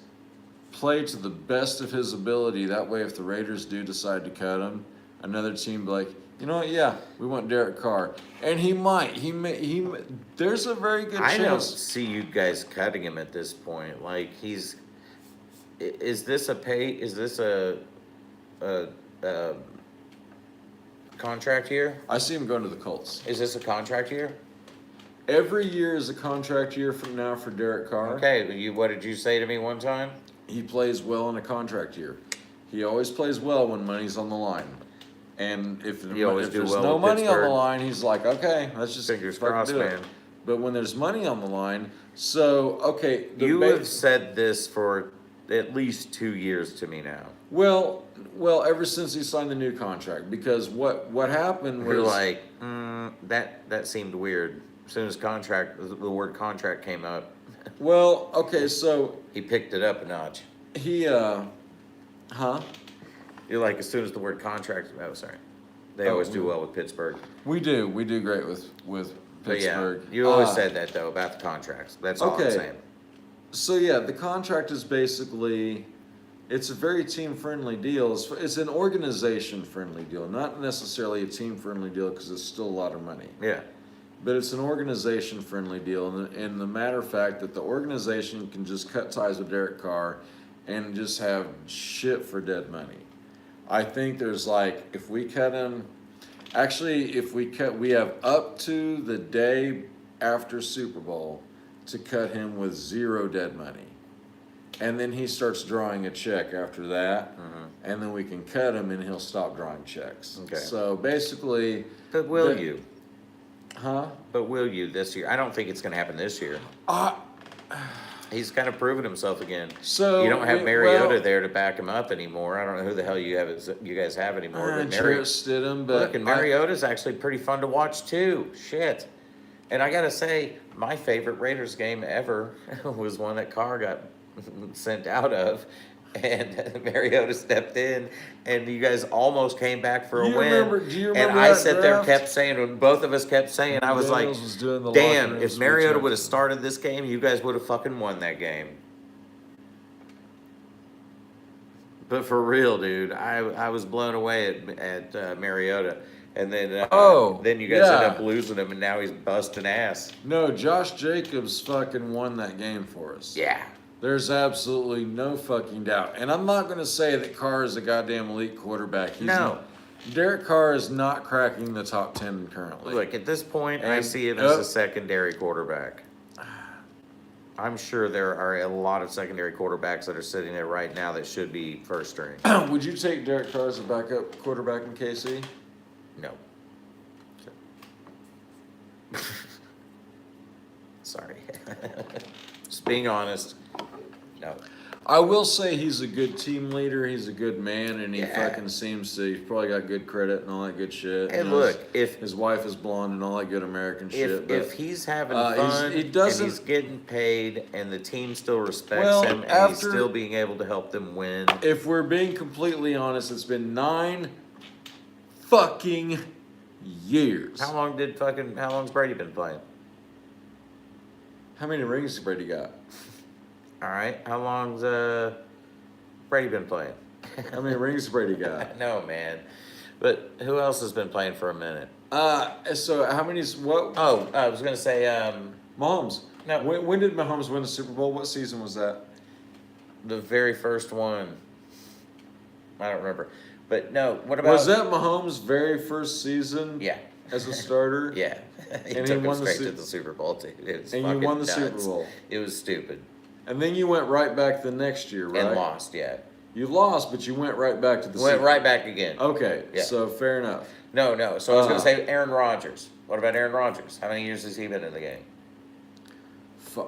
[SPEAKER 1] play to the best of his ability. That way, if the Raiders do decide to cut him, another team be like, you know what? Yeah, we want Derek Carr, and he might. He may. There's a very good
[SPEAKER 2] I don't
[SPEAKER 1] chance.
[SPEAKER 2] see you guys cutting him at this point. Like is this a pay? Is this a contract year?
[SPEAKER 1] I see him going to the Colts.
[SPEAKER 2] Is this a contract year?
[SPEAKER 1] Every year is a contract year from now for Derek Carr.
[SPEAKER 2] Okay, what did you say to me one time?
[SPEAKER 1] He plays well in a contract year. He always plays well when money's on the line. And if there's
[SPEAKER 2] well
[SPEAKER 1] no
[SPEAKER 2] with
[SPEAKER 1] money on the
[SPEAKER 2] Pittsburgh.
[SPEAKER 1] line, he's like, okay, let's just
[SPEAKER 2] Fingers
[SPEAKER 1] fucking
[SPEAKER 2] crossed,
[SPEAKER 1] do it.
[SPEAKER 2] man.
[SPEAKER 1] But when there's money on the line, so okay,
[SPEAKER 2] You have said this for at least 2 years to me now.
[SPEAKER 1] well, ever since he signed the new contract, because what happened was
[SPEAKER 2] You're like, that seemed weird. As soon as the word contract came up,
[SPEAKER 1] well, okay, so
[SPEAKER 2] he picked it up a notch.
[SPEAKER 1] he
[SPEAKER 2] You're like, as soon as the word contract, oh, sorry. They always do well with Pittsburgh.
[SPEAKER 1] we do great with
[SPEAKER 2] But yeah,
[SPEAKER 1] Pittsburgh.
[SPEAKER 2] you always said that, though, about the contracts. That's all I'm
[SPEAKER 1] okay.
[SPEAKER 2] saying.
[SPEAKER 1] So yeah, the contract is basically, it's a very team-friendly deal. It's an organization-friendly deal, not necessarily a team-friendly deal because it's still a lot of money.
[SPEAKER 2] Yeah.
[SPEAKER 1] But it's an organization-friendly deal, and the matter of fact that the organization can just cut ties with Derek Carr and just have shit for dead money. I think there's like, if we cut him, actually, we have up to the day after Super Bowl to cut him with zero dead money. And then he starts drawing a check after that, and then we can cut him and he'll stop drawing checks.
[SPEAKER 2] Okay.
[SPEAKER 1] So basically...
[SPEAKER 2] But will you?
[SPEAKER 1] Huh?
[SPEAKER 2] But will you this year? I don't think it's going to happen this year. He's kind of proven himself again.
[SPEAKER 1] So
[SPEAKER 2] you don't have Mariota there to back him up anymore. I don't know who the hell you guys have anymore. But
[SPEAKER 1] Jarrett Stidham, but
[SPEAKER 2] look, and Mariota's actually pretty fun to watch too. Shit. And I gotta say, my favorite Raiders game ever was one that Carr got sent out of, and Mariota stepped in, and you guys almost came back for a win.
[SPEAKER 1] Do you remember
[SPEAKER 2] and I
[SPEAKER 1] that
[SPEAKER 2] sat there,
[SPEAKER 1] draft?
[SPEAKER 2] kept saying, when both of us kept saying, I was like,
[SPEAKER 1] Daniels was doing the
[SPEAKER 2] damn,
[SPEAKER 1] locker
[SPEAKER 2] if
[SPEAKER 1] rooms
[SPEAKER 2] Mariota
[SPEAKER 1] with
[SPEAKER 2] would have started this game, you guys would have fucking won that game. But for real, dude, I was blown away at Mariota. And then then you guys end up losing him, and now he's busting ass.
[SPEAKER 1] No, Josh Jacobs fucking won that game for us.
[SPEAKER 2] Yeah.
[SPEAKER 1] There's absolutely no fucking doubt. And I'm not going to say that Carr is a goddamn elite quarterback. Derek Carr is not cracking the top 10 currently.
[SPEAKER 2] Look, at this point, I see him as a secondary quarterback. I'm sure there are a lot of secondary quarterbacks that are sitting there right now that should be first string.
[SPEAKER 1] Would you take Derek Carr as a backup quarterback in KC?
[SPEAKER 2] No. Sorry. Just being honest. No.
[SPEAKER 1] I will say he's a good team leader. He's a good man, and he fucking seems to. He's probably got good credit and all that good shit.
[SPEAKER 2] And look, if
[SPEAKER 1] his wife is blonde and all that good American shit. But
[SPEAKER 2] if he's having fun and he's getting paid, and the team still respects him, and he's still being able to help them win.
[SPEAKER 1] If we're being completely honest, it's been 9 fucking years.
[SPEAKER 2] How long's Brady been playing?
[SPEAKER 1] How many rings has Brady got?
[SPEAKER 2] All right. How long's Brady been playing?
[SPEAKER 1] How many rings has Brady got?
[SPEAKER 2] No, man. But who else has been playing for a minute?
[SPEAKER 1] So how many's what?
[SPEAKER 2] Oh, I was gonna say
[SPEAKER 1] Mahomes.
[SPEAKER 2] No.
[SPEAKER 1] When did Mahomes win the Super Bowl? What season was that?
[SPEAKER 2] the very first one. I don't remember. But no, what about...
[SPEAKER 1] Was that Mahomes' very first season?
[SPEAKER 2] Yeah.
[SPEAKER 1] As a starter?
[SPEAKER 2] Yeah. He
[SPEAKER 1] And
[SPEAKER 2] took
[SPEAKER 1] he
[SPEAKER 2] him
[SPEAKER 1] won the
[SPEAKER 2] straight to the Super Bowl, too. It was
[SPEAKER 1] And you
[SPEAKER 2] fucking
[SPEAKER 1] won the
[SPEAKER 2] nuts.
[SPEAKER 1] Super Bowl.
[SPEAKER 2] It was stupid.
[SPEAKER 1] And then you went right back the next year, right?
[SPEAKER 2] And lost, yeah.
[SPEAKER 1] You lost, but you went right back to the
[SPEAKER 2] Went
[SPEAKER 1] Super
[SPEAKER 2] right back again.
[SPEAKER 1] Okay,
[SPEAKER 2] Yeah.
[SPEAKER 1] so fair enough.
[SPEAKER 2] No. So I was going to say Aaron Rodgers. What about Aaron Rodgers? How many years has he been in the game?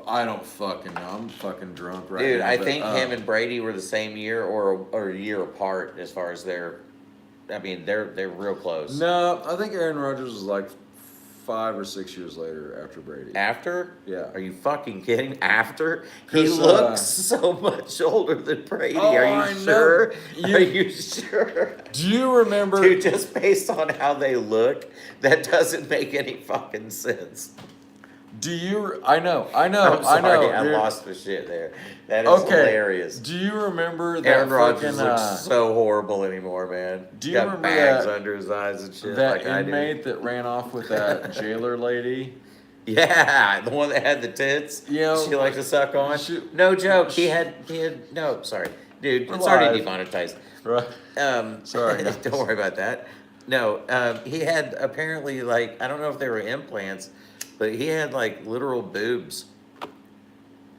[SPEAKER 1] I don't fucking know. I'm fucking drunk right
[SPEAKER 2] Dude,
[SPEAKER 1] now.
[SPEAKER 2] I
[SPEAKER 1] but,
[SPEAKER 2] think him and Brady were the same year or a year apart as far as their... I mean, they're real close.
[SPEAKER 1] No, I think Aaron Rodgers was like 5 or 6 years later after Brady.
[SPEAKER 2] After?
[SPEAKER 1] Yeah.
[SPEAKER 2] Are you fucking kidding? After? He
[SPEAKER 1] 'Cause,
[SPEAKER 2] looks so much older than Brady. Are
[SPEAKER 1] I
[SPEAKER 2] you
[SPEAKER 1] know.
[SPEAKER 2] sure? Are you sure?
[SPEAKER 1] Do you remember?
[SPEAKER 2] Dude, just based on how they look, that doesn't make any fucking sense.
[SPEAKER 1] Do you? I know.
[SPEAKER 2] I'm sorry, I
[SPEAKER 1] dude.
[SPEAKER 2] lost the shit there. That is hilarious.
[SPEAKER 1] Do you remember that
[SPEAKER 2] Aaron Rodgers
[SPEAKER 1] fucking,
[SPEAKER 2] looks so horrible anymore, man.
[SPEAKER 1] Do you
[SPEAKER 2] Got
[SPEAKER 1] remember
[SPEAKER 2] bags
[SPEAKER 1] that-
[SPEAKER 2] under his eyes and shit
[SPEAKER 1] that
[SPEAKER 2] like I do.
[SPEAKER 1] inmate that ran off with that jailer lady?
[SPEAKER 2] Yeah, the one that had the tits.
[SPEAKER 1] You know,
[SPEAKER 2] she liked to suck on. No joke. He had. No, sorry, dude.
[SPEAKER 1] We're
[SPEAKER 2] It's already
[SPEAKER 1] live.
[SPEAKER 2] demonetized.
[SPEAKER 1] Right. Sorry, guys.
[SPEAKER 2] Don't worry about that. No, he had apparently like I don't know if they were implants, but he had like literal boobs.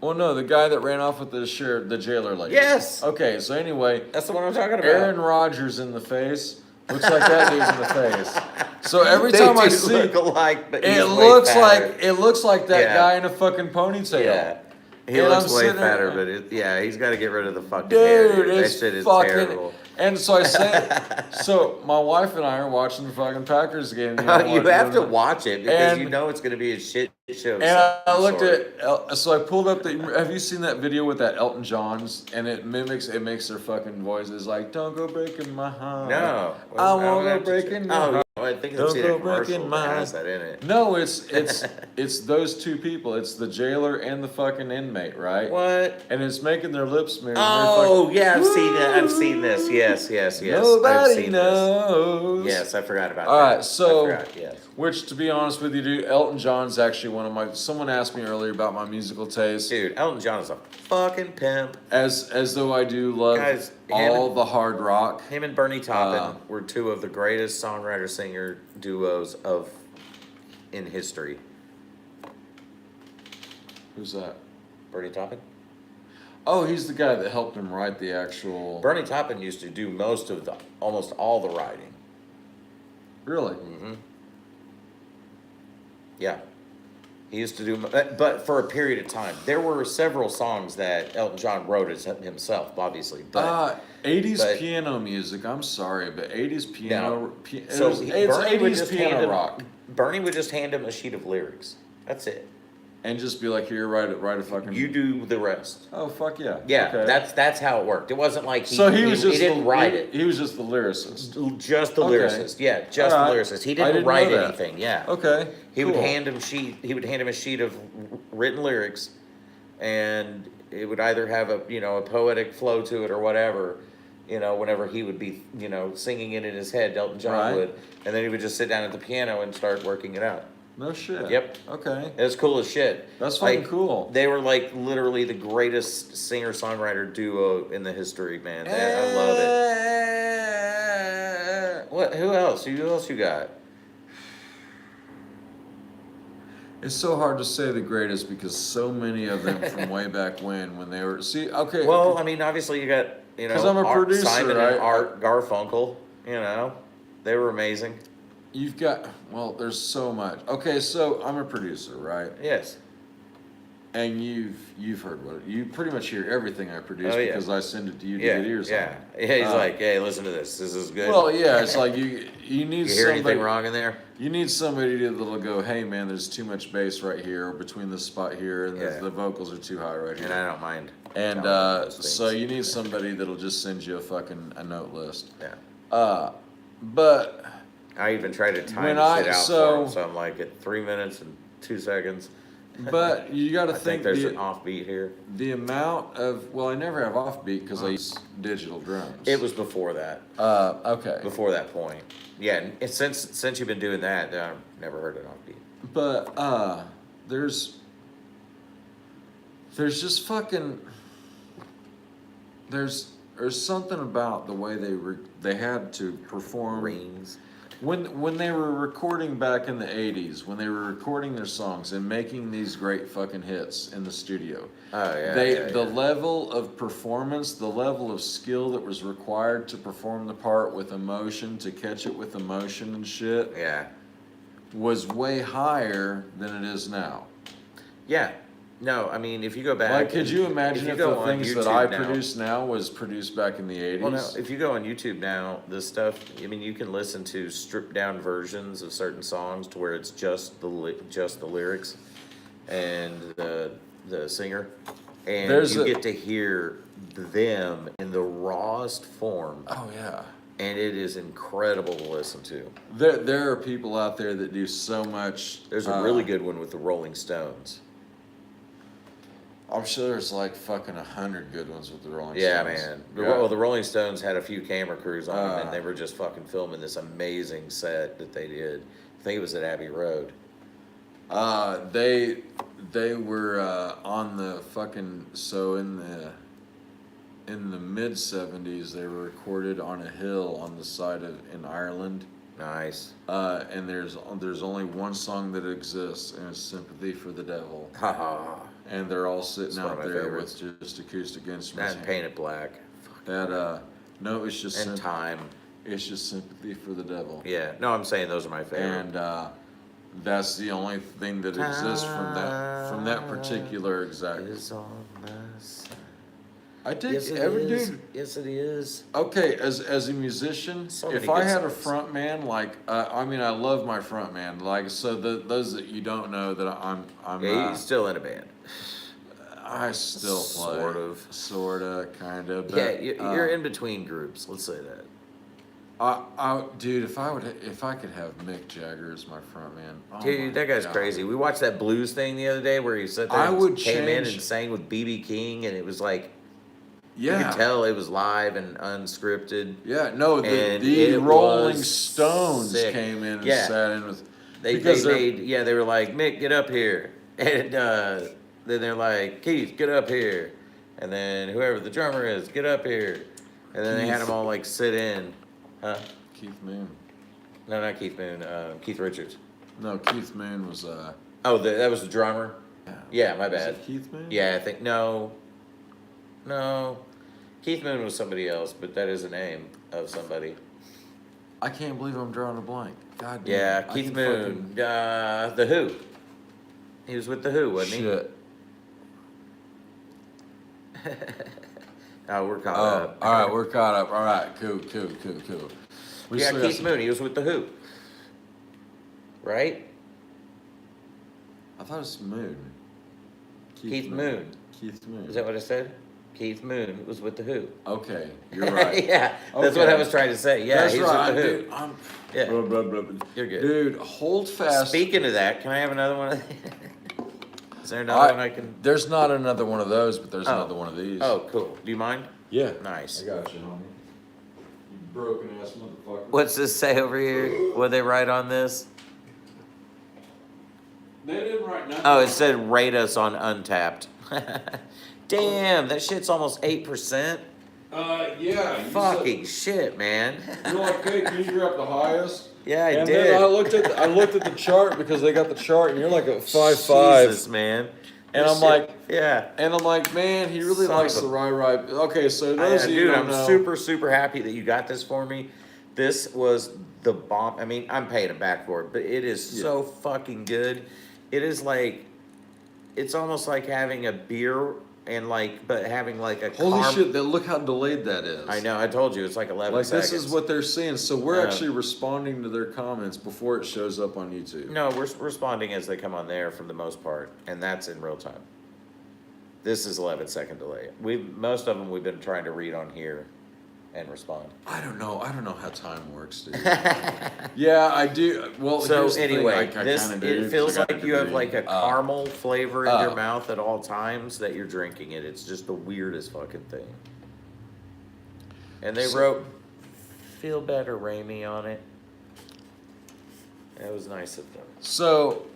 [SPEAKER 1] Well, no, the guy that ran off with the jailer lady.
[SPEAKER 2] Yes.
[SPEAKER 1] Okay, so anyway,
[SPEAKER 2] That's the one I'm talking about.
[SPEAKER 1] Aaron Rodgers in the face looks like that dude's in the face. So every
[SPEAKER 2] They
[SPEAKER 1] time I
[SPEAKER 2] do
[SPEAKER 1] see,
[SPEAKER 2] look alike, but he's
[SPEAKER 1] it
[SPEAKER 2] way
[SPEAKER 1] looks
[SPEAKER 2] fatter.
[SPEAKER 1] like that
[SPEAKER 2] Yeah.
[SPEAKER 1] guy in a fucking ponytail.
[SPEAKER 2] Yeah. He
[SPEAKER 1] And
[SPEAKER 2] looks
[SPEAKER 1] I'm
[SPEAKER 2] way
[SPEAKER 1] sitting there-
[SPEAKER 2] fatter, but yeah, he's got to get rid of the fucking hair.
[SPEAKER 1] Dude,
[SPEAKER 2] That
[SPEAKER 1] it's
[SPEAKER 2] shit is
[SPEAKER 1] fucking.
[SPEAKER 2] terrible.
[SPEAKER 1] And so I said, so my wife and I are watching the fucking Packers game.
[SPEAKER 2] You have to watch it because
[SPEAKER 1] And-
[SPEAKER 2] you know it's going to be a shit show. of
[SPEAKER 1] And I
[SPEAKER 2] some
[SPEAKER 1] looked
[SPEAKER 2] sort.
[SPEAKER 1] at, so I pulled up the. Have you seen that video with that Elton John's? And it makes their fucking voices like, "Don't go breaking my heart."
[SPEAKER 2] No,
[SPEAKER 1] I won't
[SPEAKER 2] would
[SPEAKER 1] go
[SPEAKER 2] have to
[SPEAKER 1] breaking
[SPEAKER 2] check-
[SPEAKER 1] your heart.
[SPEAKER 2] Oh, I think I've
[SPEAKER 1] Don't
[SPEAKER 2] seen
[SPEAKER 1] go
[SPEAKER 2] a commercial
[SPEAKER 1] breaking
[SPEAKER 2] that
[SPEAKER 1] my-
[SPEAKER 2] has that in it.
[SPEAKER 1] No, it's those two people. It's the jailer and the fucking inmate, right?
[SPEAKER 2] What?
[SPEAKER 1] And it's making their lips smear. and they're
[SPEAKER 2] Oh
[SPEAKER 1] fucking,
[SPEAKER 2] yeah, I've seen that. I've seen this. Yes. I've
[SPEAKER 1] Nobody
[SPEAKER 2] seen
[SPEAKER 1] knows.
[SPEAKER 2] This. Yes, I forgot about
[SPEAKER 1] All
[SPEAKER 2] that.
[SPEAKER 1] right, so
[SPEAKER 2] I forgot, yes.
[SPEAKER 1] which to be honest with you, dude, Elton John's actually one of my. Someone asked me earlier about my musical taste.
[SPEAKER 2] Dude, Elton John is a fucking pimp.
[SPEAKER 1] As though I do love
[SPEAKER 2] Guys,
[SPEAKER 1] all the hard rock.
[SPEAKER 2] Him and Bernie Taupin were two of the greatest songwriter-singer duos in history.
[SPEAKER 1] Who's that?
[SPEAKER 2] Bernie Taupin?
[SPEAKER 1] Oh, he's the guy that helped him write the actual.
[SPEAKER 2] Bernie Taupin used to do almost all the writing.
[SPEAKER 1] Really?
[SPEAKER 2] Mm-hmm. Yeah. He used to do, but for a period of time. There were several songs that Elton John wrote himself, obviously. But
[SPEAKER 1] 80s piano music. I'm sorry, but 80s piano.
[SPEAKER 2] so
[SPEAKER 1] it's
[SPEAKER 2] Bernie would
[SPEAKER 1] 80s
[SPEAKER 2] just
[SPEAKER 1] piano
[SPEAKER 2] hand him,
[SPEAKER 1] rock,
[SPEAKER 2] Bernie would just hand him a sheet of lyrics. That's it.
[SPEAKER 1] and just be like, "Here, write a fucking."
[SPEAKER 2] You do the rest.
[SPEAKER 1] Oh fuck yeah.
[SPEAKER 2] Yeah,
[SPEAKER 1] Okay.
[SPEAKER 2] that's how it worked. It wasn't like he didn't write it.
[SPEAKER 1] He was just the lyricist.
[SPEAKER 2] Just the
[SPEAKER 1] Okay.
[SPEAKER 2] lyricist. Yeah, just
[SPEAKER 1] All
[SPEAKER 2] the
[SPEAKER 1] right.
[SPEAKER 2] lyricist. He
[SPEAKER 1] I
[SPEAKER 2] didn't
[SPEAKER 1] didn't
[SPEAKER 2] write
[SPEAKER 1] know that.
[SPEAKER 2] anything. Yeah.
[SPEAKER 1] Okay.
[SPEAKER 2] He would
[SPEAKER 1] cool.
[SPEAKER 2] hand him a sheet of written lyrics, and it would either have a poetic flow to it or whatever. Whenever he would be singing it in his head, Elton John
[SPEAKER 1] Right.
[SPEAKER 2] would, and then he would just sit down at the piano and start working it out.
[SPEAKER 1] No shit.
[SPEAKER 2] Yep.
[SPEAKER 1] Okay.
[SPEAKER 2] It was cool as shit.
[SPEAKER 1] That's fucking
[SPEAKER 2] Like,
[SPEAKER 1] cool.
[SPEAKER 2] They were like literally the greatest singer-songwriter duo in the history, man. I love it. What? Who else? Who else you got?
[SPEAKER 1] It's so hard to say the greatest because so many of them from way back when they were. See, okay.
[SPEAKER 2] Well, I mean, obviously you got
[SPEAKER 1] 'Cause I'm a producer,
[SPEAKER 2] Simon
[SPEAKER 1] right?
[SPEAKER 2] and Art Garfunkel. They were amazing.
[SPEAKER 1] You've got, there's so much. Okay, so I'm a producer, right?
[SPEAKER 2] Yes.
[SPEAKER 1] And you've heard you pretty much hear everything I produce
[SPEAKER 2] Oh, yeah.
[SPEAKER 1] because I send it to you to
[SPEAKER 2] Yeah.
[SPEAKER 1] get ears
[SPEAKER 2] Yeah.
[SPEAKER 1] on.
[SPEAKER 2] Yeah. He's like, hey, listen to this. This is good.
[SPEAKER 1] Well, yeah, it's like you need
[SPEAKER 2] you hear
[SPEAKER 1] somebody.
[SPEAKER 2] anything wrong in there?
[SPEAKER 1] You need somebody that'll go, hey man, there's too much bass right here, or between this spot here, and
[SPEAKER 2] Yeah.
[SPEAKER 1] the vocals are too high right
[SPEAKER 2] And
[SPEAKER 1] here.
[SPEAKER 2] I don't mind.
[SPEAKER 1] And
[SPEAKER 2] telling them those
[SPEAKER 1] so
[SPEAKER 2] things.
[SPEAKER 1] you need somebody that'll just send you a note list.
[SPEAKER 2] Yeah.
[SPEAKER 1] But
[SPEAKER 2] I even tried to time
[SPEAKER 1] When
[SPEAKER 2] shit
[SPEAKER 1] I-
[SPEAKER 2] out
[SPEAKER 1] so-
[SPEAKER 2] for him, so I'm like at 3 minutes and 2 seconds.
[SPEAKER 1] you got to
[SPEAKER 2] I
[SPEAKER 1] think
[SPEAKER 2] think there's an offbeat here.
[SPEAKER 1] the amount of I never have offbeat because I use digital drums.
[SPEAKER 2] It was before that.
[SPEAKER 1] Okay.
[SPEAKER 2] Before that point. Yeah, and since you've been doing that, I've never heard an offbeat.
[SPEAKER 1] But there's just fucking there's something about the way they had to perform.
[SPEAKER 2] Rings.
[SPEAKER 1] When they were recording back in the 80s, when they were recording their songs and making these great fucking hits in the studio.
[SPEAKER 2] Oh yeah.
[SPEAKER 1] The level of performance, the level of skill that was required to perform the part with emotion, to catch it with emotion and shit,
[SPEAKER 2] Yeah.
[SPEAKER 1] was way higher than it is now.
[SPEAKER 2] Yeah. No, I mean, if you go back,
[SPEAKER 1] Like, could you imagine if the things that I produce now was produced back in the 80s?
[SPEAKER 2] Well, no, if you go on YouTube now, this stuff, I mean, you can listen to stripped down versions of certain songs to where it's just the lyrics and the singer, and you get to hear them in the rawest form.
[SPEAKER 1] Oh yeah.
[SPEAKER 2] And it is incredible to listen to.
[SPEAKER 1] There are people out there that do so much.
[SPEAKER 2] There's a really good one with the Rolling Stones.
[SPEAKER 1] I'm sure there's like fucking 100 good ones with the Rolling
[SPEAKER 2] Yeah,
[SPEAKER 1] Stones.
[SPEAKER 2] man.
[SPEAKER 1] Yeah.
[SPEAKER 2] Well, the Rolling Stones had a few camera crews on them, and they were just fucking filming this amazing set that they did. I think it was at Abbey Road.
[SPEAKER 1] They were on the fucking in the mid 70s they were recorded on a hill on the side of in Ireland.
[SPEAKER 2] Nice.
[SPEAKER 1] And there's only one song that exists, and it's "Sympathy for the Devil." And they're all sitting out there with just acoustic instruments.
[SPEAKER 2] And Painted Black.
[SPEAKER 1] No, it's just
[SPEAKER 2] And Time.
[SPEAKER 1] It's just "Sympathy for the Devil."
[SPEAKER 2] Yeah. No, I'm saying those are my favorite.
[SPEAKER 1] And that's the only thing that exists from that particular exact.
[SPEAKER 2] Is on my side.
[SPEAKER 1] I did
[SPEAKER 2] Yes, it is. Yes, it is.
[SPEAKER 1] Okay, as a musician, if I had a front man, like I mean, I love my front man. Like, so those that you don't know that I'm
[SPEAKER 2] Yeah, he's still in a band.
[SPEAKER 1] I still play, sorta, kind of.
[SPEAKER 2] Yeah, you're in between groups. Let's say that.
[SPEAKER 1] Dude, if I could have Mick Jagger as my front man,
[SPEAKER 2] Dude, that guy's crazy. We watched that blues thing the other day where he sat there came in and sang with B.B. King, and it was like, you could tell it was live and unscripted.
[SPEAKER 1] Yeah, no, the Rolling Stones came in and sat in with.
[SPEAKER 2] They were like, Mick, get up here, and then they're like, Keith, get up here, and then whoever the drummer is, get up here, and then they had them all like sit in. Huh?
[SPEAKER 1] Keith Moon.
[SPEAKER 2] No, not Keith Moon. Keith Richards.
[SPEAKER 1] No, Keith Moon was.
[SPEAKER 2] Oh, that was the drummer. Yeah, my bad.
[SPEAKER 1] Was it Keith Moon?
[SPEAKER 2] Yeah, I think no. Keith Moon was somebody else, but that is a name of somebody.
[SPEAKER 1] I can't believe I'm drawing a blank. God damn.
[SPEAKER 2] Yeah, Keith Moon. The Who. He was with the Who, wasn't he?
[SPEAKER 1] Shit.
[SPEAKER 2] Oh, we're caught up.
[SPEAKER 1] All right, we're caught up. All right, cool.
[SPEAKER 2] Yeah, Keith Moon. He was with the Who. Right?
[SPEAKER 1] I thought it was Moon.
[SPEAKER 2] Keith Moon.
[SPEAKER 1] Keith Moon.
[SPEAKER 2] Is that what I said? Keith Moon was with the Who.
[SPEAKER 1] Okay, you're right.
[SPEAKER 2] Yeah, that's what I was trying to say. Yeah,
[SPEAKER 1] that's
[SPEAKER 2] he's
[SPEAKER 1] right.
[SPEAKER 2] with the Who.
[SPEAKER 1] Dude, I'm.
[SPEAKER 2] Yeah.
[SPEAKER 1] Blah, blah, blah, blah.
[SPEAKER 2] You're good.
[SPEAKER 1] Dude, hold fast.
[SPEAKER 2] Speaking of that, can I have another one of these? Is there another one I can?
[SPEAKER 1] There's not another one of those, but there's another one of these.
[SPEAKER 2] Oh, cool. Do you mind?
[SPEAKER 1] Yeah.
[SPEAKER 2] Nice.
[SPEAKER 1] I got you, homie. You broken ass motherfucker.
[SPEAKER 2] What's this say over here? What they write on this?
[SPEAKER 1] They didn't write nothing.
[SPEAKER 2] Oh, it said rate us on Untapped. Damn, that shit's almost 8%.
[SPEAKER 1] Yeah.
[SPEAKER 2] Fucking shit, man.
[SPEAKER 1] You're like, hey, can you grab the highest?
[SPEAKER 2] Yeah, I
[SPEAKER 1] and
[SPEAKER 2] did.
[SPEAKER 1] Then I looked at the chart because they got the chart, and you're like a 5.5.
[SPEAKER 2] Jesus, man.
[SPEAKER 1] And I'm like,
[SPEAKER 2] yeah.
[SPEAKER 1] And I'm like, man, he really likes the rye. Okay, so those of you
[SPEAKER 2] dude,
[SPEAKER 1] don't
[SPEAKER 2] I'm
[SPEAKER 1] know,
[SPEAKER 2] super happy that you got this for me. This was the bomb. I mean, I'm paying it back for it, but it is so fucking good. It is like, it's almost like having a beer and like, but having like a
[SPEAKER 1] holy shit! Look how delayed that is.
[SPEAKER 2] I know. I told you, it's like 11 seconds.
[SPEAKER 1] This is what they're saying. So we're actually responding to their comments before it shows up on YouTube.
[SPEAKER 2] No, we're responding as they come on there for the most part, and that's in real time. This is 11-second delay. Most of them we've been trying to read on here and respond.
[SPEAKER 1] I don't know how time works, dude. Yeah, I do. Well,
[SPEAKER 2] so
[SPEAKER 1] here's the
[SPEAKER 2] anyway,
[SPEAKER 1] thing.
[SPEAKER 2] it feels like you have like a caramel flavor in your mouth at all times that you're drinking it. It's just the weirdest fucking thing. And they wrote, "Feel better, Ramie," on it. That was nice of them.
[SPEAKER 1] So,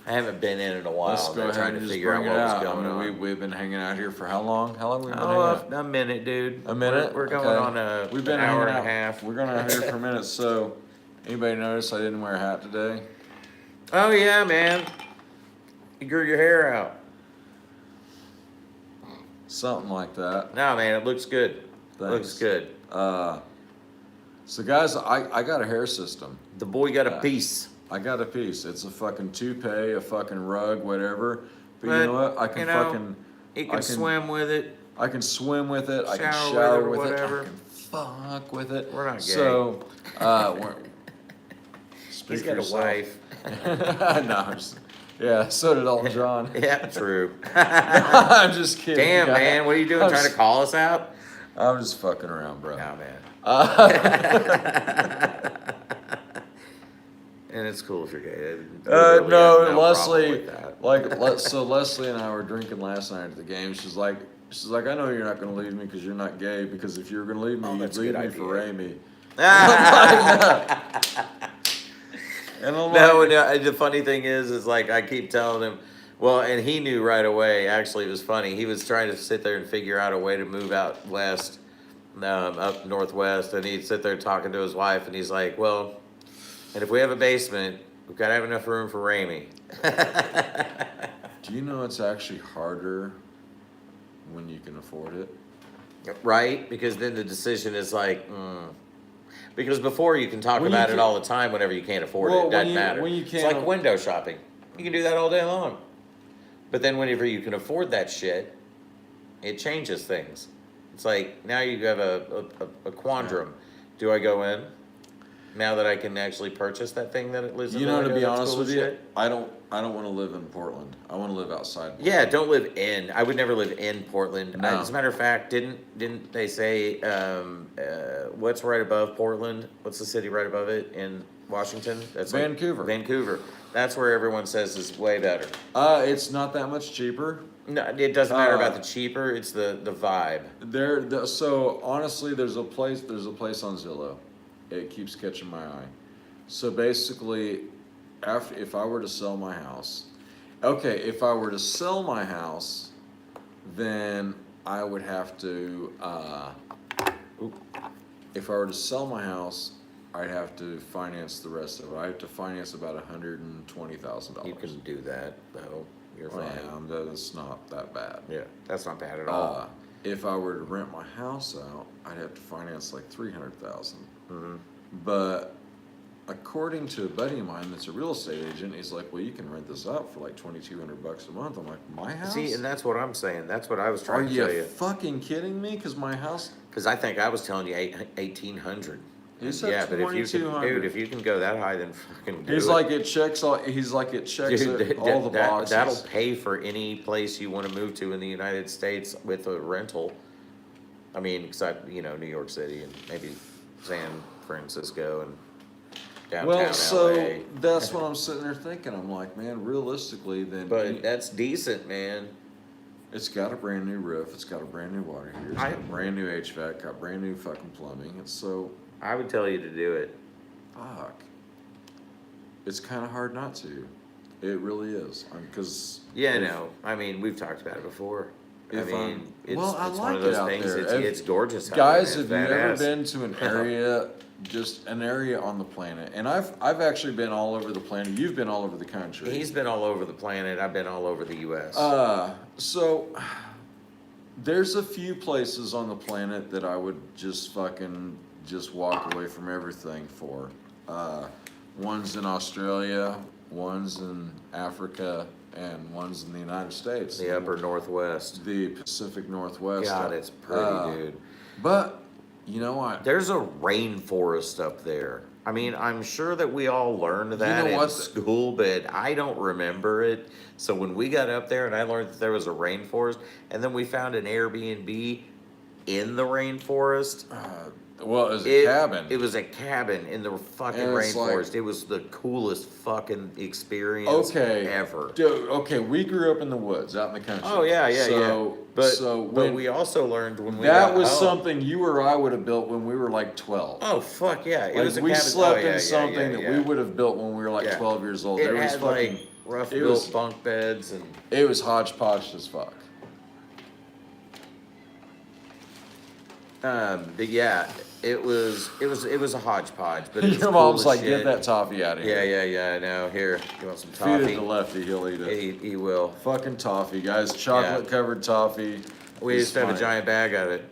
[SPEAKER 2] I haven't been in a while.
[SPEAKER 1] Let's go
[SPEAKER 2] They're
[SPEAKER 1] ahead
[SPEAKER 2] trying
[SPEAKER 1] and
[SPEAKER 2] to
[SPEAKER 1] just
[SPEAKER 2] figure out
[SPEAKER 1] bring
[SPEAKER 2] what
[SPEAKER 1] it
[SPEAKER 2] was
[SPEAKER 1] out.
[SPEAKER 2] going on.
[SPEAKER 1] We've been hanging out here for how long? How long have we been hanging
[SPEAKER 2] Oh,
[SPEAKER 1] out?
[SPEAKER 2] a minute, dude.
[SPEAKER 1] A minute?
[SPEAKER 2] We're going
[SPEAKER 1] Okay.
[SPEAKER 2] on a
[SPEAKER 1] We've been
[SPEAKER 2] an hour
[SPEAKER 1] hanging
[SPEAKER 2] and a
[SPEAKER 1] out.
[SPEAKER 2] half.
[SPEAKER 1] We're going out here for a minute. So, anybody notice I didn't wear a hat today?
[SPEAKER 2] Oh yeah, man. You grew your hair out.
[SPEAKER 1] Something like that.
[SPEAKER 2] No, man, it looks good.
[SPEAKER 1] Thanks.
[SPEAKER 2] Looks good.
[SPEAKER 1] So guys, I got a hair system.
[SPEAKER 2] The boy got a piece.
[SPEAKER 1] I got a piece. It's a fucking toupee, a fucking rug, whatever. But you
[SPEAKER 2] But,
[SPEAKER 1] know what? I can
[SPEAKER 2] you know,
[SPEAKER 1] fucking.
[SPEAKER 2] You can swim with it.
[SPEAKER 1] I can swim with it. I can
[SPEAKER 2] Shower
[SPEAKER 1] shower
[SPEAKER 2] with
[SPEAKER 1] with
[SPEAKER 2] it or
[SPEAKER 1] it. I
[SPEAKER 2] whatever.
[SPEAKER 1] can fuck with it.
[SPEAKER 2] We're not gay.
[SPEAKER 1] So, we're, speak
[SPEAKER 2] He's
[SPEAKER 1] for
[SPEAKER 2] got a
[SPEAKER 1] yourself.
[SPEAKER 2] wife.
[SPEAKER 1] No, I'm just, yeah. So did Elton John.
[SPEAKER 2] Yeah, true.
[SPEAKER 1] I'm just kidding.
[SPEAKER 2] Damn,
[SPEAKER 1] guys.
[SPEAKER 2] man, what are you doing?
[SPEAKER 1] I'm
[SPEAKER 2] Trying to
[SPEAKER 1] just-
[SPEAKER 2] call us out?
[SPEAKER 1] I'm just fucking around, bro.
[SPEAKER 2] No, man. And it's cool if you're gay. We really have
[SPEAKER 1] No,
[SPEAKER 2] problem
[SPEAKER 1] Leslie.
[SPEAKER 2] with that.
[SPEAKER 1] So Leslie and I were drinking last night at the game. She's like, I know you're not going to leave me because you're not gay. Because if you were going to leave me,
[SPEAKER 2] Oh,
[SPEAKER 1] you'd
[SPEAKER 2] that's a
[SPEAKER 1] leave
[SPEAKER 2] good
[SPEAKER 1] me
[SPEAKER 2] idea.
[SPEAKER 1] for Ramie. And I'm
[SPEAKER 2] No,
[SPEAKER 1] like,
[SPEAKER 2] no, the funny thing is like I keep telling him, well, and he knew right away. Actually, it was funny. He was trying to sit there and figure out a way to move out west, up northwest, and he'd sit there talking to his wife, and he's like, well, and if we have a basement, we've got to have enough room for Ramie.
[SPEAKER 1] do you know it's actually harder when you can afford it?
[SPEAKER 2] Right? Because then the decision is like, because before you can talk
[SPEAKER 1] When you
[SPEAKER 2] about it
[SPEAKER 1] can-
[SPEAKER 2] all the time whenever you can't afford
[SPEAKER 1] Well,
[SPEAKER 2] it. It doesn't
[SPEAKER 1] when you-
[SPEAKER 2] matter.
[SPEAKER 1] when you
[SPEAKER 2] It's
[SPEAKER 1] can't-
[SPEAKER 2] like window shopping. You can do that all day long. But then whenever you can afford that shit, it changes things. It's like now you have a quandrum. Do I go in now that I can actually purchase that thing that it lives in?
[SPEAKER 1] You
[SPEAKER 2] the
[SPEAKER 1] know, to
[SPEAKER 2] window
[SPEAKER 1] be
[SPEAKER 2] that's
[SPEAKER 1] honest
[SPEAKER 2] cool
[SPEAKER 1] with
[SPEAKER 2] as
[SPEAKER 1] you,
[SPEAKER 2] shit?
[SPEAKER 1] I don't want to live in Portland. I want to live outside.
[SPEAKER 2] Yeah, don't live in. I would never live in Portland.
[SPEAKER 1] No.
[SPEAKER 2] As a matter of fact, didn't they say what's right above Portland? What's the city right above it in Washington? That's like-
[SPEAKER 1] Vancouver.
[SPEAKER 2] Vancouver. That's where everyone says is way better.
[SPEAKER 1] It's not that much cheaper.
[SPEAKER 2] No, it doesn't matter about the cheaper. It's the vibe.
[SPEAKER 1] So honestly, there's a place on Zillow. It keeps catching my eye. So basically, if I were to sell my house, then I would have to. If I were to sell my house, I'd have to finance the rest of it. I have to finance about $120,000.
[SPEAKER 2] You can do that though. You're fine.
[SPEAKER 1] That's not that bad.
[SPEAKER 2] Yeah, that's not bad at all.
[SPEAKER 1] If I were to rent my house out, I'd have to finance like $300,000.
[SPEAKER 2] Mhm.
[SPEAKER 1] But according to a buddy of mine that's a real estate agent, he's like, "Well, you can rent this out for like $2,200 a month." I'm like, "My house?"
[SPEAKER 2] See, and that's what I'm saying. That's what I was
[SPEAKER 1] Are
[SPEAKER 2] trying to
[SPEAKER 1] you
[SPEAKER 2] tell you.
[SPEAKER 1] fucking kidding me? Because my house.
[SPEAKER 2] Because I think I was telling you 1,800.
[SPEAKER 1] He said
[SPEAKER 2] Yeah, but if you can,
[SPEAKER 1] 2,200.
[SPEAKER 2] dude, if you can go that high, then fucking do
[SPEAKER 1] He's
[SPEAKER 2] it.
[SPEAKER 1] like it checks all. He's like it checks
[SPEAKER 2] Dude,
[SPEAKER 1] it, all the boxes.
[SPEAKER 2] that'll pay for any place you want to move to in the United States with a rental. I mean, except New York City and maybe San Francisco and downtown
[SPEAKER 1] Well, so
[SPEAKER 2] LA.
[SPEAKER 1] that's what I'm sitting there thinking. I'm like, man, realistically, then
[SPEAKER 2] But that's decent, man.
[SPEAKER 1] it's got a brand new roof. It's got a brand new water heater. It's got brand new HVAC. Got brand new fucking plumbing. It's so
[SPEAKER 2] I would tell you to do it.
[SPEAKER 1] fuck. It's kind of hard not to. It really is. Because
[SPEAKER 2] Yeah, no. I mean, we've talked about it before. I
[SPEAKER 1] If
[SPEAKER 2] mean,
[SPEAKER 1] I'm-
[SPEAKER 2] it's,
[SPEAKER 1] well, I
[SPEAKER 2] it's
[SPEAKER 1] like
[SPEAKER 2] one of
[SPEAKER 1] it
[SPEAKER 2] those
[SPEAKER 1] out
[SPEAKER 2] things.
[SPEAKER 1] there.
[SPEAKER 2] It's gorgeous. out
[SPEAKER 1] guys,
[SPEAKER 2] there,
[SPEAKER 1] have
[SPEAKER 2] man.
[SPEAKER 1] you ever
[SPEAKER 2] It's
[SPEAKER 1] been to an area, just an area on the planet? And I've actually been all over the planet. You've been all over the country.
[SPEAKER 2] He's been all over the planet. I've been all over the U.S.
[SPEAKER 1] So there's a few places on the planet that I would just walk away from everything for. One's in Australia, one's in Africa, and one's in the United States.
[SPEAKER 2] The upper Northwest.
[SPEAKER 1] The Pacific Northwest.
[SPEAKER 2] God, it's pretty, dude.
[SPEAKER 1] But you know what?
[SPEAKER 2] There's a rainforest up there. I mean, I'm sure that we all learned that in school, but I don't remember it. So when we got up there and I learned that there was a rainforest, and then we found an Airbnb in the rainforest.
[SPEAKER 1] Well, it was a cabin.
[SPEAKER 2] It was a cabin in the fucking
[SPEAKER 1] And it's
[SPEAKER 2] rainforest.
[SPEAKER 1] like-
[SPEAKER 2] It was the coolest fucking experience ever.
[SPEAKER 1] Dude, okay, we grew up in the woods, out in the country.
[SPEAKER 2] Oh yeah. But
[SPEAKER 1] when
[SPEAKER 2] we also learned when we
[SPEAKER 1] that
[SPEAKER 2] got
[SPEAKER 1] was
[SPEAKER 2] home-
[SPEAKER 1] something you or I would have built when we were like 12.
[SPEAKER 2] Oh fuck yeah! It
[SPEAKER 1] Like
[SPEAKER 2] was a
[SPEAKER 1] we
[SPEAKER 2] cabin.
[SPEAKER 1] slept
[SPEAKER 2] Oh, yeah,
[SPEAKER 1] in something
[SPEAKER 2] yeah.
[SPEAKER 1] that we would have built when we were like
[SPEAKER 2] Yeah.
[SPEAKER 1] 12 years old.
[SPEAKER 2] It
[SPEAKER 1] There was
[SPEAKER 2] had
[SPEAKER 1] fucking
[SPEAKER 2] like rough
[SPEAKER 1] It
[SPEAKER 2] built
[SPEAKER 1] was-
[SPEAKER 2] bunk beds and
[SPEAKER 1] It was hodgepodge as fuck.
[SPEAKER 2] but yeah, it was a hodgepodge, but it's
[SPEAKER 1] Your
[SPEAKER 2] cool
[SPEAKER 1] mom's
[SPEAKER 2] as
[SPEAKER 1] like,
[SPEAKER 2] shit.
[SPEAKER 1] get that toffee out of
[SPEAKER 2] Yeah,
[SPEAKER 1] here.
[SPEAKER 2] yeah, I know. Here, you want some
[SPEAKER 1] Feed it
[SPEAKER 2] toffee?
[SPEAKER 1] to Lefty, he'll eat it.
[SPEAKER 2] He will.
[SPEAKER 1] Fucking toffee, guys. Chocolate covered toffee.
[SPEAKER 2] We
[SPEAKER 1] is
[SPEAKER 2] used to have a
[SPEAKER 1] fine.
[SPEAKER 2] giant bag of it.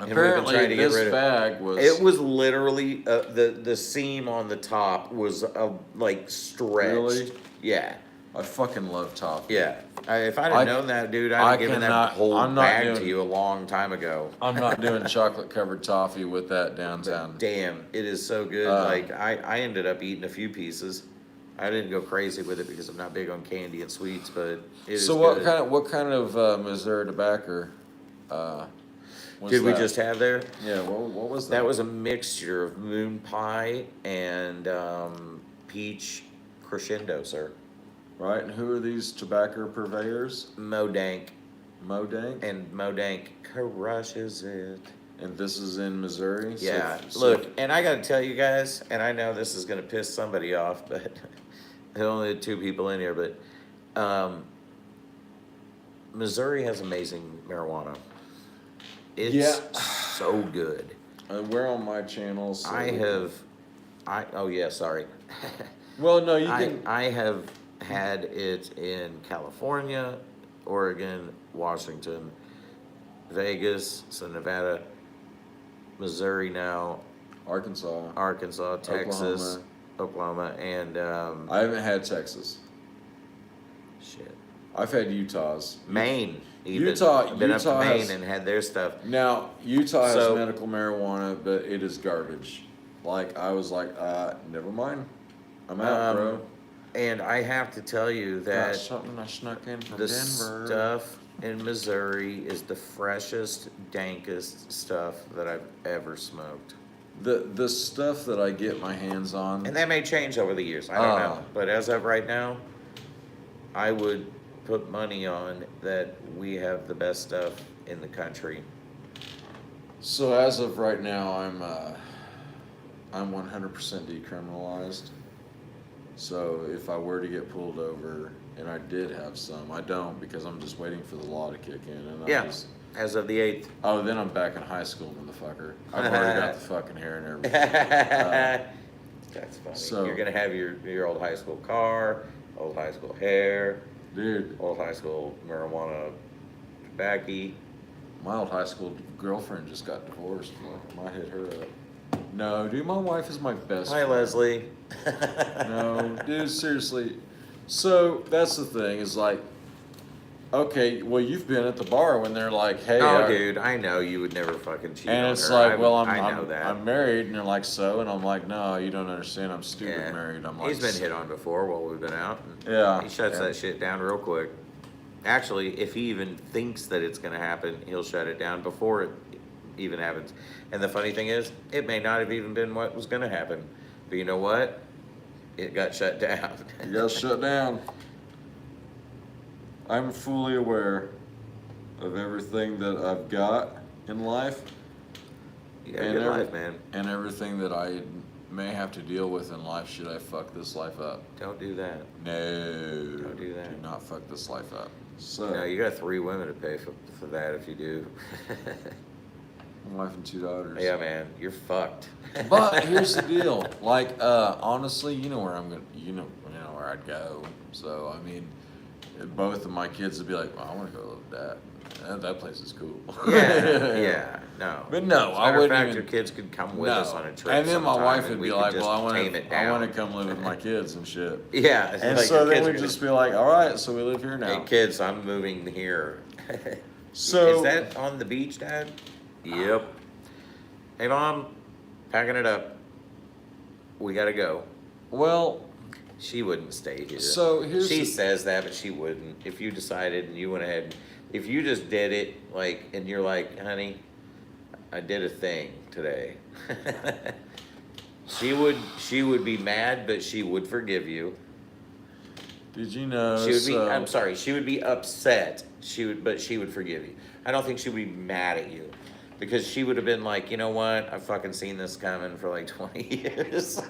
[SPEAKER 2] And we've been
[SPEAKER 1] Apparently,
[SPEAKER 2] trying to get
[SPEAKER 1] this
[SPEAKER 2] rid of
[SPEAKER 1] bag was.
[SPEAKER 2] it. Was literally the seam on the top was like stretched.
[SPEAKER 1] Really?
[SPEAKER 2] Yeah,
[SPEAKER 1] I fucking love toffee.
[SPEAKER 2] yeah. If I'd
[SPEAKER 1] I-
[SPEAKER 2] have known that, dude, I'd
[SPEAKER 1] I
[SPEAKER 2] have given that
[SPEAKER 1] cannot-
[SPEAKER 2] whole
[SPEAKER 1] I'm not
[SPEAKER 2] bag to
[SPEAKER 1] doing-
[SPEAKER 2] you a long time ago.
[SPEAKER 1] I'm not doing chocolate covered toffee with that
[SPEAKER 2] But
[SPEAKER 1] downtown.
[SPEAKER 2] damn, it is so good. Like I ended up eating a few pieces. I didn't go crazy with it because I'm not big on candy and sweets, but it is
[SPEAKER 1] So
[SPEAKER 2] good.
[SPEAKER 1] what kind of Missouri tobacco? Was
[SPEAKER 2] Did we
[SPEAKER 1] that?
[SPEAKER 2] just have there?
[SPEAKER 1] Yeah. What was that?
[SPEAKER 2] That was a mixture of moon pie and peach crescendo, sir.
[SPEAKER 1] right. And who are these tobacco purveyors?
[SPEAKER 2] Modank.
[SPEAKER 1] Modank.
[SPEAKER 2] And Modank crushes it.
[SPEAKER 1] And this is in Missouri.
[SPEAKER 2] Yeah,
[SPEAKER 1] So-
[SPEAKER 2] look, and I gotta tell you guys, and I know this is gonna piss somebody off, but there's only 2 people in here, but Missouri has amazing marijuana. It's
[SPEAKER 1] Yeah.
[SPEAKER 2] so good.
[SPEAKER 1] We're on my channel. So
[SPEAKER 2] Oh yeah, sorry.
[SPEAKER 1] Well, no, you can.
[SPEAKER 2] I have had it in California, Oregon, Washington, Vegas, so Nevada, Missouri now,
[SPEAKER 1] Arkansas.
[SPEAKER 2] Texas, Oklahoma, and
[SPEAKER 1] I haven't had Texas.
[SPEAKER 2] shit,
[SPEAKER 1] I've had Utah's.
[SPEAKER 2] Maine. Even.
[SPEAKER 1] Utah-
[SPEAKER 2] I've been up
[SPEAKER 1] Utah
[SPEAKER 2] to Maine
[SPEAKER 1] has-
[SPEAKER 2] and had their stuff.
[SPEAKER 1] Now Utah has
[SPEAKER 2] So-
[SPEAKER 1] medical marijuana, but it is garbage. Like I was like, never mind. I'm out, bro.
[SPEAKER 2] And I have to tell you that
[SPEAKER 1] Got something I snuck in from
[SPEAKER 2] the
[SPEAKER 1] Denver.
[SPEAKER 2] stuff in Missouri is the freshest, dankest stuff that I've ever smoked.
[SPEAKER 1] The stuff that I get my hands on.
[SPEAKER 2] And that may change over the years. I don't know. But as of right now, I would put money on that we have the best stuff in the country.
[SPEAKER 1] So as of right now, I'm 100% decriminalized. So if I were to get pulled over, and I did have some, I don't because I'm just waiting for the law to kick in. And
[SPEAKER 2] Yeah.
[SPEAKER 1] I'm just,
[SPEAKER 2] As of the 8th.
[SPEAKER 1] oh, then I'm back in high school, motherfucker. I've already got the fucking hair and everything.
[SPEAKER 2] That's funny.
[SPEAKER 1] so-
[SPEAKER 2] You're gonna have your old high school car, old high school hair,
[SPEAKER 1] Dude,
[SPEAKER 2] old high school marijuana tobacco.
[SPEAKER 1] my old high school girlfriend just got divorced. Might hit her up. No, dude, my wife is my best
[SPEAKER 2] Hi,
[SPEAKER 1] friend.
[SPEAKER 2] Leslie.
[SPEAKER 1] No, dude, seriously. So that's the thing is like, okay, well, you've been at the bar when they're like, hey,
[SPEAKER 2] Oh, dude, I know you would never fucking cheat
[SPEAKER 1] and
[SPEAKER 2] on
[SPEAKER 1] it's
[SPEAKER 2] her.
[SPEAKER 1] like, well,
[SPEAKER 2] I know that.
[SPEAKER 1] I'm married, and they're like, so, and I'm like, no, you don't understand. I'm stupid
[SPEAKER 2] Yeah.
[SPEAKER 1] married. I'm like,
[SPEAKER 2] He's been hit on before while we've been out.
[SPEAKER 1] Yeah,
[SPEAKER 2] He shuts
[SPEAKER 1] yeah.
[SPEAKER 2] that shit down real quick. Actually, if he even thinks that it's gonna happen, he'll shut it down before it even happens. And the funny thing is, it may not have even been what was gonna happen. But you know what? It got shut down.
[SPEAKER 1] You got shut down. I'm fully aware of everything that I've got in life
[SPEAKER 2] You got a
[SPEAKER 1] and
[SPEAKER 2] good
[SPEAKER 1] every-
[SPEAKER 2] life, man.
[SPEAKER 1] and everything that I may have to deal with in life should I fuck this life up.
[SPEAKER 2] Don't do that.
[SPEAKER 1] No.
[SPEAKER 2] Don't do that.
[SPEAKER 1] Do not fuck this life up. So,
[SPEAKER 2] No, you got 3 women to pay for that if you do.
[SPEAKER 1] my wife and 2 daughters.
[SPEAKER 2] Yeah, man, you're fucked.
[SPEAKER 1] But here's the deal. Like, honestly, you know where I'm gonna, you know where I'd go. So, I mean, both of my kids would be like, well, I want to go live with Dad. That place is cool.
[SPEAKER 2] Yeah, no.
[SPEAKER 1] But no,
[SPEAKER 2] As a
[SPEAKER 1] I
[SPEAKER 2] matter of
[SPEAKER 1] wouldn't
[SPEAKER 2] fact,
[SPEAKER 1] even-
[SPEAKER 2] your kids could come with
[SPEAKER 1] No.
[SPEAKER 2] us on a trip.
[SPEAKER 1] And then my
[SPEAKER 2] sometime
[SPEAKER 1] wife
[SPEAKER 2] and
[SPEAKER 1] would
[SPEAKER 2] we
[SPEAKER 1] be
[SPEAKER 2] could
[SPEAKER 1] like,
[SPEAKER 2] just
[SPEAKER 1] well, I want
[SPEAKER 2] tame it down.
[SPEAKER 1] to come live with my kids and shit.
[SPEAKER 2] Yeah, it's
[SPEAKER 1] And
[SPEAKER 2] like
[SPEAKER 1] so
[SPEAKER 2] your
[SPEAKER 1] then
[SPEAKER 2] kids
[SPEAKER 1] we'd
[SPEAKER 2] are
[SPEAKER 1] just be like, all right, so we live here
[SPEAKER 2] gonna,
[SPEAKER 1] now.
[SPEAKER 2] hey kids, I'm moving here.
[SPEAKER 1] So
[SPEAKER 2] Is that on the beach, Dad? Yep. Hey, Mom, packing it up. We gotta go.
[SPEAKER 1] well,
[SPEAKER 2] She wouldn't stay here.
[SPEAKER 1] So here's
[SPEAKER 2] she
[SPEAKER 1] the-
[SPEAKER 2] says that, but she wouldn't. If you decided and you went ahead, if you just did it, like, and you're like, honey, I did a thing today. She would be mad, but she would forgive you.
[SPEAKER 1] did you know?
[SPEAKER 2] She would be.
[SPEAKER 1] so-
[SPEAKER 2] I'm sorry. She would be upset. But she would forgive you. I don't think she would be mad at you, because she would have been like, you know what? I've fucking seen this coming for like 20 years.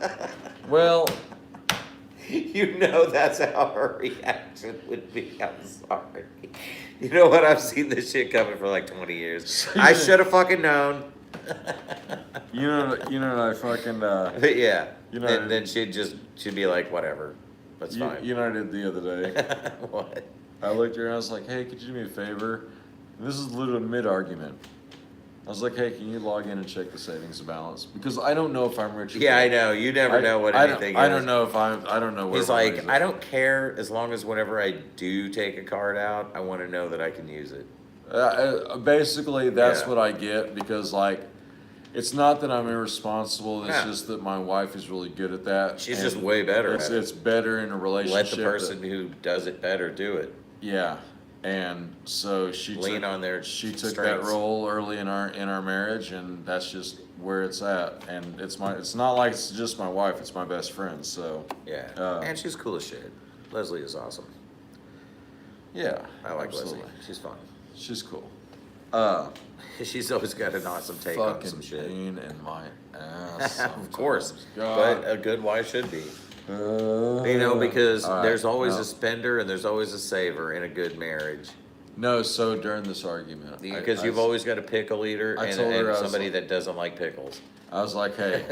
[SPEAKER 1] Well,
[SPEAKER 2] You know that's how her reaction would be. I'm sorry. You know what? I've seen this shit coming for like 20 years. I should have fucking known.
[SPEAKER 1] You know, I fucking,
[SPEAKER 2] But yeah.
[SPEAKER 1] You know,
[SPEAKER 2] and then she'd be like, whatever. That's fine.
[SPEAKER 1] You know what I did the other day?
[SPEAKER 2] What?
[SPEAKER 1] I looked at her and I was like, hey, could you do me a favor? And this is literally mid-argument. I was like, hey, can you log in and check the savings balance? Because I don't know if I'm rich or
[SPEAKER 2] Yeah,
[SPEAKER 1] poor.
[SPEAKER 2] I know. You never know what anything is.
[SPEAKER 1] I don't know if I don't know where
[SPEAKER 2] He's
[SPEAKER 1] my
[SPEAKER 2] like,
[SPEAKER 1] money's
[SPEAKER 2] I
[SPEAKER 1] at.
[SPEAKER 2] don't care as long as whenever I do take a card out, I want to know that I can use it.
[SPEAKER 1] Basically, that's
[SPEAKER 2] Yeah.
[SPEAKER 1] what I get because, like, it's not that I'm irresponsible. It's
[SPEAKER 2] Yeah.
[SPEAKER 1] just that my wife is really good at that.
[SPEAKER 2] She's
[SPEAKER 1] and
[SPEAKER 2] just way better at it.
[SPEAKER 1] It's better in a relationship.
[SPEAKER 2] Let the person who does it better do it.
[SPEAKER 1] Yeah, and so
[SPEAKER 2] Lean on their
[SPEAKER 1] she took that
[SPEAKER 2] strengths.
[SPEAKER 1] role early in our marriage, and that's just where it's at. And it's not like it's just my wife; it's my best friend. So
[SPEAKER 2] Yeah.
[SPEAKER 1] Uh,
[SPEAKER 2] And she's cool as shit. Leslie is awesome.
[SPEAKER 1] yeah,
[SPEAKER 2] I like
[SPEAKER 1] absolutely.
[SPEAKER 2] Leslie. She's fun.
[SPEAKER 1] She's cool.
[SPEAKER 2] She's always got an awesome take on some
[SPEAKER 1] Fucking
[SPEAKER 2] shit.
[SPEAKER 1] pain in my ass.
[SPEAKER 2] Of course.
[SPEAKER 1] sometimes. God.
[SPEAKER 2] But a good wife should be. You know, because
[SPEAKER 1] All right,
[SPEAKER 2] there's always
[SPEAKER 1] no.
[SPEAKER 2] a spender and there's always a saver in a good marriage.
[SPEAKER 1] No, so during this argument,
[SPEAKER 2] Because
[SPEAKER 1] I
[SPEAKER 2] you've always got a pickle eater
[SPEAKER 1] I
[SPEAKER 2] and,
[SPEAKER 1] told her
[SPEAKER 2] and
[SPEAKER 1] I was
[SPEAKER 2] somebody
[SPEAKER 1] like-
[SPEAKER 2] that doesn't like pickles.
[SPEAKER 1] I was like, hey,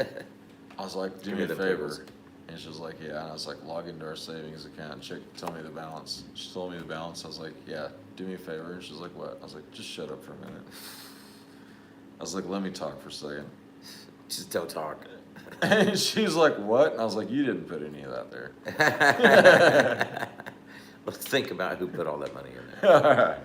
[SPEAKER 1] do
[SPEAKER 2] Give
[SPEAKER 1] me
[SPEAKER 2] me
[SPEAKER 1] a
[SPEAKER 2] the
[SPEAKER 1] favor.
[SPEAKER 2] pickles.
[SPEAKER 1] And she was like, yeah. And I was like, log into our savings account and check, tell me the balance. She told me the balance. I was like, yeah, do me a favor. And she was like, what? I was like, just shut up for a minute. I was like, let me talk for a second.
[SPEAKER 2] Just don't talk.
[SPEAKER 1] And she's like, what? And I was like, you didn't put any of that there.
[SPEAKER 2] Let's think about who put all that money in
[SPEAKER 1] All
[SPEAKER 2] there.
[SPEAKER 1] right.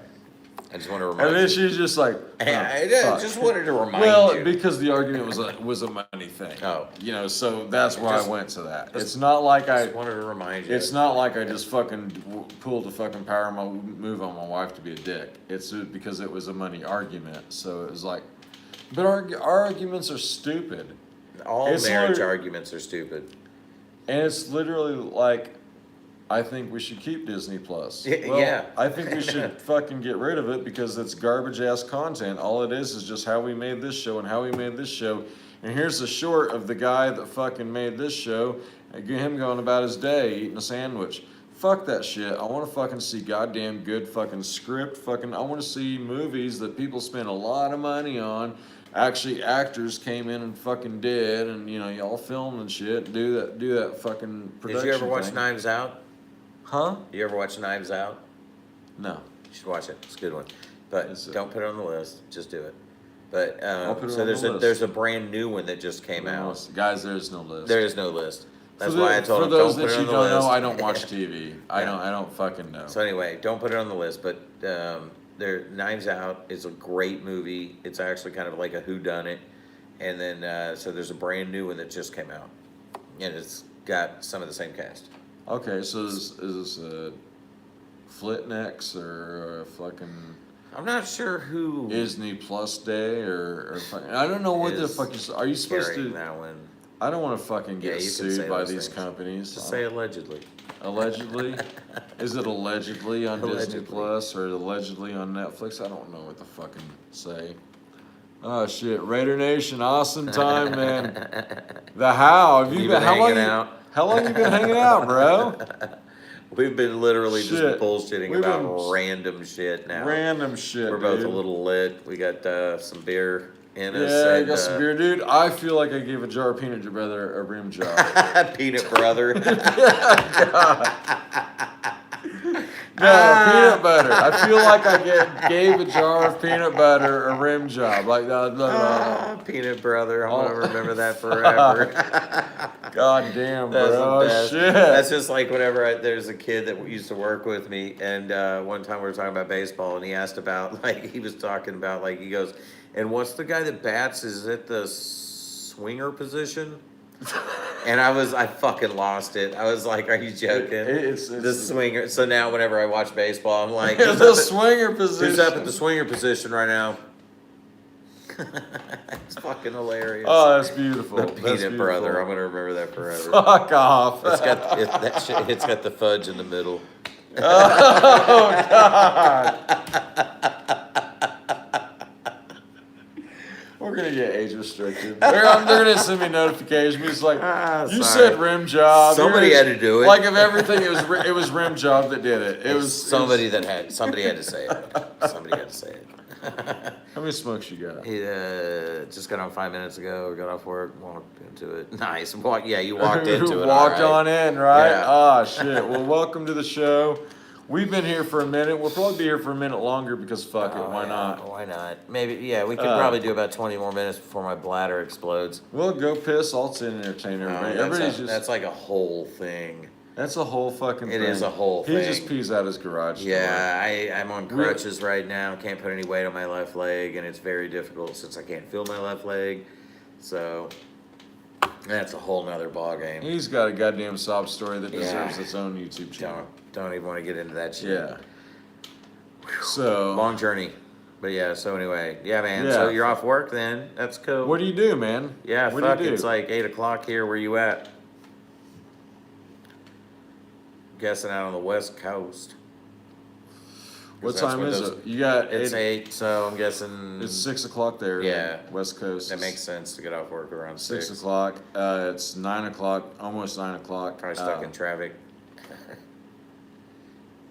[SPEAKER 2] I just want to
[SPEAKER 1] And
[SPEAKER 2] remind
[SPEAKER 1] then
[SPEAKER 2] you.
[SPEAKER 1] she's just like,
[SPEAKER 2] I
[SPEAKER 1] fuck.
[SPEAKER 2] just wanted to remind
[SPEAKER 1] Well,
[SPEAKER 2] you.
[SPEAKER 1] because the argument was a money thing.
[SPEAKER 2] Oh.
[SPEAKER 1] You know, so that's why
[SPEAKER 2] Just-
[SPEAKER 1] I went to that. It's not like
[SPEAKER 2] I just wanted to remind you.
[SPEAKER 1] It's not like I just fucking pulled a fucking power move on my wife to be a dick. It's because it was a money argument. So it was like, but our arguments are stupid.
[SPEAKER 2] All
[SPEAKER 1] it's
[SPEAKER 2] marriage
[SPEAKER 1] literally-
[SPEAKER 2] arguments are stupid.
[SPEAKER 1] And it's literally like, I think we should keep Disney Plus. Well,
[SPEAKER 2] Yeah.
[SPEAKER 1] I think we should fucking get rid of it because it's garbage ass content. All it is just how we made this show and how we made this show. And here's the short of the guy that fucking made this show, him going about his day eating a sandwich. Fuck that shit. I want to fucking see goddamn good fucking script. Fucking, I want to see movies that people spend a lot of money on. Actually, actors came in and fucking did, and you know, y'all filmed and shit. Do that fucking production.
[SPEAKER 2] Did you ever watch
[SPEAKER 1] thing.
[SPEAKER 2] Knives Out?
[SPEAKER 1] Huh?
[SPEAKER 2] You ever watch Knives Out?
[SPEAKER 1] No.
[SPEAKER 2] You should watch it. It's a good one. But
[SPEAKER 1] Is it?
[SPEAKER 2] don't put it on the list. Just do it. But
[SPEAKER 1] I'll put it
[SPEAKER 2] so
[SPEAKER 1] on
[SPEAKER 2] there's
[SPEAKER 1] the
[SPEAKER 2] a
[SPEAKER 1] list.
[SPEAKER 2] there's a brand new one that just came out.
[SPEAKER 1] Guys, there's no list.
[SPEAKER 2] There is no list. That's
[SPEAKER 1] For
[SPEAKER 2] why I told
[SPEAKER 1] for
[SPEAKER 2] him
[SPEAKER 1] those
[SPEAKER 2] don't put
[SPEAKER 1] that
[SPEAKER 2] it on
[SPEAKER 1] you
[SPEAKER 2] the
[SPEAKER 1] don't
[SPEAKER 2] list.
[SPEAKER 1] know, I don't watch TV. I
[SPEAKER 2] Yeah.
[SPEAKER 1] don't fucking know.
[SPEAKER 2] So anyway, don't put it on the list. But there, Knives Out is a great movie. It's actually kind of like a whodunit. And then so there's a brand new one that just came out, and it's got some of the same cast.
[SPEAKER 1] Okay, so is this a Flitnex or a fucking
[SPEAKER 2] I'm not sure who
[SPEAKER 1] Disney Plus Day or fucking, I don't know what the
[SPEAKER 2] is
[SPEAKER 1] fuck are you supposed
[SPEAKER 2] carrying
[SPEAKER 1] to?
[SPEAKER 2] that one.
[SPEAKER 1] I don't want to fucking
[SPEAKER 2] Yeah,
[SPEAKER 1] get
[SPEAKER 2] you can
[SPEAKER 1] sued
[SPEAKER 2] say
[SPEAKER 1] by
[SPEAKER 2] those
[SPEAKER 1] these
[SPEAKER 2] things.
[SPEAKER 1] companies.
[SPEAKER 2] Just say allegedly.
[SPEAKER 1] Allegedly? Is it allegedly on Disney
[SPEAKER 2] Allegedly.
[SPEAKER 1] Plus or allegedly on Netflix? I don't know what to fucking say. Oh shit, Raider Nation, awesome time, man. The how? Have you
[SPEAKER 2] You
[SPEAKER 1] been
[SPEAKER 2] been
[SPEAKER 1] how long?
[SPEAKER 2] hanging out?
[SPEAKER 1] How long you been hanging out, bro?
[SPEAKER 2] We've been literally
[SPEAKER 1] Shit.
[SPEAKER 2] just bullshitting
[SPEAKER 1] We've
[SPEAKER 2] about
[SPEAKER 1] been
[SPEAKER 2] random shit now.
[SPEAKER 1] Random shit.
[SPEAKER 2] We're both
[SPEAKER 1] dude.
[SPEAKER 2] a little lit. We got some beer in us.
[SPEAKER 1] Yeah, I
[SPEAKER 2] and,
[SPEAKER 1] got some beer, dude. I feel like I gave a jar of peanut butter a rim job.
[SPEAKER 2] Peanut brother.
[SPEAKER 1] No, peanut butter. I feel like I gave a jar of peanut butter a rim job. Like that.
[SPEAKER 2] Peanut brother. I'm gonna
[SPEAKER 1] Oh.
[SPEAKER 2] remember that forever.
[SPEAKER 1] God damn,
[SPEAKER 2] That's
[SPEAKER 1] bro.
[SPEAKER 2] the best.
[SPEAKER 1] Shit.
[SPEAKER 2] That's just like whenever there's a kid that used to work with me, and one time we were talking about baseball, and he asked about, like, he was talking about, like, he goes, and what's the guy that bats? Is it the swinger position? And I fucking lost it. I was like, are you joking?
[SPEAKER 1] It's
[SPEAKER 2] The swinger. So now whenever I watch baseball, I'm like,
[SPEAKER 1] It's the swinger position.
[SPEAKER 2] who's up at the swinger position right now? It's fucking hilarious.
[SPEAKER 1] Oh, that's beautiful.
[SPEAKER 2] The
[SPEAKER 1] That's
[SPEAKER 2] peanut
[SPEAKER 1] beautiful.
[SPEAKER 2] brother. I'm gonna remember that forever.
[SPEAKER 1] Fuck off.
[SPEAKER 2] It's got that shit. It's got the fudge in the middle.
[SPEAKER 1] Oh God. We're We're gonna get age restricted. They're gonna send me notification. It's like you
[SPEAKER 2] sorry.
[SPEAKER 1] said rim job.
[SPEAKER 2] Somebody had to do it.
[SPEAKER 1] Like of everything, it was rim job that did it.
[SPEAKER 2] Somebody had to say it. Somebody had to say it.
[SPEAKER 1] How many smokes you got?
[SPEAKER 2] He just got on 5 minutes ago. Got off work, walked into it. Nice. Yeah, you walked into it.
[SPEAKER 1] Walked
[SPEAKER 2] all
[SPEAKER 1] on in, right?
[SPEAKER 2] Yeah.
[SPEAKER 1] Ah, shit. Well, welcome to the show. We've been here for a minute. We'll probably be here for a minute longer because fuck it. Why not?
[SPEAKER 2] Why not? Maybe, yeah, we could probably do about 20 more minutes before my bladder explodes.
[SPEAKER 1] We'll go piss. I'll sit and entertain everybody.
[SPEAKER 2] That's like a whole thing.
[SPEAKER 1] That's a whole fucking thing.
[SPEAKER 2] It is a whole thing.
[SPEAKER 1] He just pees out his garage door.
[SPEAKER 2] Yeah, I'm on crutches right now. Can't put any weight on my left leg, and it's very difficult since I can't feel my left leg. So that's a whole nother ballgame.
[SPEAKER 1] He's got a goddamn sob story that deserves its own YouTube channel.
[SPEAKER 2] Don't even want to get into that shit.
[SPEAKER 1] Yeah. So
[SPEAKER 2] long journey. But yeah, so anyway. Yeah, man. Yeah. So you're off work then. That's cool.
[SPEAKER 1] What do you do, man?
[SPEAKER 2] Yeah,
[SPEAKER 1] what
[SPEAKER 2] fuck,
[SPEAKER 1] do you do?
[SPEAKER 2] It's like 8 o'clock here. Where you at? Guessing out on the West Coast.
[SPEAKER 1] What time is it? You got
[SPEAKER 2] it's 8, so I'm guessing
[SPEAKER 1] it's 6 o'clock there.
[SPEAKER 2] Yeah,
[SPEAKER 1] West Coast.
[SPEAKER 2] That makes sense to get off work around 6
[SPEAKER 1] o'clock. It's 9 o'clock, almost 9 o'clock.
[SPEAKER 2] Probably stuck in traffic.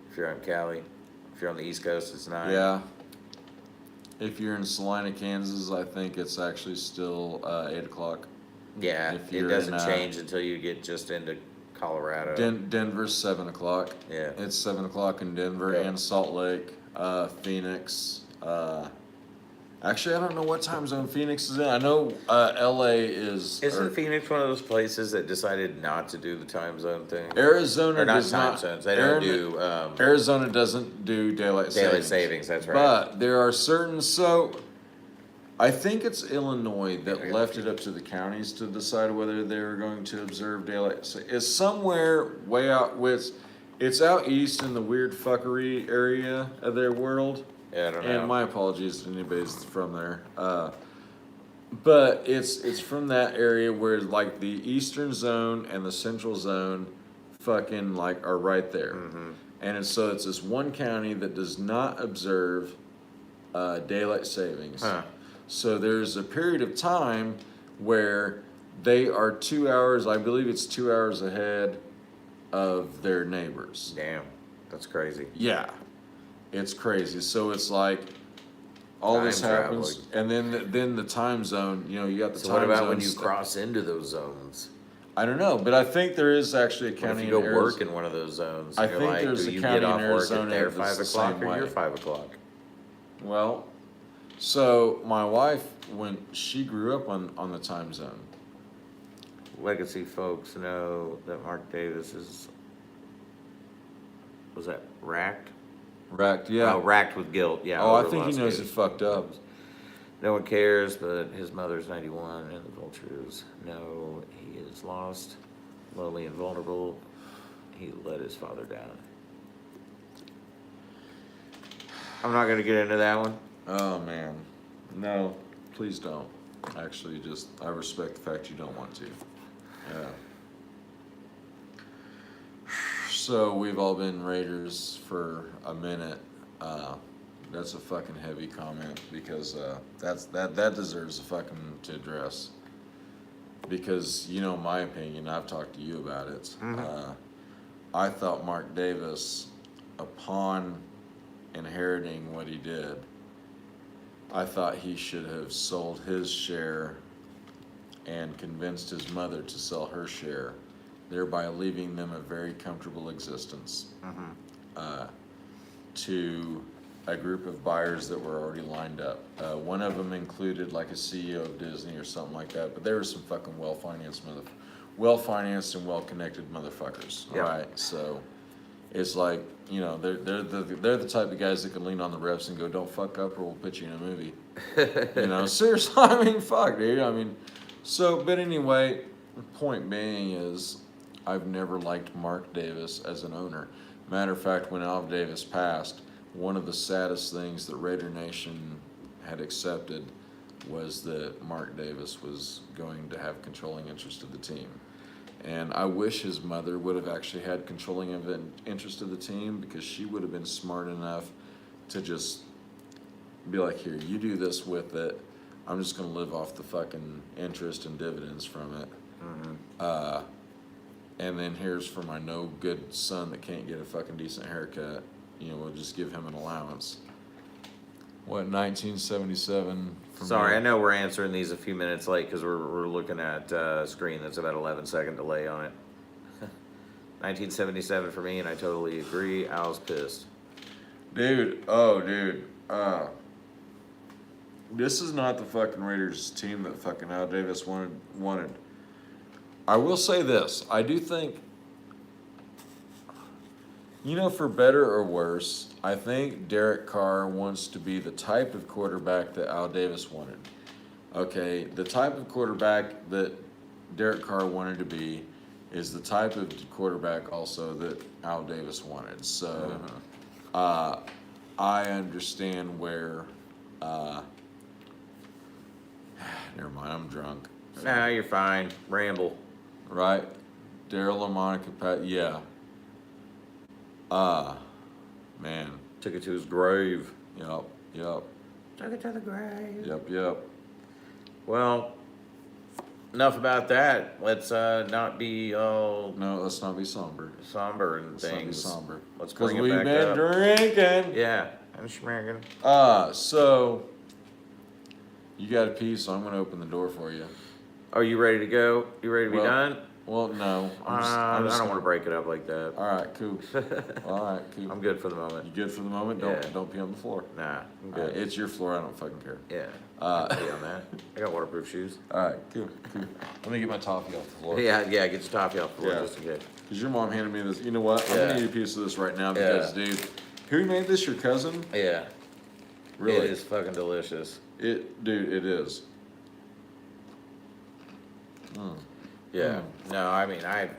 [SPEAKER 2] If you're on Cali, if you're on the East Coast, it's 9.
[SPEAKER 1] Yeah. If you're in Salina, Kansas, I think it's actually still 8 o'clock.
[SPEAKER 2] Yeah, it doesn't change until you get just into Colorado.
[SPEAKER 1] Denver's 7 o'clock.
[SPEAKER 2] Yeah.
[SPEAKER 1] It's 7 o'clock in Denver and Salt Lake, Phoenix. Actually, I don't know what time zone Phoenix is in. I know LA is.
[SPEAKER 2] Isn't Phoenix one of those places that decided not to do the time zone thing?
[SPEAKER 1] Arizona does
[SPEAKER 2] not time zones. They don't do.
[SPEAKER 1] Arizona doesn't do daylight
[SPEAKER 2] savings. That's right.
[SPEAKER 1] But there are certain. So, I think it's Illinois that left it up to the counties to decide whether they're going to observe daylight. It's somewhere way out with. It's out east in the weird fuckery area of their world.
[SPEAKER 2] Yeah, I don't know.
[SPEAKER 1] And my apologies to anybody that's from there. But it's from that area where like the eastern zone and the central zone fucking like are right there.
[SPEAKER 2] Mm-hmm.
[SPEAKER 1] And so it's this one county that does not observe daylight savings.
[SPEAKER 2] Huh.
[SPEAKER 1] So there's a period of time where they are 2 hours, I believe it's 2 hours ahead of their neighbors.
[SPEAKER 2] Damn, that's crazy.
[SPEAKER 1] Yeah. It's crazy. So it's like all this happens, and then the time zone. You know, you got the time zone.
[SPEAKER 2] So what about when you cross into those zones?
[SPEAKER 1] I don't know, but I think there is actually a county.
[SPEAKER 2] If you go work in one of those zones,
[SPEAKER 1] I think there's a county in Arizona
[SPEAKER 2] that's the 5 o'clock or you're 5 o'clock.
[SPEAKER 1] Well, so my wife, when she grew up on the time zone.
[SPEAKER 2] Legacy folks know that Mark Davis was that racked?
[SPEAKER 1] Racked, yeah.
[SPEAKER 2] Oh, racked with guilt, yeah.
[SPEAKER 1] Oh, I think he knows he fucked up.
[SPEAKER 2] No one cares, but his mother's 91, and the vultures know he is lost, lonely and vulnerable. He let his father down. I'm not going to get into that one.
[SPEAKER 1] Oh, man. No, please don't. Actually, I respect the fact you don't want to. Yeah. So we've all been Raiders for a minute. That's a fucking heavy comment because that deserves a fucking to address. Because you know my opinion, I've talked to you about it.
[SPEAKER 2] Mm-hmm.
[SPEAKER 1] I thought Mark Davis, upon inheriting what he did, I thought he should have sold his share and convinced his mother to sell her share, thereby leaving them a very comfortable existence to a group of buyers that were already lined up. One of them included like a CEO of Disney or something like that, but they were some fucking well-financed and well-connected motherfuckers.
[SPEAKER 2] Yeah.
[SPEAKER 1] Right? So it's like, you know, they're the type of guys that can lean on the refs and go, "Don't fuck up, or we'll put you in a movie." You know, seriously. I mean, fuck, dude. I mean, so. But anyway, the point being is, I've never liked Mark Davis as an owner. Matter of fact, when Alv Davis passed, one of the saddest things that Raider Nation had accepted was that Mark Davis was going to have controlling interest of the team. And I wish his mother would have actually had controlling of an interest of the team, because she would have been smart enough to just be like, "Here, you do this with it. I'm just gonna live off the fucking interest and dividends from it. And then here's for my no good son that can't get a fucking decent haircut. We'll just give him an allowance. What, 1977?
[SPEAKER 2] Sorry, I know we're answering these a few minutes late because we're looking at a screen that's about 11-second delay on it. 1977 for me, and I totally agree. Al's pissed.
[SPEAKER 1] Dude, this is not the fucking Raiders team that fucking Al Davis wanted. I will say this. I do think, for better or worse, I think Derek Carr wants to be the type of quarterback that Al Davis wanted. Okay, the type of quarterback that Derek Carr wanted to be is the type of quarterback also that Al Davis wanted. So, I understand where, never mind, I'm drunk.
[SPEAKER 2] Nah, you're fine. Ramble.
[SPEAKER 1] Right? Daryl and Monica Pat, yeah. Man.
[SPEAKER 2] Took it to his grave.
[SPEAKER 1] Yep.
[SPEAKER 2] Took it to the grave.
[SPEAKER 1] Yep.
[SPEAKER 2] Well, enough about that. Let's not be all
[SPEAKER 1] No, let's not be somber.
[SPEAKER 2] somber and
[SPEAKER 1] Let's not be
[SPEAKER 2] things.
[SPEAKER 1] somber.
[SPEAKER 2] Let's
[SPEAKER 1] Because
[SPEAKER 2] bring it
[SPEAKER 1] we've
[SPEAKER 2] back
[SPEAKER 1] been
[SPEAKER 2] up.
[SPEAKER 1] drinking.
[SPEAKER 2] Yeah, I'm schmacking.
[SPEAKER 1] So you got to pee, so I'm going to open the door for you.
[SPEAKER 2] Are you ready to go? You ready to be
[SPEAKER 1] Well,
[SPEAKER 2] done?
[SPEAKER 1] Well, no.
[SPEAKER 2] I don't want to break it up like that.
[SPEAKER 1] All right, cool. All right, cool.
[SPEAKER 2] I'm good for the moment.
[SPEAKER 1] You good for the moment?
[SPEAKER 2] Yeah.
[SPEAKER 1] Don't pee on the floor.
[SPEAKER 2] Nah, I'm
[SPEAKER 1] All right,
[SPEAKER 2] good.
[SPEAKER 1] it's your floor. I don't fucking care.
[SPEAKER 2] Yeah.
[SPEAKER 1] Uh,
[SPEAKER 2] I can pee on that. I got waterproof shoes.
[SPEAKER 1] All right, cool. Let me get my toffee off the floor.
[SPEAKER 2] Yeah, get your toffee off the floor
[SPEAKER 1] Yeah.
[SPEAKER 2] just in case.
[SPEAKER 1] Because your mom handed me this. You know what? I'm
[SPEAKER 2] Yeah.
[SPEAKER 1] going to need a piece of this right now because, dude, who made this? Your cousin?
[SPEAKER 2] Yeah.
[SPEAKER 1] Really?
[SPEAKER 2] It is fucking delicious.
[SPEAKER 1] Dude, it is.
[SPEAKER 2] Yeah. No, I mean, I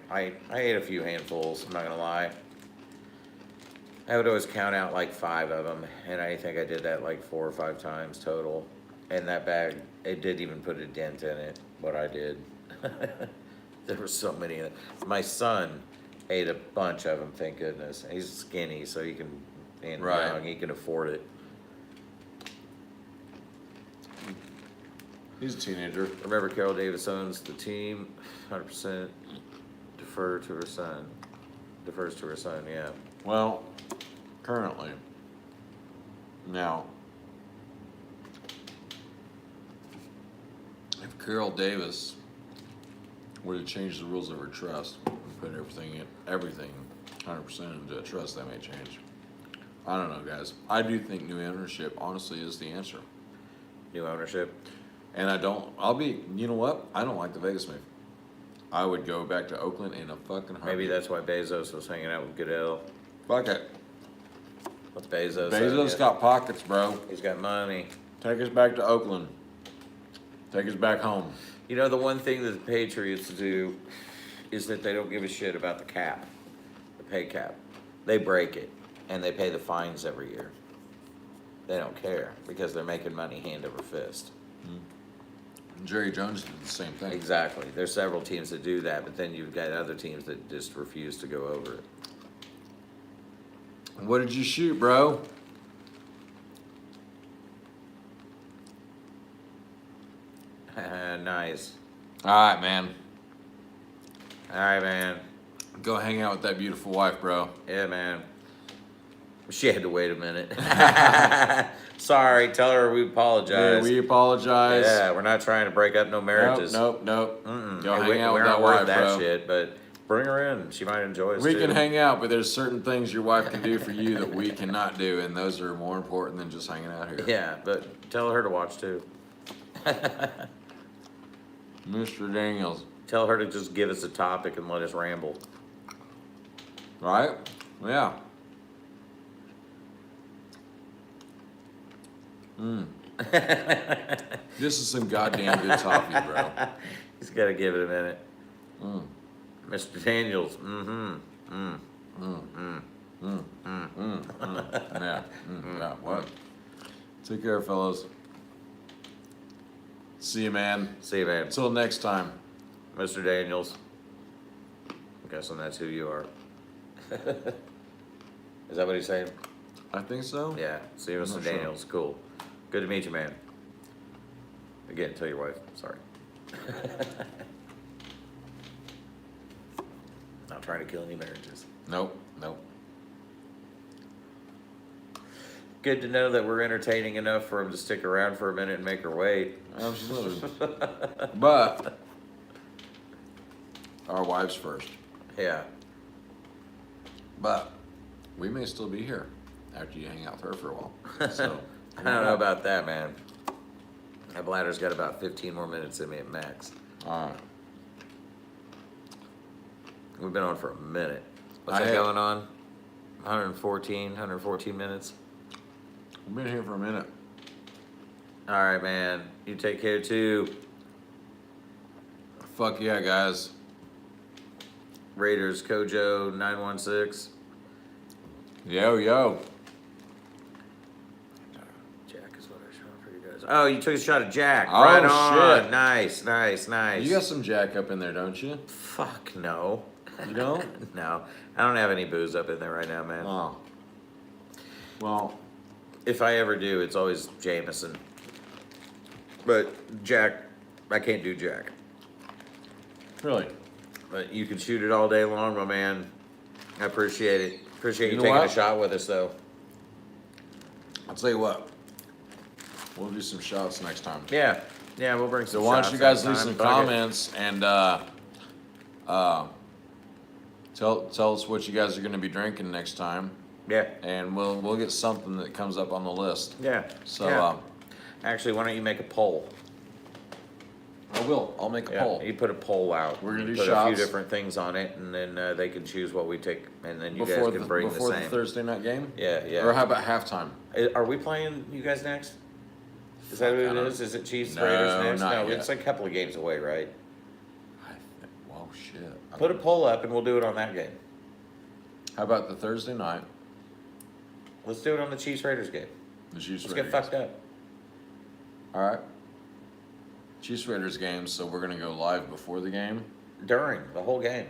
[SPEAKER 2] ate a few handfuls, I'm not gonna lie. I would always count out like 5 of them, and I think I did that like 4 or 5 times total. And that bag, it didn't even put a dent in it, what I did. There were so many in it. My son ate a bunch of them, thank goodness. He's skinny, so he can, and
[SPEAKER 1] Right.
[SPEAKER 2] young, he can afford it.
[SPEAKER 1] He's a teenager.
[SPEAKER 2] Remember, Carol Davis owns the team, 100% defers to her son, yeah.
[SPEAKER 1] Well, currently. Now, if Carol Davis would have changed the rules of her trust and put everything 100% into a trust, that may change. I don't know, guys. I do think new ownership, honestly, is the answer.
[SPEAKER 2] New ownership.
[SPEAKER 1] And you know what? I don't like the Vegas move. I would go back to Oakland in a fucking heartbeat.
[SPEAKER 2] Maybe that's why Bezos was hanging out with Goodell.
[SPEAKER 1] Fuck it.
[SPEAKER 2] What's Bezos?
[SPEAKER 1] Bezos got pockets, bro.
[SPEAKER 2] He's got money.
[SPEAKER 1] Take us back to Oakland. Take us back home.
[SPEAKER 2] You know, the one thing that the Patriots do is that they don't give a shit about the cap, the pay cap. They break it, and they pay the fines every year. They don't care because they're making money hand over fist.
[SPEAKER 1] Jerry Jones did the same thing.
[SPEAKER 2] Exactly. There's several teams that do that, but then you've got other teams that just refuse to go over it.
[SPEAKER 1] What did you shoot, bro?
[SPEAKER 2] Nice.
[SPEAKER 1] All right, man.
[SPEAKER 2] All right, man.
[SPEAKER 1] Go hang out with that beautiful wife, bro.
[SPEAKER 2] Yeah, man. She had to wait a minute. Sorry, tell her we apologize.
[SPEAKER 1] Yeah, we apologize.
[SPEAKER 2] Yeah, we're not trying to break up no marriages.
[SPEAKER 1] Nope.
[SPEAKER 2] Mm-mm.
[SPEAKER 1] Go
[SPEAKER 2] Hey,
[SPEAKER 1] hang out
[SPEAKER 2] we're
[SPEAKER 1] with
[SPEAKER 2] not
[SPEAKER 1] that
[SPEAKER 2] worth
[SPEAKER 1] wife,
[SPEAKER 2] that
[SPEAKER 1] bro.
[SPEAKER 2] shit, but bring her in. She might enjoy us
[SPEAKER 1] We
[SPEAKER 2] too.
[SPEAKER 1] can hang out, but there's certain things your wife can do for you that we cannot do, and those are more important than just hanging out here.
[SPEAKER 2] Yeah, but tell her to watch too.
[SPEAKER 1] Mr. Daniels.
[SPEAKER 2] Tell her to just give us a topic and let us ramble.
[SPEAKER 1] Right? Yeah. This is some goddamn good toffee, bro.
[SPEAKER 2] He's got to give it a minute.
[SPEAKER 1] Mm.
[SPEAKER 2] Mr. Daniels.
[SPEAKER 1] Yeah. Yeah. What? Take care, fellas. See you, man.
[SPEAKER 2] See you, man.
[SPEAKER 1] Until next time.
[SPEAKER 2] Mr. Daniels. I'm guessing that's who you are. Is that what he's saying?
[SPEAKER 1] I think so.
[SPEAKER 2] Yeah. See you,
[SPEAKER 1] I'm
[SPEAKER 2] Mr.
[SPEAKER 1] not sure.
[SPEAKER 2] Daniels. Cool. Good to meet you, man. Again, tell your wife, sorry. Not trying to kill any marriages.
[SPEAKER 1] Nope.
[SPEAKER 2] Good to know that we're entertaining enough for him to stick around for a minute and make her wait.
[SPEAKER 1] Absolutely. But our wives first.
[SPEAKER 2] Yeah.
[SPEAKER 1] But we may still be here after you hang out with her for a while. So
[SPEAKER 2] I don't know about that, man. My bladder's got about 15 more minutes in me at max.
[SPEAKER 1] All right.
[SPEAKER 2] We've been on for a minute. What's that going on? 114 minutes.
[SPEAKER 1] We've been here for a minute.
[SPEAKER 2] All right, man. You take care too.
[SPEAKER 1] Fuck yeah, guys.
[SPEAKER 2] Raiders, Kojo 916.
[SPEAKER 1] Yo.
[SPEAKER 2] Jack is what I shot for you guys. Oh, you took a shot at Jack.
[SPEAKER 1] Oh,
[SPEAKER 2] Right on.
[SPEAKER 1] shit.
[SPEAKER 2] Nice.
[SPEAKER 1] You got some Jack up in there, don't you?
[SPEAKER 2] Fuck no.
[SPEAKER 1] You don't?
[SPEAKER 2] No. I don't have any booze up in there right now, man.
[SPEAKER 1] Oh. Well,
[SPEAKER 2] If I ever do, it's always Jameson. But Jack, I can't do Jack.
[SPEAKER 1] really.
[SPEAKER 2] But you can shoot it all day long, my man. I appreciate it. Appreciate you
[SPEAKER 1] You know
[SPEAKER 2] taking
[SPEAKER 1] what?
[SPEAKER 2] a shot with us, though.
[SPEAKER 1] I'll tell you what. We'll do some shots next time.
[SPEAKER 2] Yeah, we'll bring some
[SPEAKER 1] So why
[SPEAKER 2] shots
[SPEAKER 1] don't you guys leave
[SPEAKER 2] next
[SPEAKER 1] some
[SPEAKER 2] time. Fuck it.
[SPEAKER 1] comments and tell us what you guys are going to be drinking next time,
[SPEAKER 2] Yeah,
[SPEAKER 1] and we'll get something that comes up on the list.
[SPEAKER 2] yeah.
[SPEAKER 1] So
[SPEAKER 2] yeah. Actually, why don't you make a poll?
[SPEAKER 1] I will. I'll make a
[SPEAKER 2] Yeah,
[SPEAKER 1] poll
[SPEAKER 2] you put a poll out.
[SPEAKER 1] We're gonna
[SPEAKER 2] You
[SPEAKER 1] do
[SPEAKER 2] put a few
[SPEAKER 1] shots.
[SPEAKER 2] different things on it, and then they can choose what we take, and then you
[SPEAKER 1] before
[SPEAKER 2] guys can bring the
[SPEAKER 1] before the
[SPEAKER 2] same.
[SPEAKER 1] Thursday night game.
[SPEAKER 2] Yeah.
[SPEAKER 1] Or how about halftime?
[SPEAKER 2] Are we playing you guys next? Is that what
[SPEAKER 1] I
[SPEAKER 2] it
[SPEAKER 1] don't-
[SPEAKER 2] is? Is it Chiefs
[SPEAKER 1] No,
[SPEAKER 2] Raiders next?
[SPEAKER 1] not
[SPEAKER 2] No,
[SPEAKER 1] yet.
[SPEAKER 2] it's a couple of games away, right?
[SPEAKER 1] Whoa, shit.
[SPEAKER 2] Put a poll up, and we'll do it on that game.
[SPEAKER 1] How about the Thursday night?
[SPEAKER 2] Let's do it on the Chiefs Raiders game.
[SPEAKER 1] The Chiefs
[SPEAKER 2] Let's
[SPEAKER 1] Raiders.
[SPEAKER 2] get fucked up.
[SPEAKER 1] All right. Chiefs Raiders game. So we're gonna go live before the game.
[SPEAKER 2] During the whole game.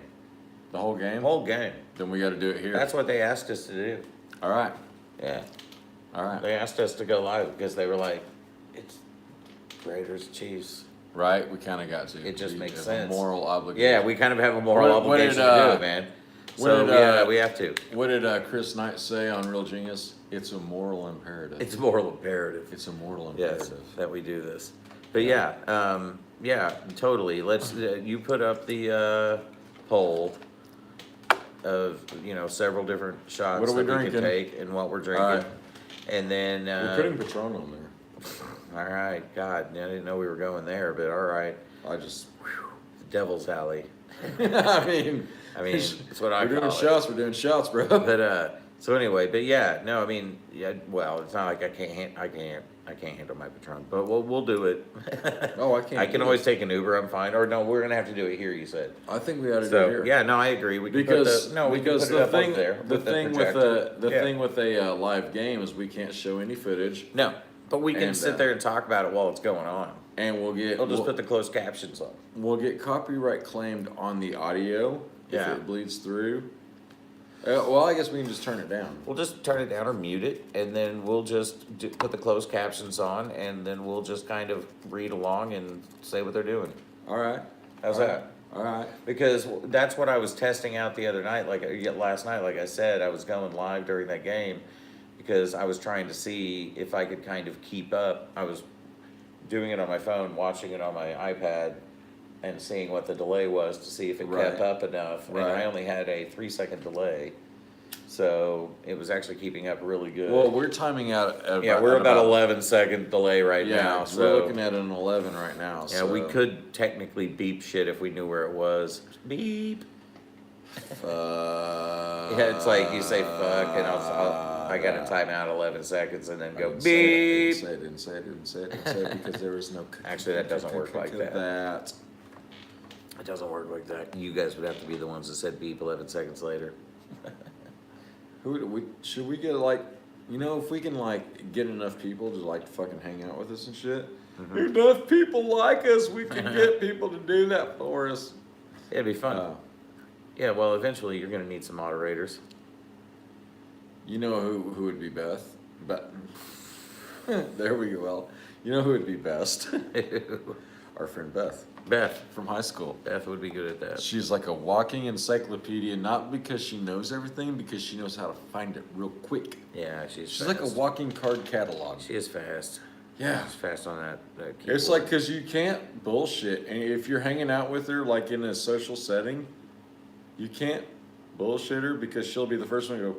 [SPEAKER 1] The whole game.
[SPEAKER 2] Whole game.
[SPEAKER 1] Then we got to do it here.
[SPEAKER 2] That's what they asked us to do.
[SPEAKER 1] All right.
[SPEAKER 2] Yeah.
[SPEAKER 1] All right.
[SPEAKER 2] They asked us to go live because they were like, it's Raiders Chiefs.
[SPEAKER 1] Right. We kind of got to.
[SPEAKER 2] It just makes
[SPEAKER 1] It's
[SPEAKER 2] sense.
[SPEAKER 1] A moral obligation.
[SPEAKER 2] Yeah, we kind of have a moral
[SPEAKER 1] What did,
[SPEAKER 2] obligation to do it, man. So yeah, we have to.
[SPEAKER 1] What did Chris Knight say on Real Genius? It's a moral imperative.
[SPEAKER 2] It's moral imperative.
[SPEAKER 1] It's a moral
[SPEAKER 2] Yes,
[SPEAKER 1] imperative.
[SPEAKER 2] that we do this. But yeah, totally. Let's you put up the poll of several different shots
[SPEAKER 1] What are we
[SPEAKER 2] that we
[SPEAKER 1] drinking?
[SPEAKER 2] can take and what we're drinking,
[SPEAKER 1] All right.
[SPEAKER 2] and then
[SPEAKER 1] We're putting Patron on there.
[SPEAKER 2] all right. God, I didn't know we were going there, but all right.
[SPEAKER 1] I just.
[SPEAKER 2] The Devil's Alley.
[SPEAKER 1] I mean,
[SPEAKER 2] It's what I
[SPEAKER 1] we're doing
[SPEAKER 2] call it.
[SPEAKER 1] shots. We're doing shots, bro.
[SPEAKER 2] But so anyway, but yeah, no, I mean, yeah. Well, it's not like I can't handle my Patron, but we'll do it.
[SPEAKER 1] Oh, I can't.
[SPEAKER 2] I can
[SPEAKER 1] do
[SPEAKER 2] always
[SPEAKER 1] it.
[SPEAKER 2] take an Uber. I'm fine. Or no, we're gonna have to do it here. You said.
[SPEAKER 1] I think we ought to do it
[SPEAKER 2] So
[SPEAKER 1] here.
[SPEAKER 2] yeah, no, I agree. We can
[SPEAKER 1] Because
[SPEAKER 2] put the, we
[SPEAKER 1] because
[SPEAKER 2] can put it
[SPEAKER 1] the
[SPEAKER 2] up
[SPEAKER 1] thing
[SPEAKER 2] up there.
[SPEAKER 1] the
[SPEAKER 2] with
[SPEAKER 1] thing with
[SPEAKER 2] projector.
[SPEAKER 1] the
[SPEAKER 2] Yeah.
[SPEAKER 1] thing with a live game is we can't show any footage,
[SPEAKER 2] No, but we can
[SPEAKER 1] And,
[SPEAKER 2] sit there and talk about it while it's going on.
[SPEAKER 1] and we'll get
[SPEAKER 2] We'll just put the closed captions on.
[SPEAKER 1] we'll get copyright claimed on the audio
[SPEAKER 2] Yeah.
[SPEAKER 1] if it bleeds through. Well, I guess we can just turn it down.
[SPEAKER 2] We'll just turn it down or mute it, and then we'll just put the closed captions on, and then we'll just kind of read along and say what they're doing.
[SPEAKER 1] All right.
[SPEAKER 2] How's
[SPEAKER 1] All
[SPEAKER 2] that?
[SPEAKER 1] right. All right.
[SPEAKER 2] Because that's what I was testing out the other night, last night, like I said, I was going live during that game because I was trying to see if I could kind of keep up. I was doing it on my phone, watching it on my iPad, and seeing what the delay was to see if it kept
[SPEAKER 1] Right.
[SPEAKER 2] up enough. And
[SPEAKER 1] Right.
[SPEAKER 2] I only had a 3-second delay, so it was actually keeping up really good.
[SPEAKER 1] Well, we're timing out. At
[SPEAKER 2] yeah, we're about 11-second delay right
[SPEAKER 1] Yeah,
[SPEAKER 2] now.
[SPEAKER 1] we're
[SPEAKER 2] So
[SPEAKER 1] looking at an 11 right now.
[SPEAKER 2] yeah,
[SPEAKER 1] so.
[SPEAKER 2] we could technically beep shit if we knew where it was. Beep. Yeah, it's like you say fuck, and I got to time out 11 seconds and then
[SPEAKER 1] I
[SPEAKER 2] go
[SPEAKER 1] didn't say
[SPEAKER 2] beep.
[SPEAKER 1] it, didn't say it, didn't say it, didn't say it, didn't say it, because there was no.
[SPEAKER 2] Actually, that doesn't work like that.
[SPEAKER 1] That.
[SPEAKER 2] It doesn't work like that. You guys would have to be the ones that said beep 11 seconds later.
[SPEAKER 1] Who do we should we get like, if we can like get enough people to like fucking hang out with us and shit. Enough people like us, we can get people to do that for us.
[SPEAKER 2] It'd be fun. Yeah, well, eventually you're going to need some moderators.
[SPEAKER 1] You know who would be Beth? But there we go. Well, You know who would be best? Our friend Beth
[SPEAKER 2] Beth.
[SPEAKER 1] from high school.
[SPEAKER 2] Beth would be good at that.
[SPEAKER 1] She's like a walking encyclopedia, not because she knows everything, because she knows how to find it real quick.
[SPEAKER 2] Yeah, she's
[SPEAKER 1] She's
[SPEAKER 2] fast.
[SPEAKER 1] like a walking card catalog.
[SPEAKER 2] She is fast.
[SPEAKER 1] Yeah.
[SPEAKER 2] She's fast on that keyboard.
[SPEAKER 1] It's like, because you can't bullshit. And if you're hanging out with her, like in a social setting, you can't bullshit her because she'll be the first one to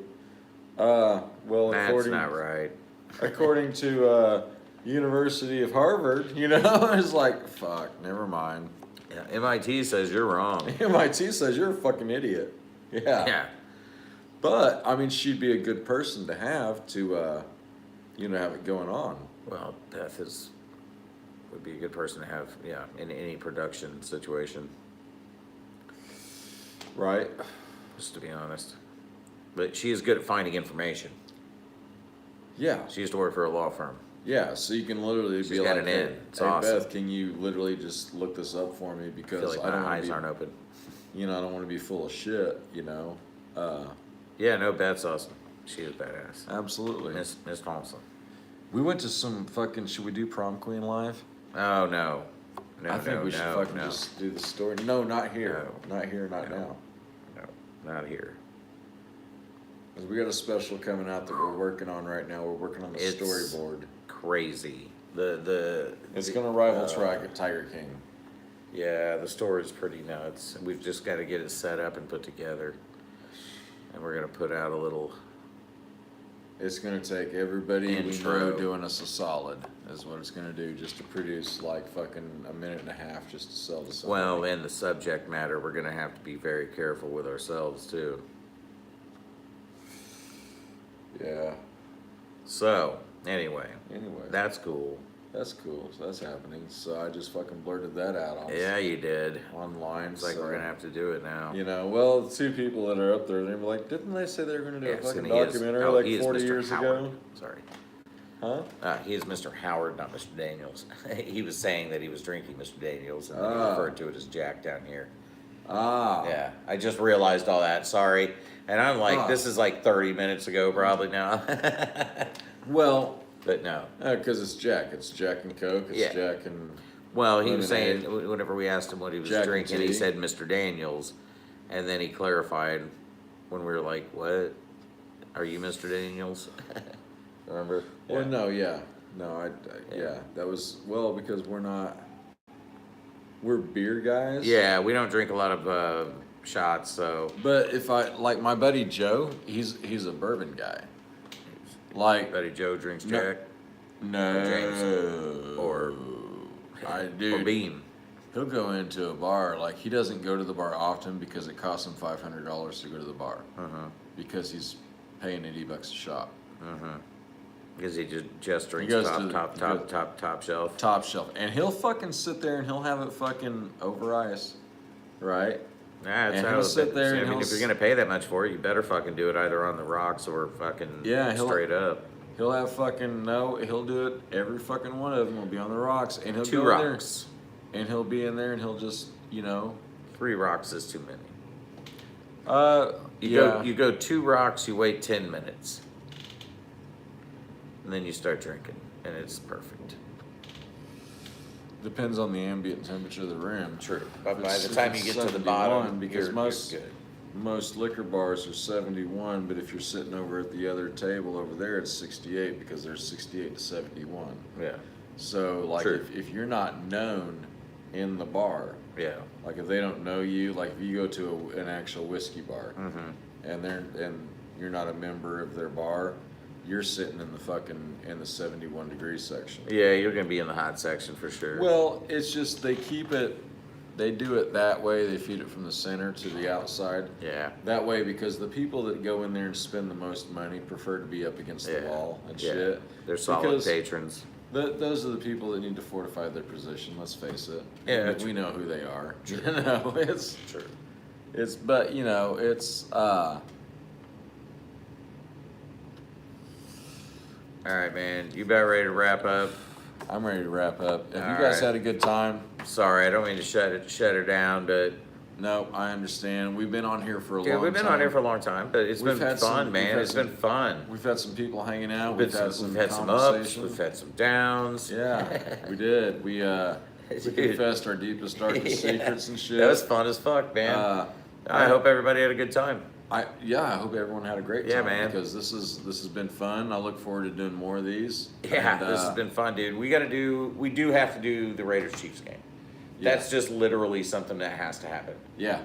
[SPEAKER 1] go, well,
[SPEAKER 2] That's not right.
[SPEAKER 1] according to University of Harvard, you know, it's like, fuck, never mind.
[SPEAKER 2] Yeah, MIT says you're wrong.
[SPEAKER 1] MIT says you're a fucking idiot. Yeah.
[SPEAKER 2] Yeah.
[SPEAKER 1] But, I mean, she'd be a good person to have to, you know, have it going on.
[SPEAKER 2] Well, Beth would be a good person to have, yeah, in any production situation,
[SPEAKER 1] Right?
[SPEAKER 2] just to be honest. But she is good at finding information.
[SPEAKER 1] Yeah.
[SPEAKER 2] She used to work for a law firm.
[SPEAKER 1] Yeah, so you can literally
[SPEAKER 2] She's
[SPEAKER 1] be
[SPEAKER 2] got
[SPEAKER 1] like,
[SPEAKER 2] an
[SPEAKER 1] hey,
[SPEAKER 2] in. It's
[SPEAKER 1] hey,
[SPEAKER 2] awesome.
[SPEAKER 1] Beth, can you literally just look this up for me
[SPEAKER 2] I
[SPEAKER 1] because
[SPEAKER 2] feel like
[SPEAKER 1] I don't
[SPEAKER 2] my
[SPEAKER 1] want
[SPEAKER 2] eyes
[SPEAKER 1] to
[SPEAKER 2] aren't
[SPEAKER 1] be,
[SPEAKER 2] open.
[SPEAKER 1] you know, I don't want to be full of shit, you know?
[SPEAKER 2] Yeah, no, Beth's awesome. She is badass.
[SPEAKER 1] Absolutely.
[SPEAKER 2] Miss Thompson.
[SPEAKER 1] We went to some fucking, should we do Prom Queen live?
[SPEAKER 2] Oh, no. No,
[SPEAKER 1] I think
[SPEAKER 2] no,
[SPEAKER 1] we should
[SPEAKER 2] no,
[SPEAKER 1] fucking
[SPEAKER 2] no.
[SPEAKER 1] just do the story. No, not here.
[SPEAKER 2] No.
[SPEAKER 1] Not here, not
[SPEAKER 2] No.
[SPEAKER 1] now.
[SPEAKER 2] No, not here.
[SPEAKER 1] 'Cause we got a special coming out that we're working on right now. We're working on the
[SPEAKER 2] It's
[SPEAKER 1] storyboard.
[SPEAKER 2] crazy.
[SPEAKER 1] It's gonna rival Tiger King.
[SPEAKER 2] Yeah, the story's pretty nuts. We've just got to get it set up and put together. And we're going to put out a little.
[SPEAKER 1] It's gonna take everybody we
[SPEAKER 2] Intro.
[SPEAKER 1] know doing us a solid, is what it's gonna do, just to produce like fucking a minute and a half just to sell to somebody.
[SPEAKER 2] Well, and the subject matter, we're going to have to be very careful with ourselves, too.
[SPEAKER 1] Yeah.
[SPEAKER 2] So, anyway,
[SPEAKER 1] Anyway,
[SPEAKER 2] that's cool.
[SPEAKER 1] that's cool. So that's happening. So I just fucking blurted that out on
[SPEAKER 2] Yeah, you did.
[SPEAKER 1] online.
[SPEAKER 2] It's like
[SPEAKER 1] so,
[SPEAKER 2] we're going to have to do it now.
[SPEAKER 1] You know, well, the two people that are up there, they're like, didn't they say they were gonna do a
[SPEAKER 2] Yes,
[SPEAKER 1] fucking
[SPEAKER 2] and he is-
[SPEAKER 1] documentary
[SPEAKER 2] oh,
[SPEAKER 1] like
[SPEAKER 2] he is
[SPEAKER 1] 40
[SPEAKER 2] Mr.
[SPEAKER 1] years
[SPEAKER 2] Howard.
[SPEAKER 1] ago?
[SPEAKER 2] Sorry.
[SPEAKER 1] Huh?
[SPEAKER 2] He is Mr. Howard, not Mr. Daniels. He was saying that he was drinking Mr. Daniels, and then he
[SPEAKER 1] Ah.
[SPEAKER 2] referred to it as Jack down here.
[SPEAKER 1] Ah.
[SPEAKER 2] Yeah, I just realized all that. Sorry. And I'm like,
[SPEAKER 1] Ah.
[SPEAKER 2] this is like 30 minutes ago, probably now.
[SPEAKER 1] Well,
[SPEAKER 2] But no.
[SPEAKER 1] because it's Jack. It's Jack and Coke. It's
[SPEAKER 2] Yeah.
[SPEAKER 1] Jack and.
[SPEAKER 2] Well, he was
[SPEAKER 1] Lemonade.
[SPEAKER 2] saying, whenever we asked him what he was
[SPEAKER 1] Jack and
[SPEAKER 2] drinking, he
[SPEAKER 1] tea.
[SPEAKER 2] said Mr. Daniels. And then he clarified when we were like, what? Are you Mr. Daniels? Remember?
[SPEAKER 1] Well, no, yeah. No,
[SPEAKER 2] Yeah.
[SPEAKER 1] yeah. That was, well, because we're beer guys.
[SPEAKER 2] Yeah, we don't drink a lot of shots, so.
[SPEAKER 1] But if like my buddy Joe, he's a bourbon guy. Like,
[SPEAKER 2] Buddy Joe drinks
[SPEAKER 1] No.
[SPEAKER 2] Jack.
[SPEAKER 1] no.
[SPEAKER 2] Jameson. Or
[SPEAKER 1] I
[SPEAKER 2] Or
[SPEAKER 1] do.
[SPEAKER 2] Beam.
[SPEAKER 1] He'll go into a bar, like he doesn't go to the bar often because it costs him $500 to go to the bar.
[SPEAKER 2] Uh-huh.
[SPEAKER 1] Because he's paying $80 a shot.
[SPEAKER 2] Uh-huh. Because he just drinks
[SPEAKER 1] goes
[SPEAKER 2] top,
[SPEAKER 1] to the-
[SPEAKER 2] top,
[SPEAKER 1] he
[SPEAKER 2] top,
[SPEAKER 1] goes-
[SPEAKER 2] top, top shelf.
[SPEAKER 1] Top shelf. And he'll fucking sit there and he'll have it fucking over ice. Right?
[SPEAKER 2] Yeah,
[SPEAKER 1] And
[SPEAKER 2] it's
[SPEAKER 1] he'll
[SPEAKER 2] how
[SPEAKER 1] sit there
[SPEAKER 2] I
[SPEAKER 1] and
[SPEAKER 2] mean,
[SPEAKER 1] he'll
[SPEAKER 2] if you're gonna pay that much for it, you better fucking do it either on the rocks or fucking
[SPEAKER 1] Yeah,
[SPEAKER 2] straight up.
[SPEAKER 1] He'll have fucking, no, he'll do it. Every fucking one of them will be on the rocks. And he'll
[SPEAKER 2] 2
[SPEAKER 1] go in there.
[SPEAKER 2] rocks.
[SPEAKER 1] And he'll be in there and he'll just,
[SPEAKER 2] 3 rocks is too many. You go 2 rocks, you wait 10 minutes. And then you start drinking, and it's perfect.
[SPEAKER 1] Depends on the ambient temperature of the room.
[SPEAKER 2] True. But by
[SPEAKER 1] It's-
[SPEAKER 2] the time
[SPEAKER 1] if
[SPEAKER 2] you
[SPEAKER 1] it's
[SPEAKER 2] get to the
[SPEAKER 1] 71,
[SPEAKER 2] bottom,
[SPEAKER 1] because
[SPEAKER 2] you're good.
[SPEAKER 1] most liquor bars are 71, but if you're sitting over at the other table over there, it's 68 because there's 68 to 71.
[SPEAKER 2] Yeah.
[SPEAKER 1] So like
[SPEAKER 2] True.
[SPEAKER 1] if you're not known in the bar,
[SPEAKER 2] Yeah.
[SPEAKER 1] like if they don't know you, like if you go to an actual whiskey bar
[SPEAKER 2] Mm-hmm.
[SPEAKER 1] and you're not a member of their bar, you're sitting in the 71 degree section.
[SPEAKER 2] Yeah, you're gonna be in the hot section for sure.
[SPEAKER 1] Well, it's just they do it that way. They feed it from the center to the outside.
[SPEAKER 2] Yeah.
[SPEAKER 1] That way, because the people that go in there and spend the most money prefer to be up against the
[SPEAKER 2] Yeah.
[SPEAKER 1] wall and
[SPEAKER 2] Yeah.
[SPEAKER 1] shit.
[SPEAKER 2] They're solid
[SPEAKER 1] Because
[SPEAKER 2] patrons.
[SPEAKER 1] those are the people that need to fortify their position. Let's face it.
[SPEAKER 2] Yeah,
[SPEAKER 1] we,
[SPEAKER 2] true.
[SPEAKER 1] we know who they are. You know, it's
[SPEAKER 2] True.
[SPEAKER 1] it's but it's
[SPEAKER 2] All right, man. You about ready to wrap up?
[SPEAKER 1] I'm ready to wrap up. Have
[SPEAKER 2] All
[SPEAKER 1] you guys
[SPEAKER 2] right.
[SPEAKER 1] had a good time?
[SPEAKER 2] Sorry, I don't mean to shut her down, but
[SPEAKER 1] No, I understand. We've been on here for a long time.
[SPEAKER 2] Yeah, we've been on here for a long time, but it's
[SPEAKER 1] We've
[SPEAKER 2] been
[SPEAKER 1] had
[SPEAKER 2] fun,
[SPEAKER 1] some-
[SPEAKER 2] man.
[SPEAKER 1] we've
[SPEAKER 2] It's
[SPEAKER 1] had
[SPEAKER 2] been fun.
[SPEAKER 1] We've had some people hanging out.
[SPEAKER 2] We've had some ups,
[SPEAKER 1] conversation.
[SPEAKER 2] we've had some downs.
[SPEAKER 1] Yeah, we did. We
[SPEAKER 2] Dude.
[SPEAKER 1] confessed our deepest, darkest
[SPEAKER 2] Yeah.
[SPEAKER 1] secrets and shit.
[SPEAKER 2] That was fun as fuck, man. I hope everybody had a good time.
[SPEAKER 1] I hope everyone had a great time.
[SPEAKER 2] Yeah, man.
[SPEAKER 1] Because this has been fun. I look forward to doing more of these.
[SPEAKER 2] Yeah,
[SPEAKER 1] And,
[SPEAKER 2] this has been fun, dude. We do have to do the Raiders Chiefs game.
[SPEAKER 1] Yeah.
[SPEAKER 2] That's just literally something that has to happen.
[SPEAKER 1] Yeah,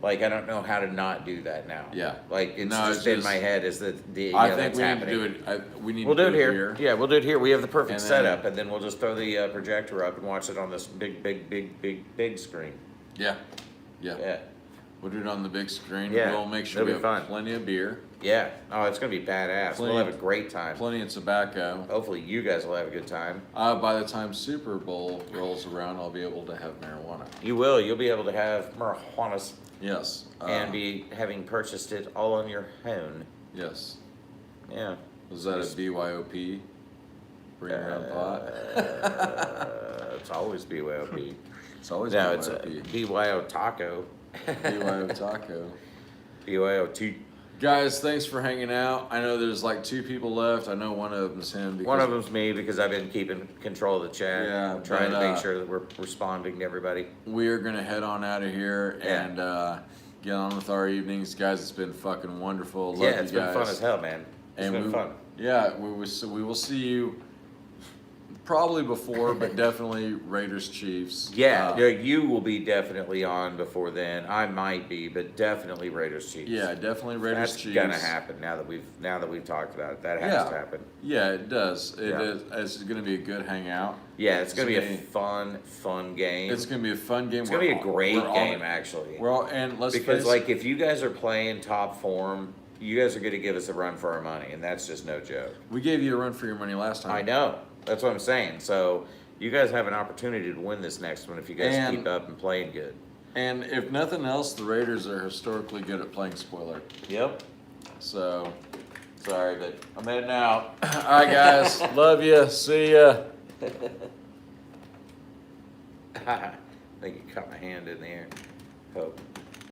[SPEAKER 2] Like, I don't know how to not do that now.
[SPEAKER 1] Yeah.
[SPEAKER 2] Like, it's
[SPEAKER 1] No,
[SPEAKER 2] just
[SPEAKER 1] it's
[SPEAKER 2] in
[SPEAKER 1] just-
[SPEAKER 2] my head is that
[SPEAKER 1] I think
[SPEAKER 2] that's
[SPEAKER 1] we
[SPEAKER 2] happening.
[SPEAKER 1] need to do it. We need
[SPEAKER 2] We'll
[SPEAKER 1] to
[SPEAKER 2] do it here. Yeah, we'll do it here. We have the perfect
[SPEAKER 1] And then-
[SPEAKER 2] setup, and then we'll just throw the projector up and watch it on this big screen.
[SPEAKER 1] Yeah, yeah.
[SPEAKER 2] Yeah.
[SPEAKER 1] We'll do it on the big screen.
[SPEAKER 2] Yeah,
[SPEAKER 1] We'll make sure
[SPEAKER 2] it'll
[SPEAKER 1] we
[SPEAKER 2] be
[SPEAKER 1] have
[SPEAKER 2] fun.
[SPEAKER 1] plenty of beer,
[SPEAKER 2] Yeah. Oh, it's gonna be badass.
[SPEAKER 1] Plenty-
[SPEAKER 2] We'll have a great time.
[SPEAKER 1] plenty of tobacco.
[SPEAKER 2] Hopefully, you guys will have a good time.
[SPEAKER 1] By the time Super Bowl rolls around, I'll be able to have marijuana.
[SPEAKER 2] You will. You'll be able to have marijuana
[SPEAKER 1] Yes.
[SPEAKER 2] and be having purchased it all on your own.
[SPEAKER 1] Yes.
[SPEAKER 2] Yeah.
[SPEAKER 1] Was that a BYOP? Bring your own pot.
[SPEAKER 2] It's always BYOP.
[SPEAKER 1] It's always
[SPEAKER 2] No, it's a
[SPEAKER 1] BYOP.
[SPEAKER 2] BYO taco.
[SPEAKER 1] BYO taco.
[SPEAKER 2] BYOT.
[SPEAKER 1] Guys, thanks for hanging out. I know there's like 2 people left. I know one of them's him. Because
[SPEAKER 2] One of them's me because I've been keeping control of the chat.
[SPEAKER 1] Yeah,
[SPEAKER 2] Trying
[SPEAKER 1] but,
[SPEAKER 2] to make sure that we're responding to everybody.
[SPEAKER 1] We are gonna head on out of here
[SPEAKER 2] Yeah.
[SPEAKER 1] and get on with our evenings, guys. It's been fucking wonderful. Love
[SPEAKER 2] Yeah,
[SPEAKER 1] you
[SPEAKER 2] it's been
[SPEAKER 1] guys.
[SPEAKER 2] fun as hell, man. It's been fun.
[SPEAKER 1] Yeah, we will see you probably before, but definitely Raiders Chiefs.
[SPEAKER 2] Yeah, you will be definitely on before then. I might be, but definitely Raiders Chiefs.
[SPEAKER 1] Yeah, definitely Raiders
[SPEAKER 2] That's
[SPEAKER 1] Chiefs.
[SPEAKER 2] gonna happen now that we've talked about it. That has
[SPEAKER 1] Yeah.
[SPEAKER 2] to happen.
[SPEAKER 1] Yeah, it does. It
[SPEAKER 2] Yeah.
[SPEAKER 1] is. It's gonna be a good hangout.
[SPEAKER 2] Yeah, it's gonna be a
[SPEAKER 1] gonna
[SPEAKER 2] fun game.
[SPEAKER 1] It's gonna be a fun game.
[SPEAKER 2] It's gonna be a great game, actually.
[SPEAKER 1] We're all and let's
[SPEAKER 2] Because
[SPEAKER 1] face
[SPEAKER 2] like if you guys are playing top form, you guys are gonna give us a run for our money, and that's just no joke.
[SPEAKER 1] we gave you a run for your money last time.
[SPEAKER 2] I know. That's what I'm saying. So you guys have an opportunity to win this next one if you guys
[SPEAKER 1] And-
[SPEAKER 2] keep up and playing good.
[SPEAKER 1] And if nothing else, the Raiders are historically good at playing spoiler.
[SPEAKER 2] Yep.
[SPEAKER 1] So,
[SPEAKER 2] Sorry, but I'm heading out.
[SPEAKER 1] all right, guys, love you. See ya.
[SPEAKER 2] I think you caught my hand in the air. Hope.